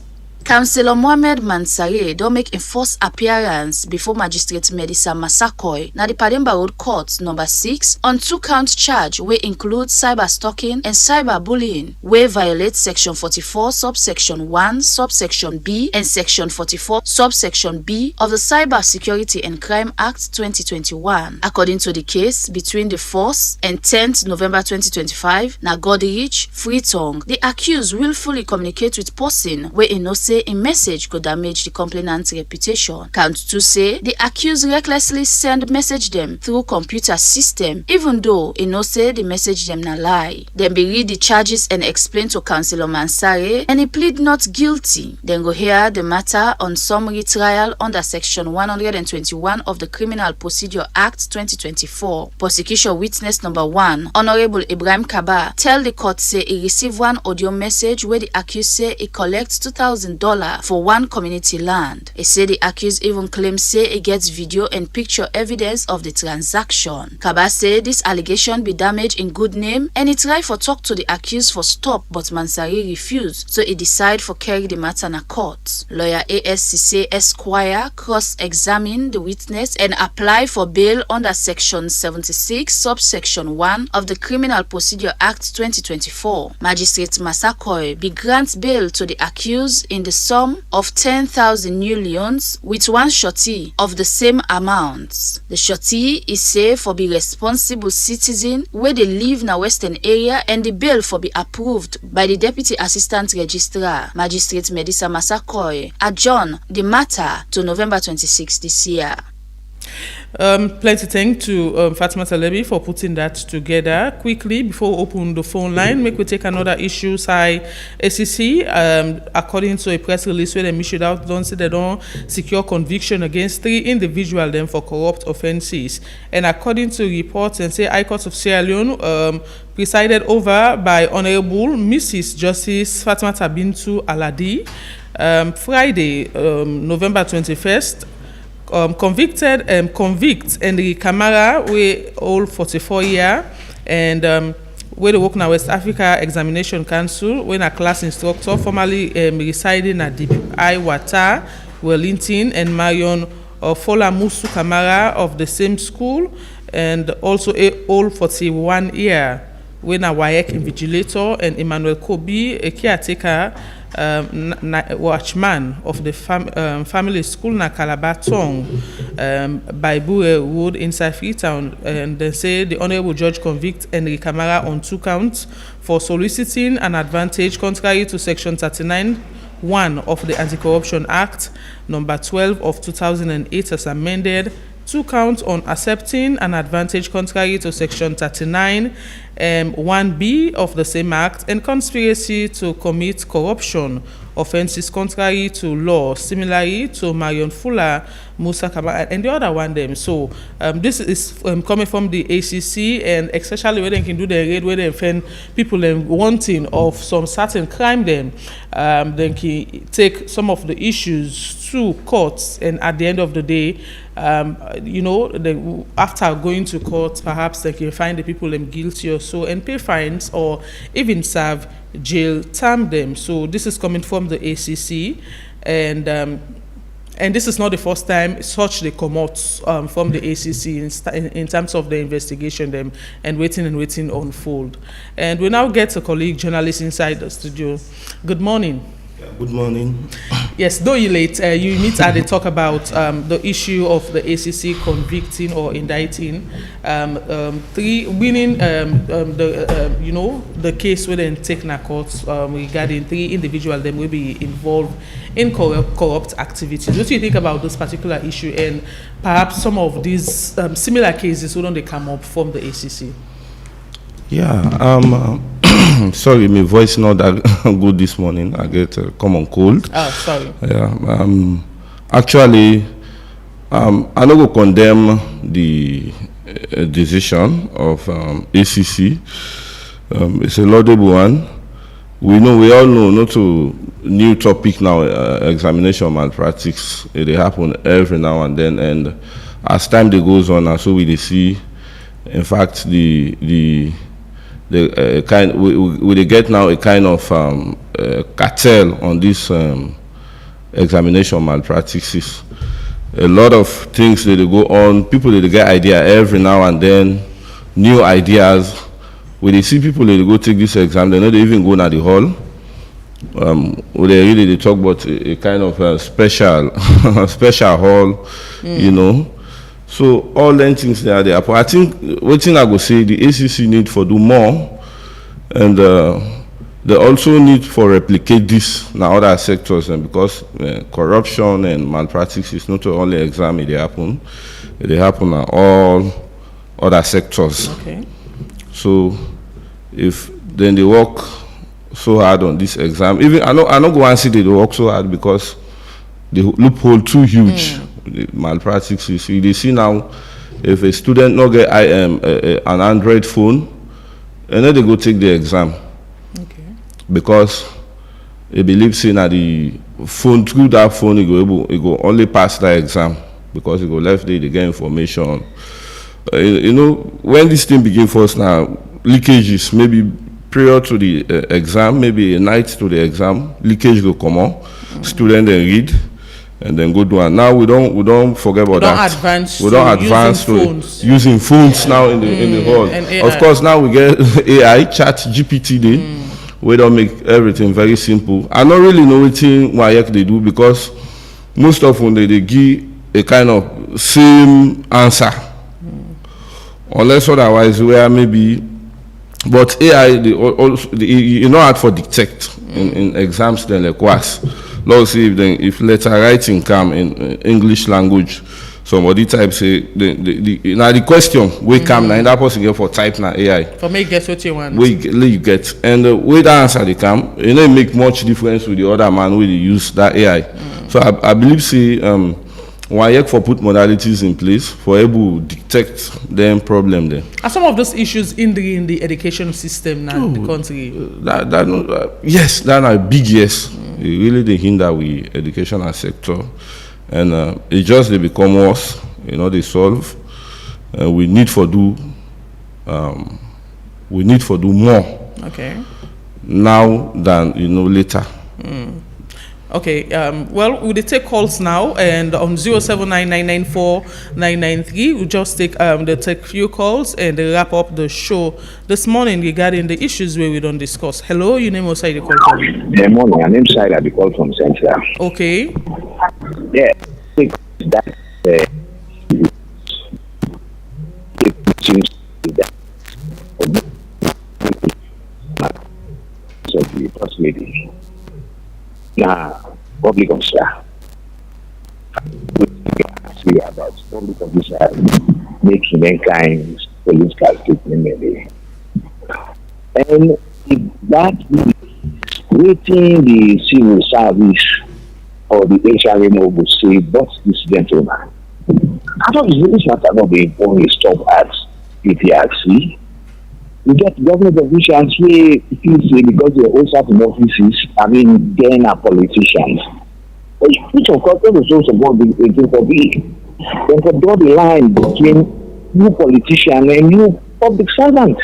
Councillor Mohamed Mansare don't make a first appearance before Magistrate Medisa Masakoy na the Pademba Road Court number 6 on 2-count charge wey include cyber stalking and cyber bullying wey violate section 44 subsection 1 subsection B and section 44 subsection B of the Cyber Security and Crime Act 2021. According to the case, between the 4th and 10th November 2025, na Godrich Freetongue, the accused willfully communicate with person wey no say a message could damage the complainant's reputation. Count 2 say the accused recklessly send message them through computer system, even though he no say the message them na lie. Then be read the charges and explain to Councillor Mansare, and he plead not guilty. Then go hear the matter on summary trial under section 121 of the Criminal Procedure Act 2024. Prosecution witness number 1, Honorable Ibrahim Kaba, tell the court say he received one audio message where the accused say he collects $2,000 for one community land. He say the accused even claims say he gets video and picture evidence of the transaction. Kaba say this allegation be damage in good name, and he try for talk to the accused for stop, but Mansari refused, so he decide for carry the matter na court. Lawyer ASCC Esquire cross-examine the witness and apply for bail under section 76 subsection 1 of the Criminal Procedure Act 2024. Magistrate Masakoy be grant bail to the accused in the sum of 10,000 new leons with one shorty of the same amount. The shorty is say for be responsible citizen where they live na western area, and the bail for be approved by the Deputy Assistant Registrar. Magistrate Medisa Masakoy adjourn the matter to November 26 this year. Plenty thanks to Fatima Talebi for putting that together quickly. Before we open the phone line, make we take another issue. Say ACC, according to a press release where they issued out, don't say they don't secure conviction against 3 individuals them for corrupt offences. And according to reports, and say High Court of Sierra Leone, presided over by Honorable Mrs. Justice Fatima Bintu Aladi, Friday, November 21st. Convict Henry Camara, we all 44 years, and where they work in West Africa Examination Council, when a class instructor formerly residing at DPI Wata, Wellington, and Marion Fola Musu Camara of the same school, and also all 41 years, when a WAEC invigilator, and Emmanuel Kobi, a caretaker, watchman of the family school na Calabar Tong by Bure Wood inside Freetown, and they say the Honorable Judge convict Henry Camara on 2 counts for soliciting an advantage contrary to Section 39(1) of the Anti-Corruption Act number 12 of 2008 as amended, 2 counts on accepting an advantage contrary to Section 39 1B of the same act, and conspiracy to commit corruption offences contrary to law, similarly to Marion Fuller, Musa Kaba, and the other one them. So this is coming from the ACC, and especially when they can do the raid where they find people wanting of some certain crime, then they can take some of the issues to courts, and at the end of the day, after going to court, perhaps they can find the people guilty or so and pay fines or even serve jail term them. So this is coming from the ACC, and this is not the first time such they come out from the ACC in terms of the investigation them and waiting unfold. And we now get a colleague journalist inside the studio. Good morning. Good morning. Yes, though you late, you meet and they talk about the issue of the ACC convicting or indicting 3 winning the case within Tekna courts regarding 3 individuals that will be involved in corrupt activities. What do you think about this particular issue, and perhaps some of these similar cases wouldn't they come up from the ACC? Yeah, sorry, my voice not that good this morning. I get a common cold. Oh, sorry. Yeah. Actually, I don't go condemn the decision of ACC. It's a laudable one, we all know, not to new topic now, examination malpractice. They happen every now and then, and as time they goes on, and so we see, in fact, the kind we get now a kind of cartel on this examination malpractices. A lot of things that they go on, people they get idea every now and then, new ideas. When they see people they go take this exam, they know they even go to the hall. When they talk about a kind of special special hall, you know. So all them things they are there. But I think what thing I go say, the ACC need for do more, and they also need for replicate this in other sectors, and because corruption and malpractice is not only exam they happen in all other sectors. Okay. So if then they work so hard on this exam, even I not go and see they work so hard because the loophole too huge. The malpractice is they see now if a student not get an Android phone, and then they go take the exam. Okay. Because they believe saying that the phone through that phone it go only pass that exam because it go left there they get information. You know, when this thing begin first now, leakages maybe prior to the exam, maybe a night to the exam, leakage will come on, student then read, and then go do it. Now we don't forget about that. We don't advance to using phones now in the hall. Of course, now we get AI, Chat GPT day. We don't make everything very simple. I don't really know what they do because most of them they give a kind of same answer. Unless otherwise where maybe, but AI you know how for detect in exams then like was. Let's see if letter writing come in English language, somebody type say now the question we come now that person get for type now AI. For me guess what you want. You get and the way that answer they come, it don't make much difference with the other man who they use that AI. So I believe say one year for put modalities in place for able to detect them problem there. Are some of those issues in the education system now in the country? Yes, that are big yes. It really they hinder we educational sector, and it just they become worse. You know they solve. We need for do more. Okay. Now than later. Okay, well, we'll take calls now, and on 07999949993, we'll just take few calls and wrap up the show this morning regarding the issues where we don't discuss. Hello, your name was the call from? Good morning, my name is Said, I call from Central. Okay. Yeah, that possibility. Now, public officer. We about public officer making mankind police calculating. And if that is waiting the civil service or the HRM will say, but this gentleman. I thought this matter not being only stop at PPRC. We get government officials here say because they also have in offices, then are politicians. Which of course is also supposed to be for me. Then to draw the line between new politician and new public servant.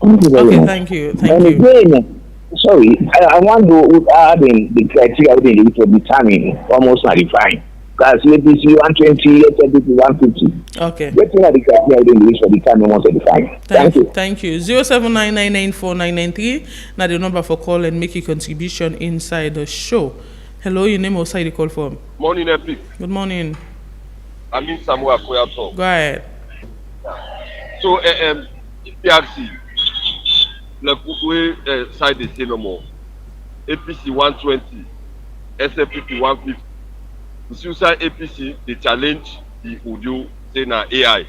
Thank you. Again, sorry, I want to add in the criteria we need to determine almost 95. Because APC 120, APC 150. Okay. Getting at the criteria we need for determine 135. Thank you. Thank you. 079994993. Now the number for call and make a contribution inside the show. Hello, your name was the call from. Morning, Epic. Good morning. I'm in Samuel Koyato. Go ahead. So, PRC, like we side the same no more. APC 120, SFPP 150. The suicide APC, they challenge the audio, say na AI.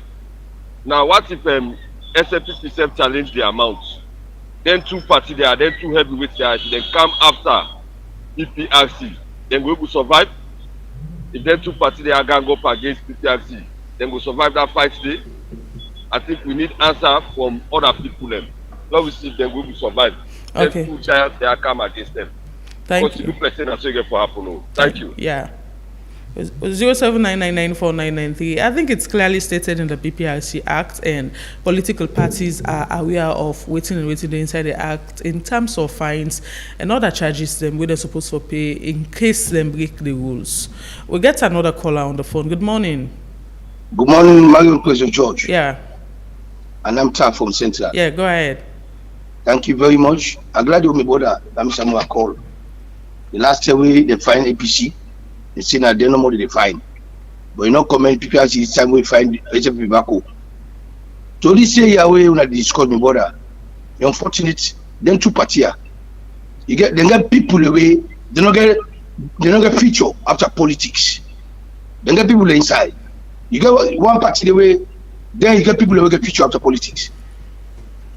Now, what if SFPP self challenge the amount? Then two party there, then two heavyweight there, then come after PPRC. Then we will survive. If then two parties they are gang up against PPRC, then we survive that fight day. I think we need answer from other people then. Let we see then we will survive. Okay. Then 2 giants, they are come against them. Thank you. Thank you. Yeah. 0799949993. I think it's clearly stated in the PPRC Act, and political parties are aware of waiting inside the Act in terms of fines and other charges them where they're supposed to pay in case they break the rules. We'll get another caller on the phone. Good morning. Good morning, Mario President George. Yeah. And I'm Tam from Central. Yeah, go ahead. Thank you very much. I'm glad you made brother. I'm Samuel call. The last time we they find APC. They say that they no more they fine, but you know comment people see this time we find HFP back home. So this say Yahweh when I discuss my brother, the unfortunate them two party you get they get people away, they don't get future after politics. They get people inside. You get one party the way, then you get people who get future after politics.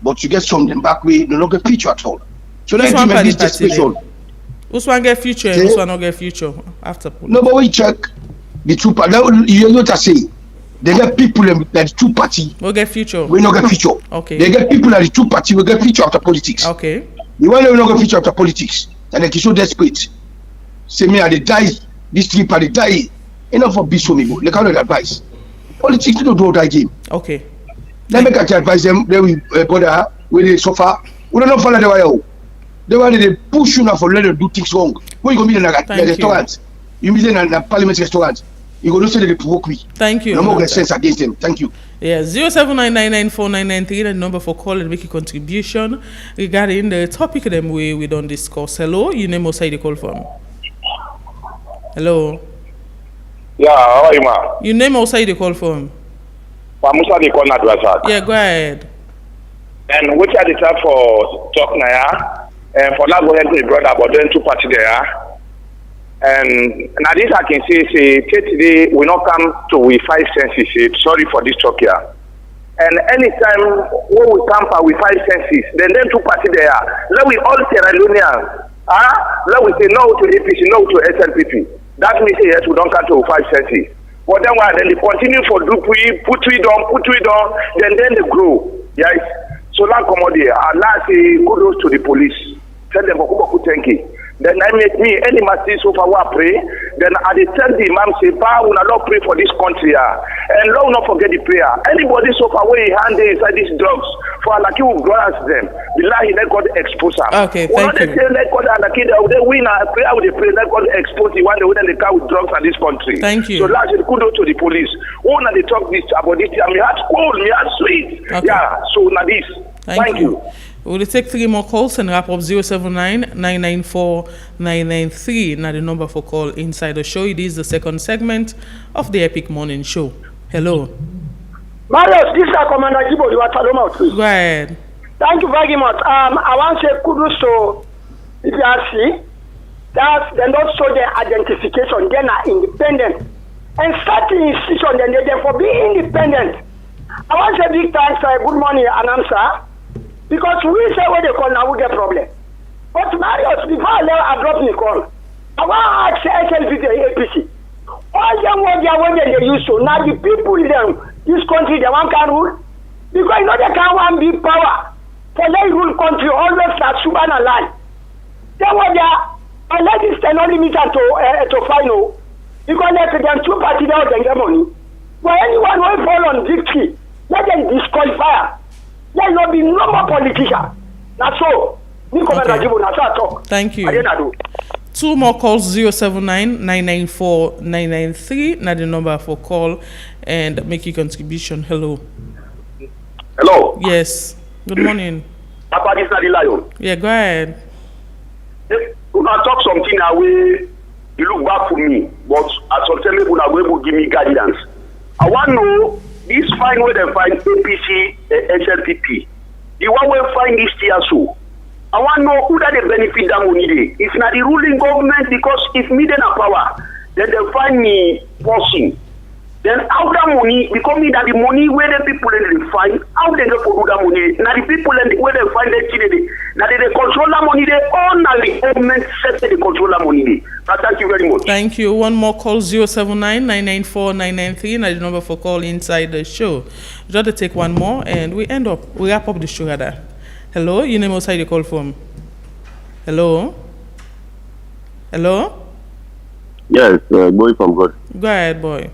But you get some them back way, they don't get future at all. So let's make this desperation. Which one get future and which one not get future after politics? No, but we check the two party. You know what I say? They get people that the two party. We get future. We not get future. Okay. They get people that the two party will get future after politics. Okay. The one that will not get future after politics, and they so desperate. Say me, they die. This three party die. Enough for beast for me. They cannot advise. Politics don't do that game. Okay. Let me catch advise them. They will brother when they suffer. We don't know follow the way. They want to push you now for let them do things wrong. When you go in the restaurant, you meet in a parliament restaurant, you go to say they provoke me. Thank you. No more sense against them. Thank you. Yeah, 0799949993, the number for call and make a contribution regarding the topic them we don't discuss. Hello, you name outside the call from. Hello. Yeah, how are you, ma? You name outside the call from. Musa the call adversary. Yeah, go ahead. And which are the time for talk now? And for that, go ahead to the brother, but then two party there. And now this I can say today we not come to we 5 senses. Sorry for this talk here. And anytime when we come with 5 senses, then two party there. Let we all Sierra Leoneans. Let we say no to APC, no to SLPP. That means yes, we don't come to 5 senses. But then why then they continue for put it on, then they grow. Yes. So now come on there. Allah say kudos to the police. Tell them thank you. Then I make me any masjid so far pray. Then I tell the imam say, "Pa, we not pray for this country, and Lord not forget the prayer. Anybody so far way hand inside these drugs for Allah will grant them. Billahi, let God expose them. Okay, thank you. Say let God Allah they win a prayer with the prayer. Let God expose the one they car with drugs in this country. Thank you. So last kudos to the police. When they talk this about this, me heart cold, me heart sweet. Okay. Yeah. So now this. Thank you. We'll take 3 more calls and wrap up 079-994-993. Now the number for call inside the show. It is the second segment of the Epic Morning Show. Hello. Marius, this is Commander Jibo. You are Taloma. Go ahead. Thank you very much. I want to say kudos to PPRC. That they not show their identification. They are independent. And starting institution, then they for being independent. I want to say big thanks. Good morning, Anamsa. Because we say what they call now we get problem. But Marius, before I drop the call, I want to ask SLP APC. All them what they used to now the people in this country they want can rule. Because you know they can't want big power. For they rule country always like Suban and line. Then what they are unless it's no limit to final. Because let them two parties out and get money. But anyone will fall on victory, let them disqualify. There will not be no more politician. That's all. Thank you. 2 more calls 079-994-993. Now the number for call and make your contribution. Hello. Hello. Yes. Good morning. Papa, this is the Lion. Yeah, go ahead. You can talk something away. You look back for me, but at some time people are going to give me guidance. I want to know. This fine way they find APC, SLPP. The one way find this TSO. I want to know who that they benefit that money day. It's not the ruling government because if me then a power, then they find me forcing. Then how that money becoming that the money where the people they find, how they go for that money. Now the people where they find that money, now they control that money they all now the government set they control that money day. But thank you very much. Thank you. One more call 079-994-993. Now the number for call inside the show. Just to take one more and we wrap up the show rather. Hello, your name outside the call from. Hello? Hello? Yes, boy from God. Go ahead, boy.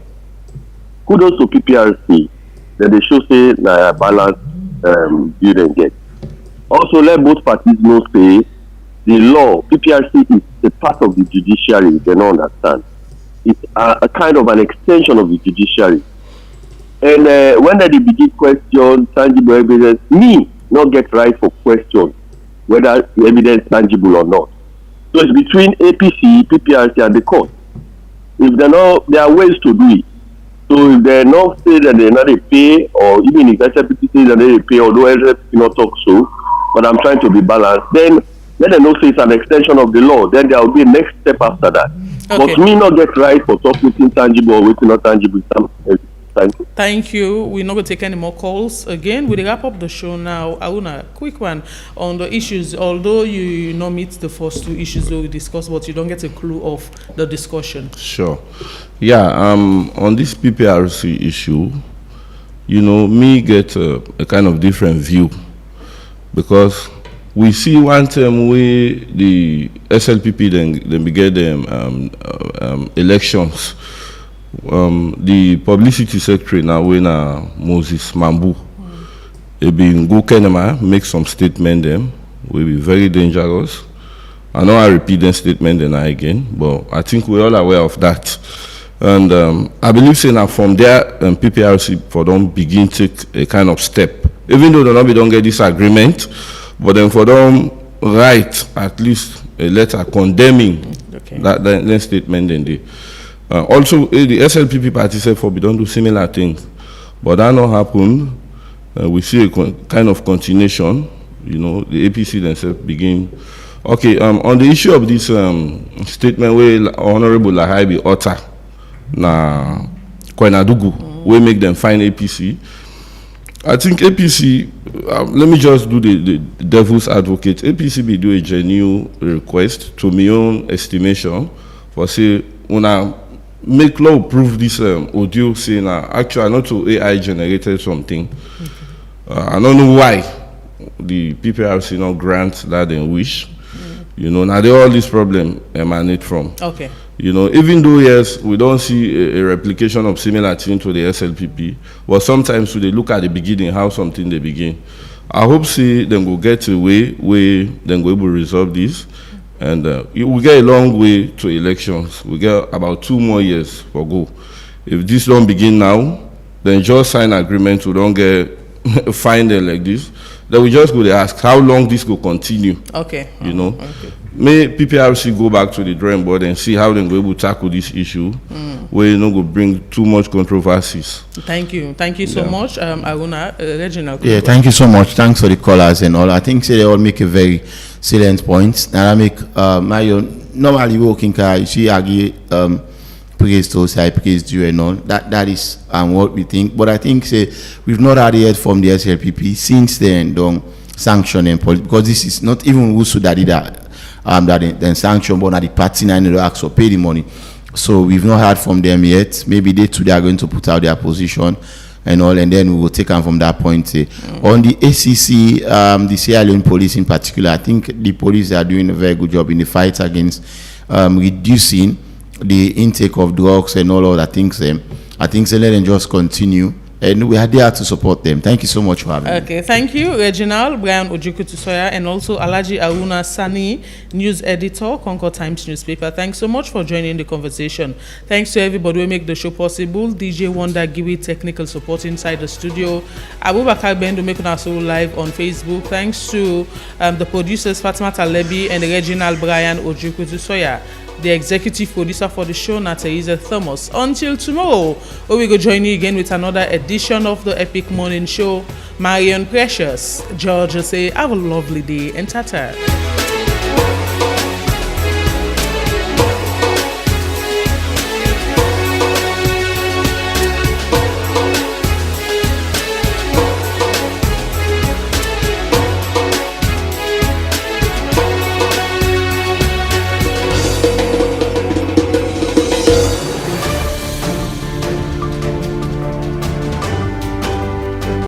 Kudos to PPRC. That they show say na balance build and get. Also, let both parties know say the law, PPRC is a part of the judiciary. They don't understand. It's a kind of an extension of the judiciary. And when they begin question tangible evidence, me not get right for question whether the evidence tangible or not. So it's between APC, PPRC, and the court. If they know, there are ways to do it. So if they not say that they're not a pay, or even if SLPP says that they pay, although SLPP not talk so, but I'm trying to be balanced, then let them know say it's an extension of the law. Then there will be a next step after that. Okay. But me not get right for talk within tangible or within not tangible. Thank you. Thank you. We're not going to take any more calls. Again, we wrap up the show now. Aruna, quick one on the issues. Although you not meet the first two issues that we discussed, but you don't get a clue of the discussion. Sure. Yeah, on this PPRC issue, me get a kind of different view, because we see one time where the SLPP then began them elections. The publicity secretary now when Moses Mambu been go Kenema make some statement them will be very dangerous. I know I repeat the statement then again, but I think we're all aware of that. And I believe saying that from there PPRC for them begin take a kind of step, even though they don't get this agreement, but then for them write at least a letter condemning that statement then they. Also, the SLPP party said we don't do similar things, but that not happened. We see a kind of continuation. The APC themselves begin. Okay, on the issue of this statement where Honorable Lahaibi utter na Kwenadugu, we make them find APC. I think APC. Let me just do the devil's advocate. APC be do a genuine request to my own estimation for say una. Make law prove this audio saying actually not to AI generated something. I don't know why the PPRC not grant that they wish. Now they all this problem emanate from. Okay. Even though yes, we don't see a replication of similar thing to the SLPP, but sometimes when they look at the beginning how something they begin. I hope see them go get a way where then go able to resolve this. And we get a long way to elections. We get about 2 more years for go. If this don't begin now, then just sign agreement. We don't get find it like this. Then we just go to ask how long this will continue. Okay. Okay. May PPRC go back to the drawing board and see how they go able to tackle this issue, where go bring too much controversies. Thank you so much, Aruna. Reginald. Yeah, thank you so much. Thanks for the callers and all. I think they all make a very salient point. And I make normally working car. You see, I give praise to say praise you and all. That is what we think. But I think we've not had yet from the SLPP since then. Don't sanction and because this is not even who should did that. That then sanction, but not the party and the ask or pay the money. So we've not heard from them yet. Maybe they too are going to put out their position and all, and then we will take them from that point. On the ACC, the Sierra Leone police in particular, I think the police are doing a very good job in the fight against reducing the intake of drugs and all other things. I think so let them just continue. And we are there to support them. Thank you so much for having me. Okay, thank you, Reginald, Brian Ojukwu-Tusoya, and also Alhaji Aruna Sani, news editor, Concord Times newspaper. Thanks so much for joining the conversation. Thanks to everybody who make the show possible. DJ Wonder Giwi, technical support inside the studio. Abubakar Bendo making us all live on Facebook. Thanks to the producers Fatima Talebi and Reginald Brian Ojukwu-Tusoya. The executive producer for the show, Teresa Thomas. Until tomorrow, where we go join you again with another edition of the Epic Morning Show. Marion Precious, George say, have a lovely day and tata.